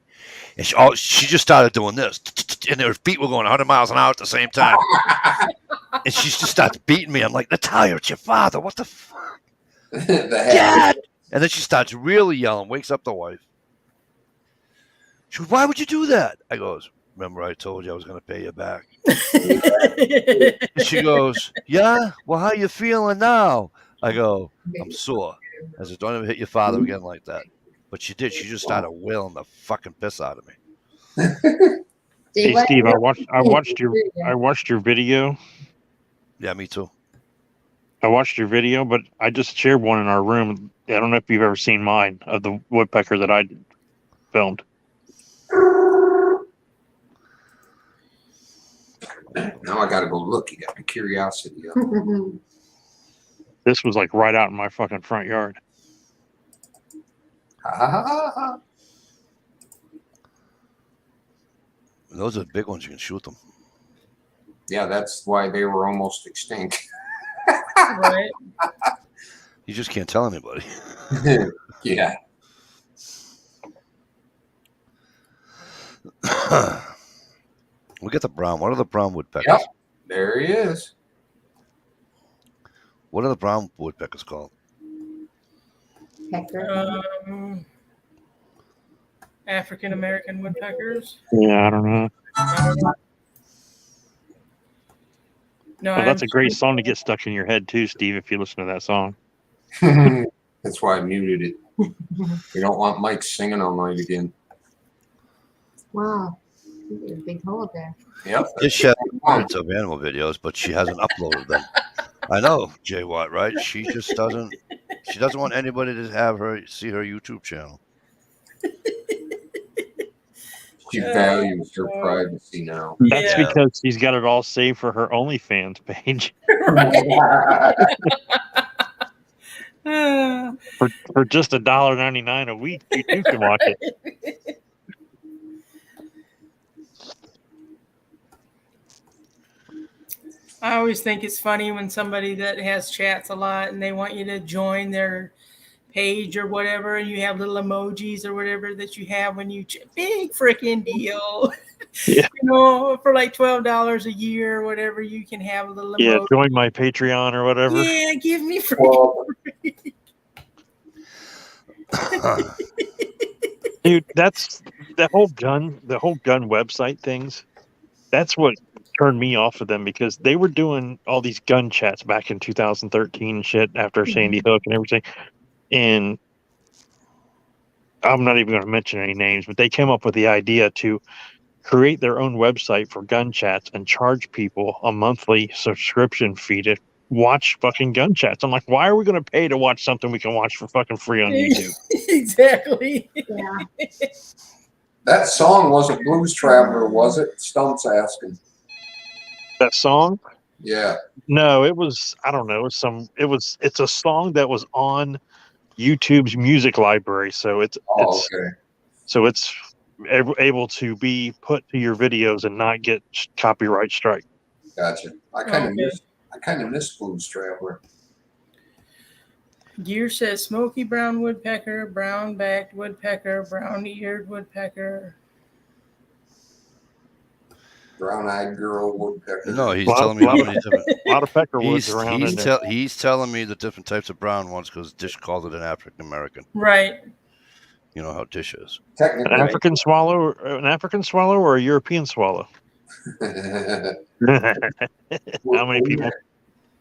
And she just started doing this. And her feet were going 100 miles an hour at the same time. And she just started beating me. I'm like, Natalia, it's your father. What the fuck? Dad! And then she starts really yelling, wakes up the wife. She goes, why would you do that? I goes, remember I told you I was going to pay you back. And she goes, yeah? Well, how you feeling now? I go, I'm sore. I said, don't ever hit your father again like that. But she did. She just started wailing the fucking piss out of me. Hey Steve, I watched your video. Yeah, me too. I watched your video, but I just shared one in our room. I don't know if you've ever seen mine of the woodpecker that I filmed. Now I got to go look. You got my curiosity up. This was like right out in my fucking front yard. Those are the big ones. You can shoot them. Yeah, that's why they were almost extinct. Right. You just can't tell anybody. Yeah. We got the brown. What are the brown woodpeckers? Yep. There he is. What are the brown woodpeckers called? Pecker. African American woodpeckers. Yeah, I don't know. No, But that's a great song to get stuck in your head too, Steve, if you listen to that song. That's why I muted it. We don't want Mike singing all night again. Wow. You did a big hole there. Yep. She has hundreds of animal videos, but she hasn't uploaded them. I know, Jay Watt, right? She just doesn't. She doesn't want anybody to have her see her YouTube channel. She values her privacy now. That's because she's got it all saved for her OnlyFans page. for just $1.99 a week, you too can watch it. I always think it's funny when somebody that has chats a lot and they want you to join their page or whatever, and you have little emojis or whatever that you have when you big freaking deal. Yeah. For like $12 a year or whatever, you can have a little emoji. Yeah, join my Patreon or whatever. Yeah, give me free. Dude, that's the whole gun website things. That's what turned me off of them, because they were doing all these gun chats back in 2013 and shit after Sandy Hook and everything. And I'm not even going to mention any names, but they came up with the idea to create their own website for gun chats and charge people a monthly subscription fee to watch fucking gun chats. I'm like, why are we going to pay to watch something we can watch for fucking free on YouTube? Exactly. Yeah. That song wasn't Blues Traveler, was it? Stump's asking. That song? Yeah. No, it was, I don't know, it's a song that was on YouTube's music library, so it's able to be put to your videos and not get copyright strike. Gotcha. I kind of miss Blues Traveler. Gear says smoky brown woodpecker, brown backed woodpecker, brown eared woodpecker. Brown-eyed girl woodpecker. No, he's telling me how many different. A lot of peckerwoods around in there. He's telling me the different types of brown ones because Dish called it an African American. Right. You know how Dish is. Technically, An African swallow or a European swallow? How many people?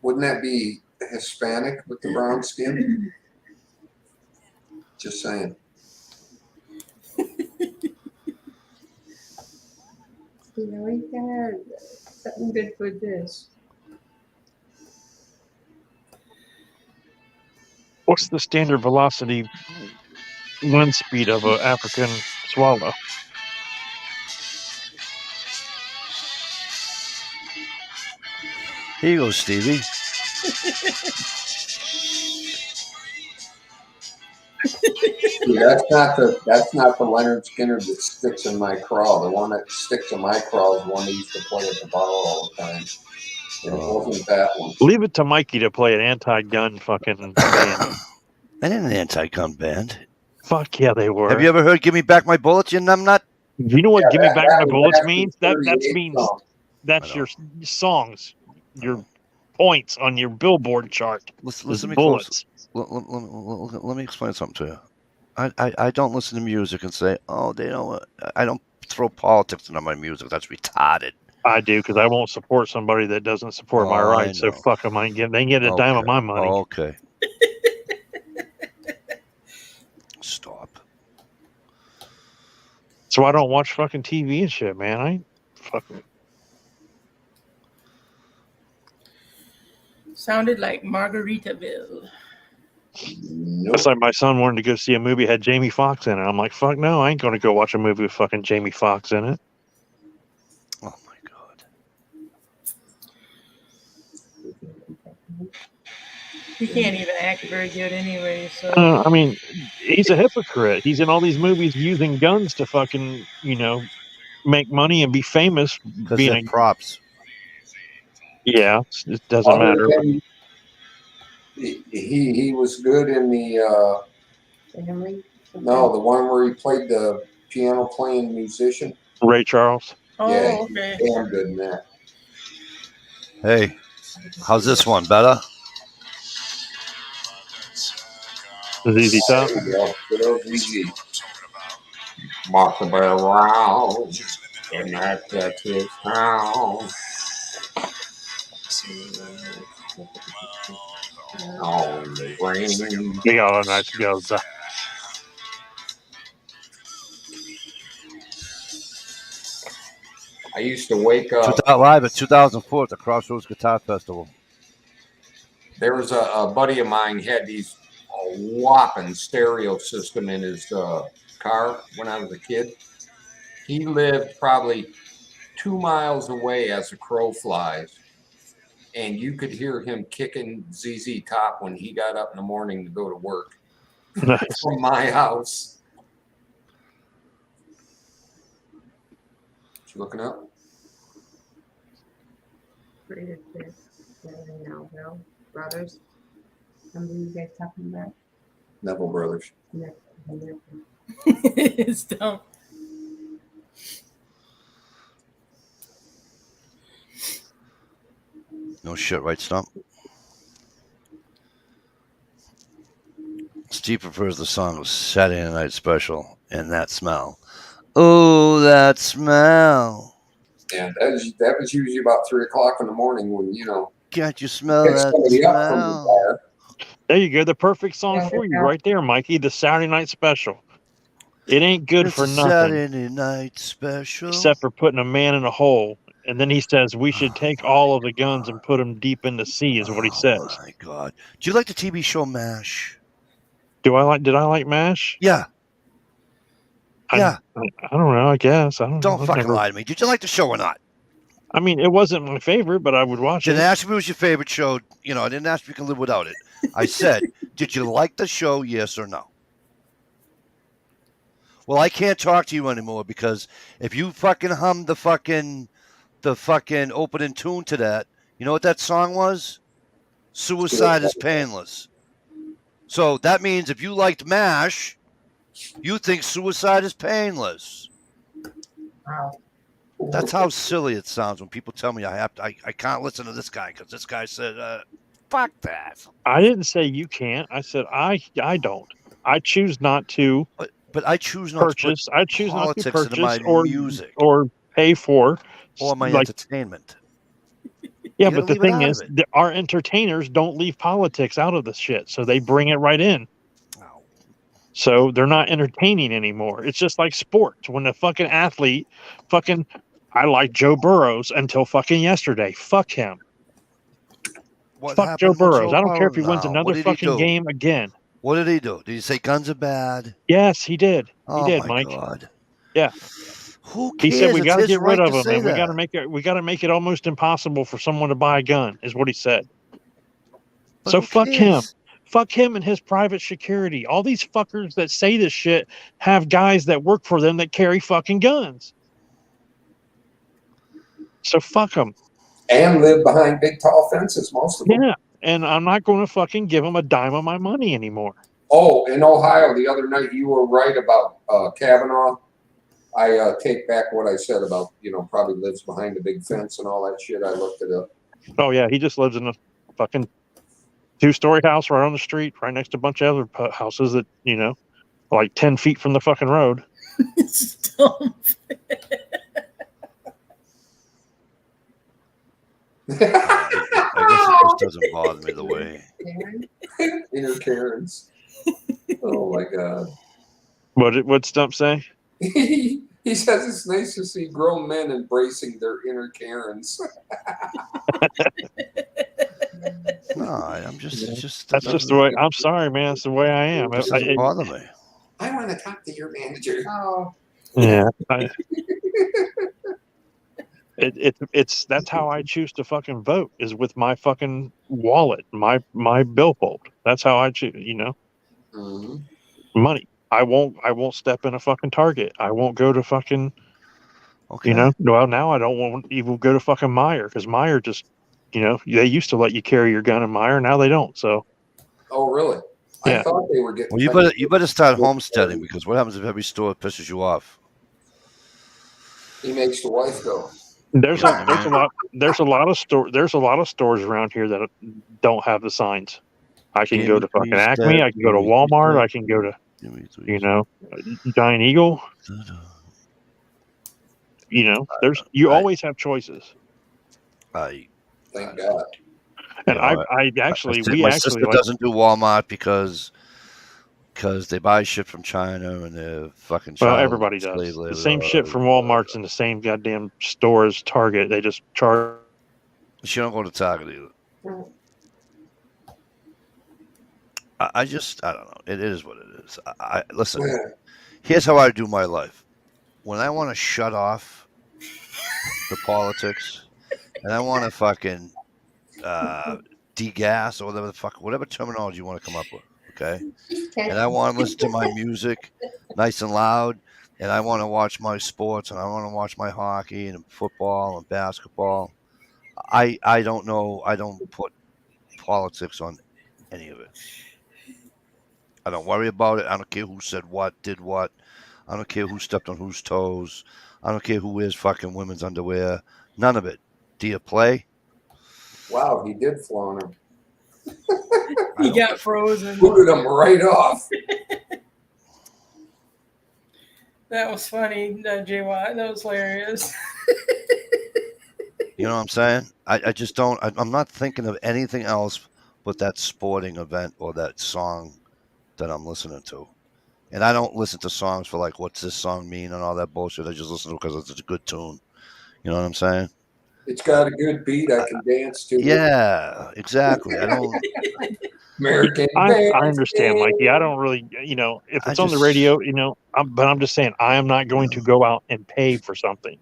Wouldn't that be Hispanic with the brown skin? Just saying. You know, we got something good for this. What's the standard velocity wind speed of an African swallow? Here you go, Stevie. See, that's not the Leonard Skinner that sticks in my craw. The one that sticks in my craw is the one they used to play at the bar all the time. And it wasn't that one. Leave it to Mikey to play an anti-gun fucking band. And an anti-gun band. Fuck yeah, they were. Have you ever heard "Give Me Back My Bullets"? You numbnut. You know what "Give Me Back My Bullets" means? That means song. that's your songs, your points on your Billboard chart. Listen to me bullets. Let me explain something to you. I don't listen to music and say, oh, they don't. I don't throw politics into my music. That's retarded. I do, because I won't support somebody that doesn't support my rights. So fuck them. They can get a dime of my money. Okay. Stop. So I don't watch fucking TV and shit, man. I ain't fucking. Sounded like Margaritaville. Nope. It's like my son wanted to go see a movie had Jamie Foxx in it. I'm like, fuck no, I ain't going to go watch a movie with fucking Jamie Foxx in it. Oh my god. He can't even act very good anyway. So I mean, he's a hypocrite. He's in all these movies using guns to fucking, make money and be famous. Because they're props. Yeah, it doesn't matter. He was good in the the one where he played the piano playing musician. Ray Charles. Yeah, okay. Damn good in that. Hey, how's this one? Better? ZZ Top. There you go. Good old ZZ. Martha around, and that's his town. On the rain. They got a nice girls. I used to wake up. Live at 2004 at the Crossroads Guitar Festival. There was a buddy of mine had these whopping stereo system in his car when I was a kid. He lived probably 2 miles away as a crow flies, and you could hear him kicking ZZ Top when he got up in the morning to go to work. Nice. From my house. You looking up? Neville Brothers. Remember you guys talking about? Neville Brothers. Stop. No shit, right, Stump? Steve prefers the song of Saturday Night Special and That Smell. Oh, that smell. And that was usually about 3 o'clock in the morning when, Can't you smell pick that somebody up from the smell? bar. There you go. The perfect song Yeah, for you yeah. right there, Mikey. The Saturday night special. It ain't good It's for a nothing Saturday night special. except for putting a man in a hole. And then he says we should take all of the guns and put them deep in the sea, is what he says. Oh my God! Do you like the TV show MASH? Did I like MASH? Yeah. Yeah. I don't know. I guess I don't. Don't I've fucking never- lie to me. Did you like the show or not? I mean, it wasn't my favorite, but I would watch Didn't it. ask if it was your favorite show. You know, I didn't ask if you can live without it. I said, did you like the show? Yes or no? Well, I can't talk to you anymore because if you fucking hum the fucking opening tune to that, you know what that song was? Suicide is Painless. So that means if you liked MASH, you think suicide is painless. Wow. That's how silly it sounds when people tell me I can't listen to this guy because this guy said, fuck that. I didn't say you can't. I said I don't. I choose not to But I choose not to purchase. put I choose not to politics into my purchase music or pay for or my like. entertainment. Yeah, You but gotta the leave it thing out is, of it. our entertainers don't leave politics out of the shit, so they bring it right in. Oh, So they're not entertaining anymore. It's just like sports. When a fucking athlete, I like Joe Burrows until fucking yesterday. Fuck him. what Fuck Joe happened with Burrows. Joe I don't care if he Burrow wins now? another What did he fucking do? game again. What did he do? Did he say guns are bad? Yes, he did. Oh He did, my Mike. God. Yeah. Who He cares? said we It's got to his get rid right of to him, say and we got that. to make it almost impossible for someone to buy a gun. Is what he said. But So who fuck him. cares? Fuck him and his private security. All these fuckers that say this shit have guys that work for them that carry fucking guns. So fuck them. And live behind big, tall fences, most of them. Yeah. And I'm not going to fucking give them a dime of my money anymore. Oh, in Ohio, the other night, you were right about Kavanaugh. I take back what I said about, probably lives behind a big fence and all that shit. I looked it up. Oh, yeah. He just lives in a fucking 2-story house right on the street, right next to a bunch of other houses that, like 10 feet from the fucking road. Stop. I guess it just doesn't bother me the way. Inner Karens. Oh my God. What'd Stump say? He says it's nice to see grown men embracing their inner Karens. No, I'm just. It's just That's just the way. I'm sorry, man. That's the way I am. It just doesn't bother me. I want to talk to your manager. Oh, Yeah. It's that's how I choose to fucking vote is with my fucking wallet, my billfold. That's how I choose. Mm-hmm. Money. I won't step in a fucking Target. I won't go to fucking. Okay. Well, now I don't want to even go to fucking Meijer because Meijer just, they used to let you carry your gun in Meijer. Now they don't. So. Oh, really? Yeah. I thought they were getting. Well, you better start homesteading because what happens if every store pisses you off? He makes the wife go. There's a lot of stores around here that don't have the signs. I can go to fucking Acme. I can go to Walmart. I can go to, Giant Eagle. You always have choices. I Thank God. And my sister doesn't do Walmart because they buy shit from China and they're fucking. Well, everybody does. The same shit from Walmart's in the same goddamn store as Target. They just charge. She don't go to Target either. I don't know. It is what it is. Listen. Here's how I do my life. When I want to shut off the politics, and I want to fucking degas or whatever terminology you want to come up with, okay? And I want to listen to my music nice and loud, and I want to watch my sports, and I want to watch my hockey and football and basketball. I don't know. I don't put politics on any of it. I don't worry about it. I don't care who said what, did what. I don't care who stepped on whose toes. I don't care who wears fucking women's underwear. None of it. Do you play? Wow, he did flaunt him. He got frozen. Booted him right off. That was funny, JY. That was hilarious. You know what I'm saying? I just don't. I'm not thinking of anything else but that sporting event or that song that I'm listening to. And I don't listen to songs for like, what's this song mean and all that bullshit. I just listen to it because it's a good tune. You know what I'm saying? It's got a good beat. I can dance to it. Yeah, exactly. I don't. American I understand, Mikey. I don't really, if I it's on the just- radio, but I'm just saying, I am not going to go out and pay for something.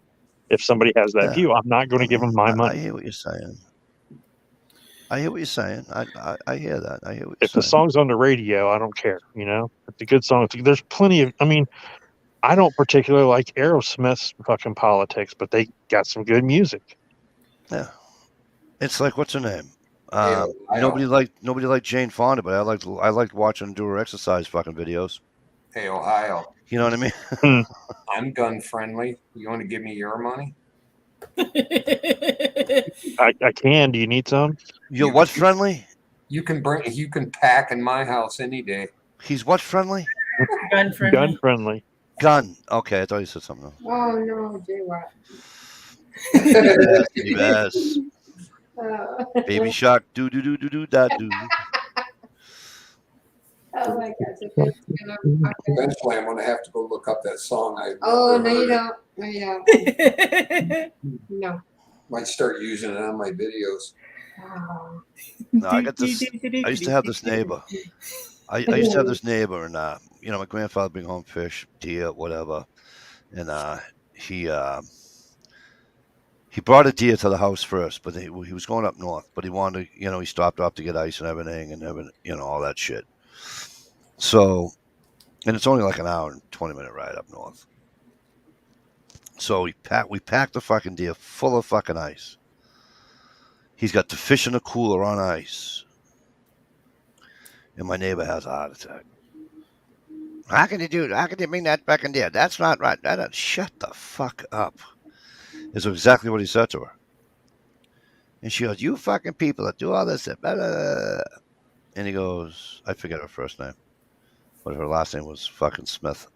If somebody has that Yeah. view, I'm not going to give them my I money. hear what you're saying. I hear what you're saying. I hear that. I hear what you're If the saying. song's on the radio, I don't care. It's a good song. There's plenty of. I mean, I don't particularly like Aerosmith's fucking politics, but they got some good music. Yeah. It's like, what's her name? I Nobody liked Jane Fonda, but I liked watching her do her exercise fucking videos. Hey, Ohio, You know what I mean? I'm gun friendly. You want to give me your money? I can. Do you need some? You're what friendly? You can pack in my house any day. He's what friendly? Gun friendly. Gun friendly. Gun. Okay, I thought you said something else. Oh no, JY. Yes. Baby shark, do do do do do da do. Oh my gosh, if it's gonna. Eventually, I'm going to have to go look up that song. Oh no, you don't. No, you don't. No. Might start using it on my videos. Oh. No, I got this. I used to have this neighbor. I used to have this neighbor, and my grandfather bring home fish, deer, whatever, and he brought a deer to the house first, but he was going up north, but he wanted to, he stopped off to get ice and everything, all that shit. So, and it's only like an hour and 20-minute ride up north. So we packed the fucking deer full of fucking ice. He's got the fish in the cooler on ice. And my neighbor has a heart attack. How can you do it? How can you bring that fucking deer? That's not right. Shut the fuck up. Is exactly what he said to her. And she goes, you fucking people that do all this. Blah, blah, blah. And he goes, I forget her first name. But her last name was fucking Smith.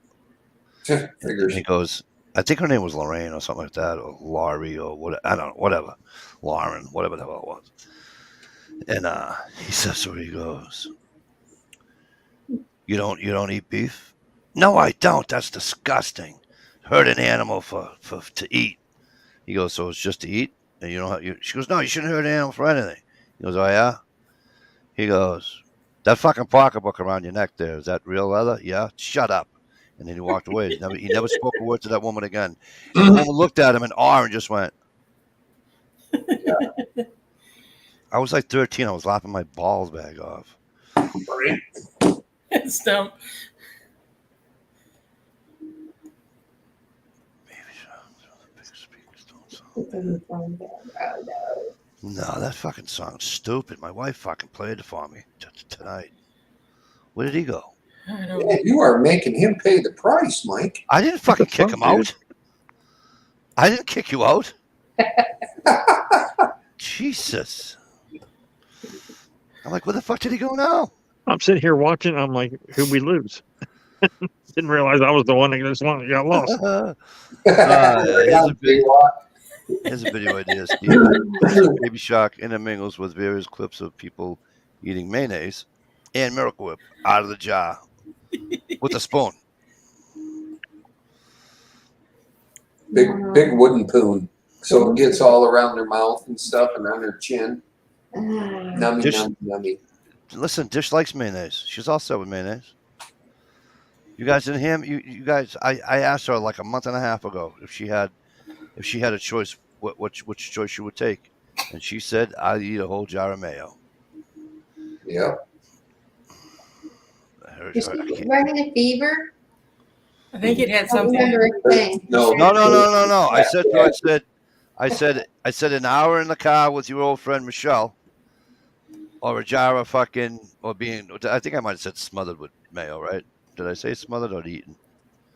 And he goes, I think her name was Lorraine or something like that, or Laurie or what, I don't know, whatever. Lauren, whatever the hell it was. And he says to her, he goes, You don't eat beef? No, I don't. That's disgusting. Hurt an animal to eat. He goes, so it's just to eat? And she goes, no, you shouldn't hurt an animal for anything. He goes, oh yeah? He goes, that fucking pocketbook around your neck there, is that real leather? Yeah? Shut up. And then he walked away. He never spoke a word to that woman again. And the woman looked at him in awe and just went. Yeah. I was like 13. I was laughing my balls bag off. It's dumb. No, that fucking song's stupid. My wife fucking played it for me tonight. Where did he go? Yeah, you are making him pay the price, Mike. I didn't fucking kick him out. I didn't kick you out. Jesus. I'm like, where the fuck did he go now? I'm sitting here watching. I'm like, who'd we lose? Didn't realize I was the one that got lost. Here's a video idea, Steve. Baby Shark intermingles with various clips of people eating mayonnaise and Miracle Whip out of the jar with a spoon. Big wooden spoon, so it gets all around their mouth and stuff and on their chin. Nummy. Listen, Dish likes mayonnaise. She's all set with mayonnaise. You guys didn't hear me? You guys, I asked her like a month and a half ago if she had a choice, which choice she would take, and she said, "I'd eat a whole jar of mayo." Yeah. Is she running a fever? I think it had I something. remember a thing. No. I said an hour in the car with your old friend Michelle, or a jar of fucking, or being. I think I might have said smothered with mayo, right? Did I say smothered or eaten?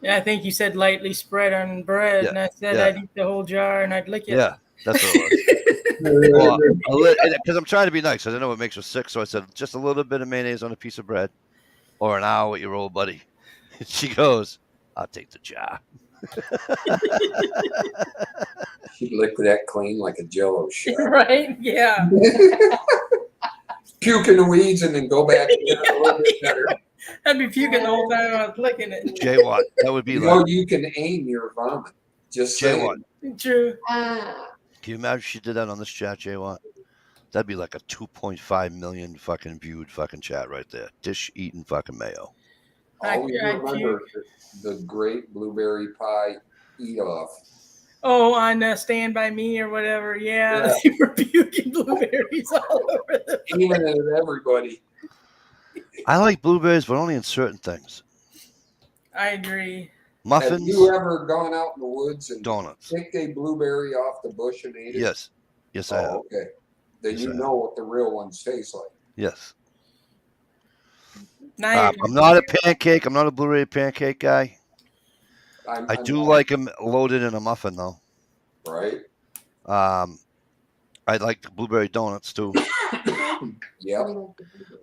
Yeah, I think you said lightly spread on bread, and I said I'd eat the whole jar and I'd lick it. Yeah, that's what it was. Because I'm trying to be nice. I don't know what makes her sick, so I said just a little bit of mayonnaise on a piece of bread, or an hour with your old buddy. She goes, I'll take the jar. She'd lick that clean like a Jello shot. Right? Yeah. Puke in the weeds and then go back and get it a little bit better. I'd be puking the whole time I was licking it. Jay Watt, that would be You like. know, you can aim your vomit. Just Jay saying. Watt. True. Ah, Can you imagine if she did that on this chat, Jay Watt? That'd be like a 2.5 million fucking viewed fucking chat right there. Dish eating fucking mayo. Always I remember the great blueberry pie eat off. Oh, on Stand By Me or whatever. Yeah, Yeah. they were puking blueberries all over the Even at everybody. I like blueberries, but only in certain things. I agree. Muffins, Have you ever gone out in the woods and donuts. picked a blueberry off the bush and ate it? Yes. Yes, I have. Oh, okay. Then Yes, you I know what the real ones taste like. Yes. Now I'm not a pancake. I'm not a blueberry pancake guy. I I'm do not- like them loaded in a muffin, though. Right? I like the blueberry donuts, too. Yep.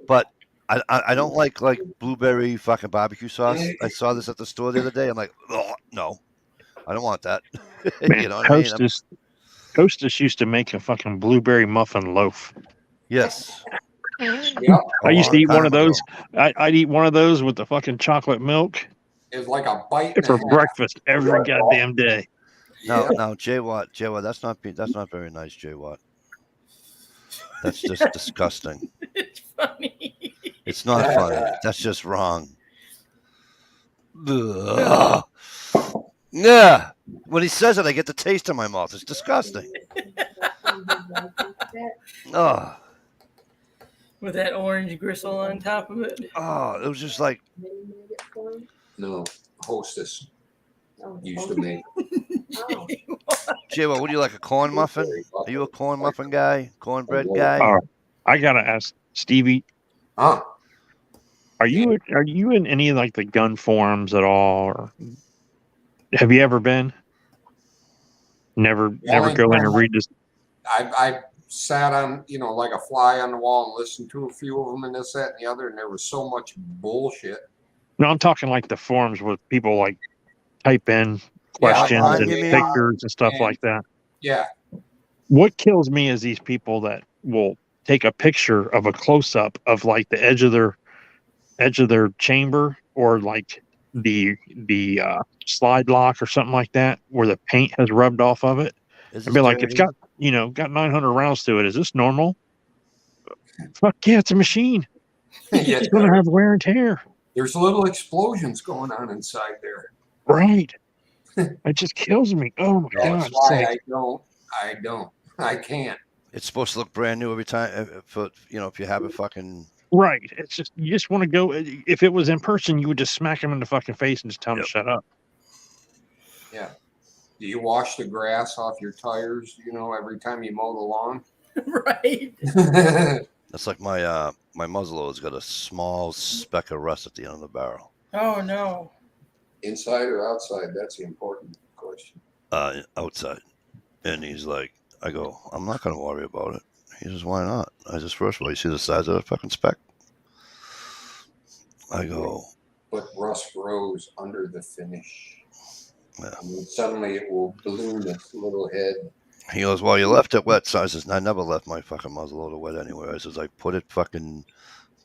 But I don't like blueberry fucking barbecue sauce. I saw this at the store the other day. I'm like, oh, no, I don't want that. Man, You know what I mean? Hostess used to make a fucking blueberry muffin loaf. Yes. Yep. I used to long eat one time of those. ago. I'd eat one of those with the fucking chocolate milk It's like a bite and for a half. breakfast every goddamn day. No, Jay Watt, that's not very nice, Jay Watt. That's just disgusting. It's funny. It's not funny. That's just wrong. Ugh. Yeah. When he says it, I get the taste in my mouth. It's disgusting. Oh, With that orange gristle on top of it. oh, it was just like, No, Hostess used to make. Oh. Jay Watt, what do you like, a corn muffin? Are you a corn muffin guy? Cornbread guy? I gotta ask Stevie, Huh? are you in any like the gun forums at all? Or have you ever been? Never go in and read this. I sat on, like a fly on the wall and listened to a few of them and this, that, and the other, and there was so much bullshit. No, I'm talking like the forums with people like type in questions online, and you mean? pictures and stuff And- like that. Yeah. What kills me is these people that will take a picture of a close up of like the edge of their chamber or like the slide lock or something like that where the paint has rubbed off of it. Is I'd this be like, it's dirty? got 900 rounds to it. Is this normal? Fuck yeah, it's a machine. Yeah, It's gonna have wear and tear. there's little explosions going on inside there. Right. It just kills me. Oh my god. That's It's why like, I can't. It's supposed to look brand new every time. If you have a fucking. right. It's just you just want to go. If it was in person, you would just smack him in the fucking face and just tell him to shut up. Yeah. Do you wash the grass off your tires, every time you mow the lawn? Right. That's like my muzzleloader's got a small speck of rust at the end of the barrel. Oh no. Inside or outside? That's the important question. Outside. And he's like, I go, I'm not going to worry about it. He says, why not? I just, first of all, you see the size of the fucking speck? I go, But rust grows under the finish. Yeah. I mean, suddenly it will balloon its little head. he goes, well, you left it wet. So I says, I never left my fucking muzzleloader wet anywhere. I says, I put it fucking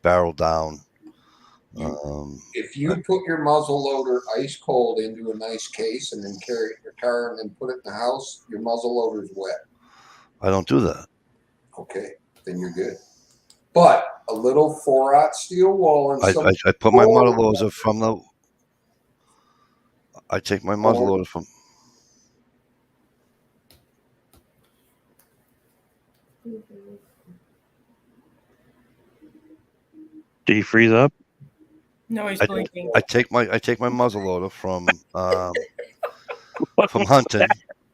barrel down. If you put your muzzle loader ice cold into a nice case and then carry it in your car and then put it in the house, your muzzle loader is wet. I don't do that. Okay, then you're good. But a little 4/0 steel wool and some. I put my muzzleloader from the. I take my muzzleloader from. Did he freeze up? No, he's I- blinking. I take my muzzleloader from hunting.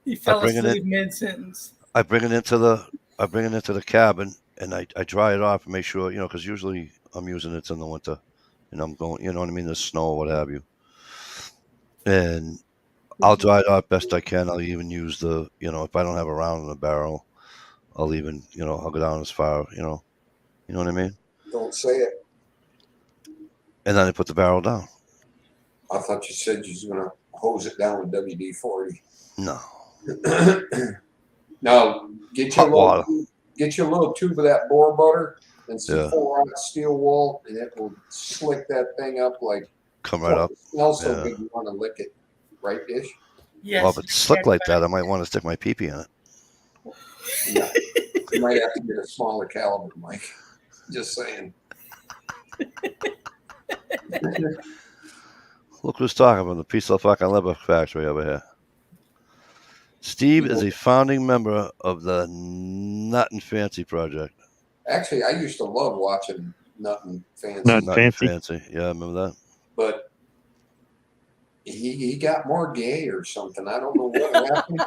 He fell bring it asleep mid sentence. I bring it into the cabin and I dry it off and make sure, because usually I'm using it in the winter and I'm going, you know what I mean, the snow or what have you. And I'll dry it off best I can. I'll even use the, if I don't have a round in the barrel, I'll even, I'll go down as far, you know what I mean? Don't say it. And then I put the barrel down. I thought you said you was gonna hose it down with WD-40. No. Now get Hot water. your little tube of that boar butter and some Yeah. 4-aught steel wool, and it will slick that thing up like. Come right up. It smells so Yeah. good you want to lick it, right, Dish? Yes. Well, if it's slick like that, I might want to stick my pee-pee in it. Yeah. You might have to get a smaller caliber, Mike. Just saying. Look who's talking about the piece of fucking liver factory over here. Steve is a founding member of the Nuttin' Fancy Project. Actually, I used to love watching Nuttin' Fancy. Nuttin' Fancy. Yeah, I remember that. But he got more gay or something. I don't know what happened.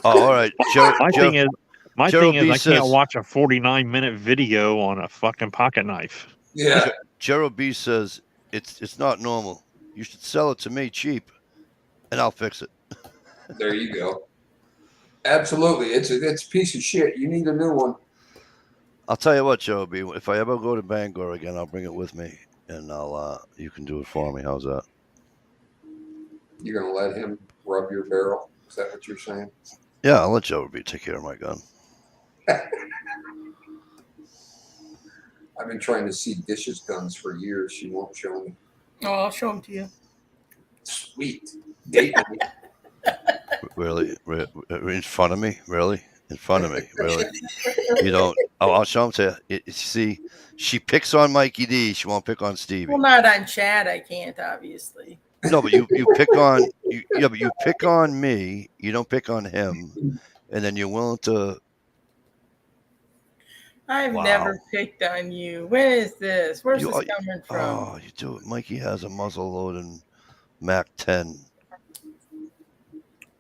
Oh, all right. My thing is, I says, can't watch a 49-minute video on a fucking pocket knife. Yeah. Gerald B says it's not normal. You should sell it to me cheap, and I'll fix it. There you go. Absolutely, it's a piece of shit. You need a new one. I'll tell you what, Gerald B. If I ever go to Bangor again, I'll bring it with me, and you can do it for me. How's that? You're gonna let him rub your barrel? Is that what you're saying? Yeah, I'll let Gerald B take care of my gun. I've been trying to see Dish's guns for years. She won't show me. Oh, I'll show them to you. Sweet. Date me. Really? In front of me? Really? In front of me? Really? You don't? I'll show them to you. See, she picks on Mikey D. She won't pick on Stevie. Well, not on Chad. I can't, obviously. No, but you pick on but you pick on me. You don't pick on him, and then you're willing to. I've Wow. never picked on you. When is this? Where's You- this coming from? Oh, you do it. Mikey has a muzzle loading Mac 10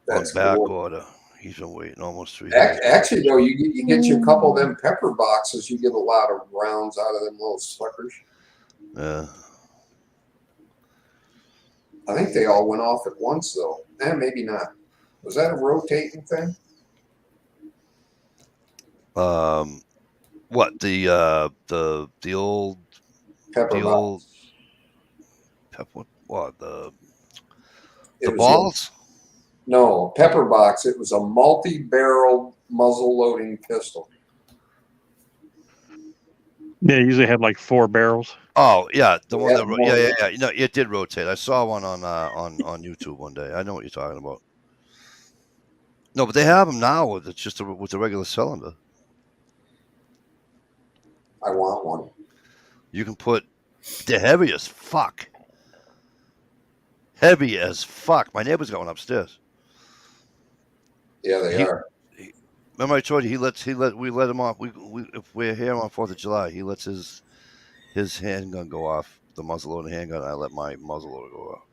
That's on back cool. order. He's been waiting almost 3 years. Actually, though, you get you a couple of them pepper boxes, you get a lot of rounds out of them little suckers. Yeah. I think they all went off at once, though. Maybe not. Was that a rotating thing? What the old Pepper the box. old what the It was balls? No, pepper box. It was a multi-barrel muzzle loading pistol. Yeah, it usually had like 4 barrels. Oh yeah, the one Yeah, that more yeah. You know, it did rotate. I saw one on YouTube one day. I know what you're talking about. No, but they have them now with it's just with the regular cylinder. I want one. You can put they're heavy as fuck. Heavy as fuck. My neighbor's got one upstairs. Yeah, they are. Remember I told you we let him off. We if we're here on 4th of July, he lets his handgun go off, the muzzleloader handgun. I let my muzzleloader go off.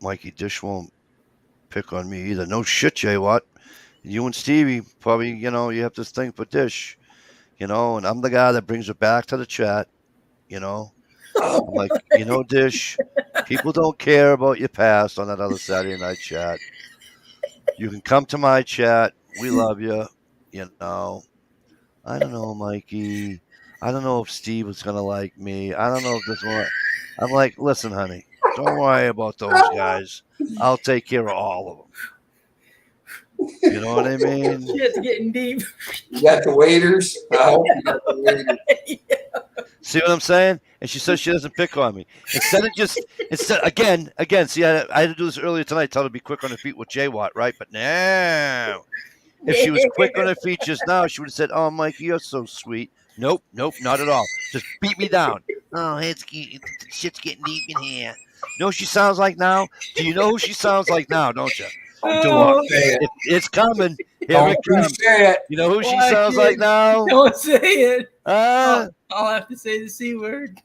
Mikey Dish won't pick on me either. No shit, Jay Watt. You and Stevie probably, you have this thing for Dish, and I'm the guy that brings it back to the chat, I'm like, Dish, people don't care about your past on that other Saturday night chat. You can come to my chat. We love you, I don't know, Mikey. I don't know if Steve was going to like me. I don't know if this one. I'm like, listen, honey, don't worry about those guys. I'll take care of all of them. You know what I mean? Shit's getting deep. You got the waiters. I hope you got the waiters. Yeah. See what I'm saying? And she says she doesn't pick on me. Again, see, I had to do this earlier tonight, tell her to be quick on her feet with J Watt, right? But now, if she was quick on her feet just now, she would have said, oh, Mikey, you're so sweet. Nope, not at all. Just beat me down. Oh, shit's getting deep in here. You know what she sounds like now? Do you know who she sounds like now, don't you? Oh, It's coming. Here Don't it you comes. say it. You know who she Watch sounds it. like now? Don't say it. Uh, I'll have to say the C word.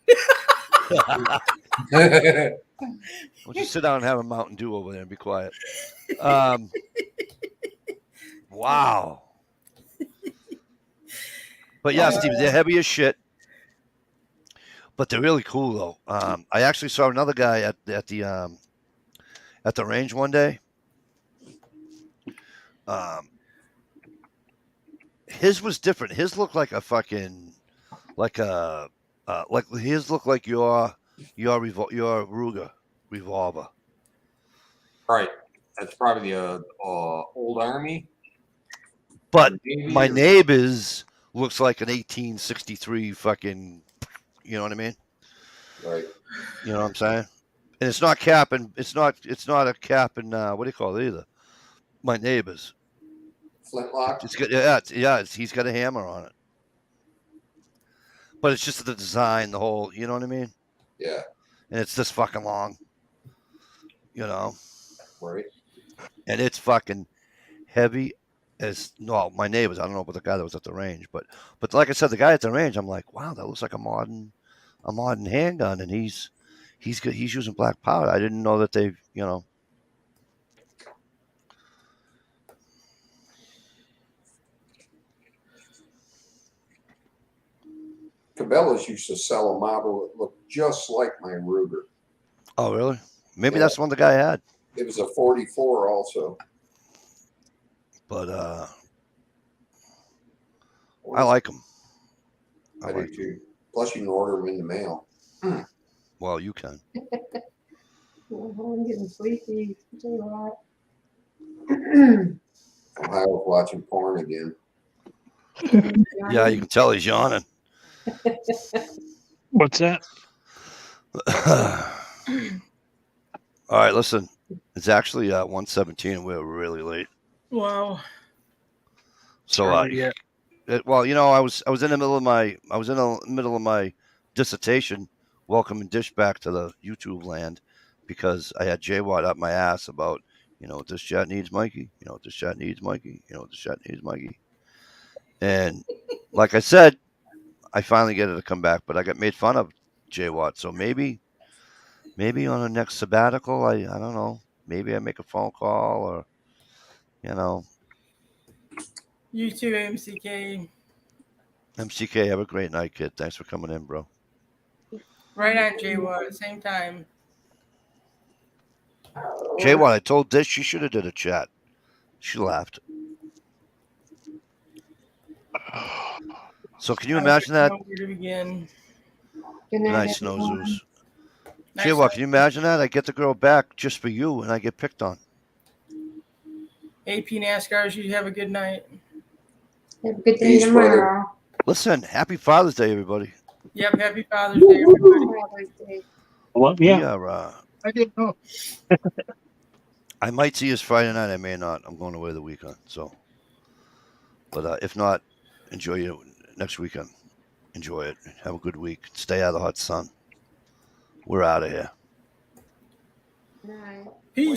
Why don't you sit down and have a Mountain Dew over there and be quiet? Wow. But yeah, Steve, they're heavy as shit. But they're really cool though. I actually saw another guy at the range one day. His was different. His looked like a fucking like his looked like your your Ruger revolver. Right. That's probably the old army. But or Navy my or- neighbor's looks like an 1863 fucking. You know what I mean? Right. You know what I'm saying? And it's not capping. It's not a capping. What do you call it either? My neighbor's. Flintlock. It's got he's got a hammer on it. But it's just the design, the whole. You know what I mean? Yeah. And it's this fucking long. You know, Right. and it's fucking heavy as no. My neighbor's. I don't know about the guy that was at the range, but like I said, the guy at the range, I'm like, wow, that looks like a modern handgun, and he's using black powder. I didn't know that they've. You know. Cabela's used to sell a model that looked just like my Ruger. Oh, really? Maybe Yeah. that's the one the guy had. It was a 44 also. But I like them. I do too. Plus, you can order them in the mail. Well, you can. I'm getting sleepy. I'll tell you what. I was watching porn again. Yeah, you can tell he's yawning. What's that? All right, listen. It's actually 1:17, and we're really late. Wow. So, Yeah. well, you know, I was in the middle of my dissertation, welcoming Dish back to the YouTube land, because I had J-Watt up my ass about, you know, this chat needs Mikey, you know, this chat needs Mikey, you know, this chat needs Mikey, and like I said, I finally get it to come back, but I got made fun of, J-Watt. So maybe on the next sabbatical, I don't know, maybe I make a phone call, or you know. You too, MCK. MCK, have a great night, kid. Thanks for coming in, bro. Right on, J-Watt. Same time. J-Watt, I told Dish she should have did a chat. She laughed. So can you imagine that? I don't know where to begin. Good night, Nice everyone. Snowzoos. Nice J-Watt, can you imagine that? I get the girl back just for you, and I get picked on. AP NASCARs, you have a good night. Have a good day Peace, brother. tomorrow. Listen, happy Father's Day, everybody. Yep, happy Father's Day, everybody. Father's Day. Well, We yeah. are. I didn't know. I might see us Friday night. I may not. I'm going away the weekend. So, but if not, enjoy your next weekend. Enjoy it. Have a good week. Stay out of the hot sun. We're out of here. Good night. Peace.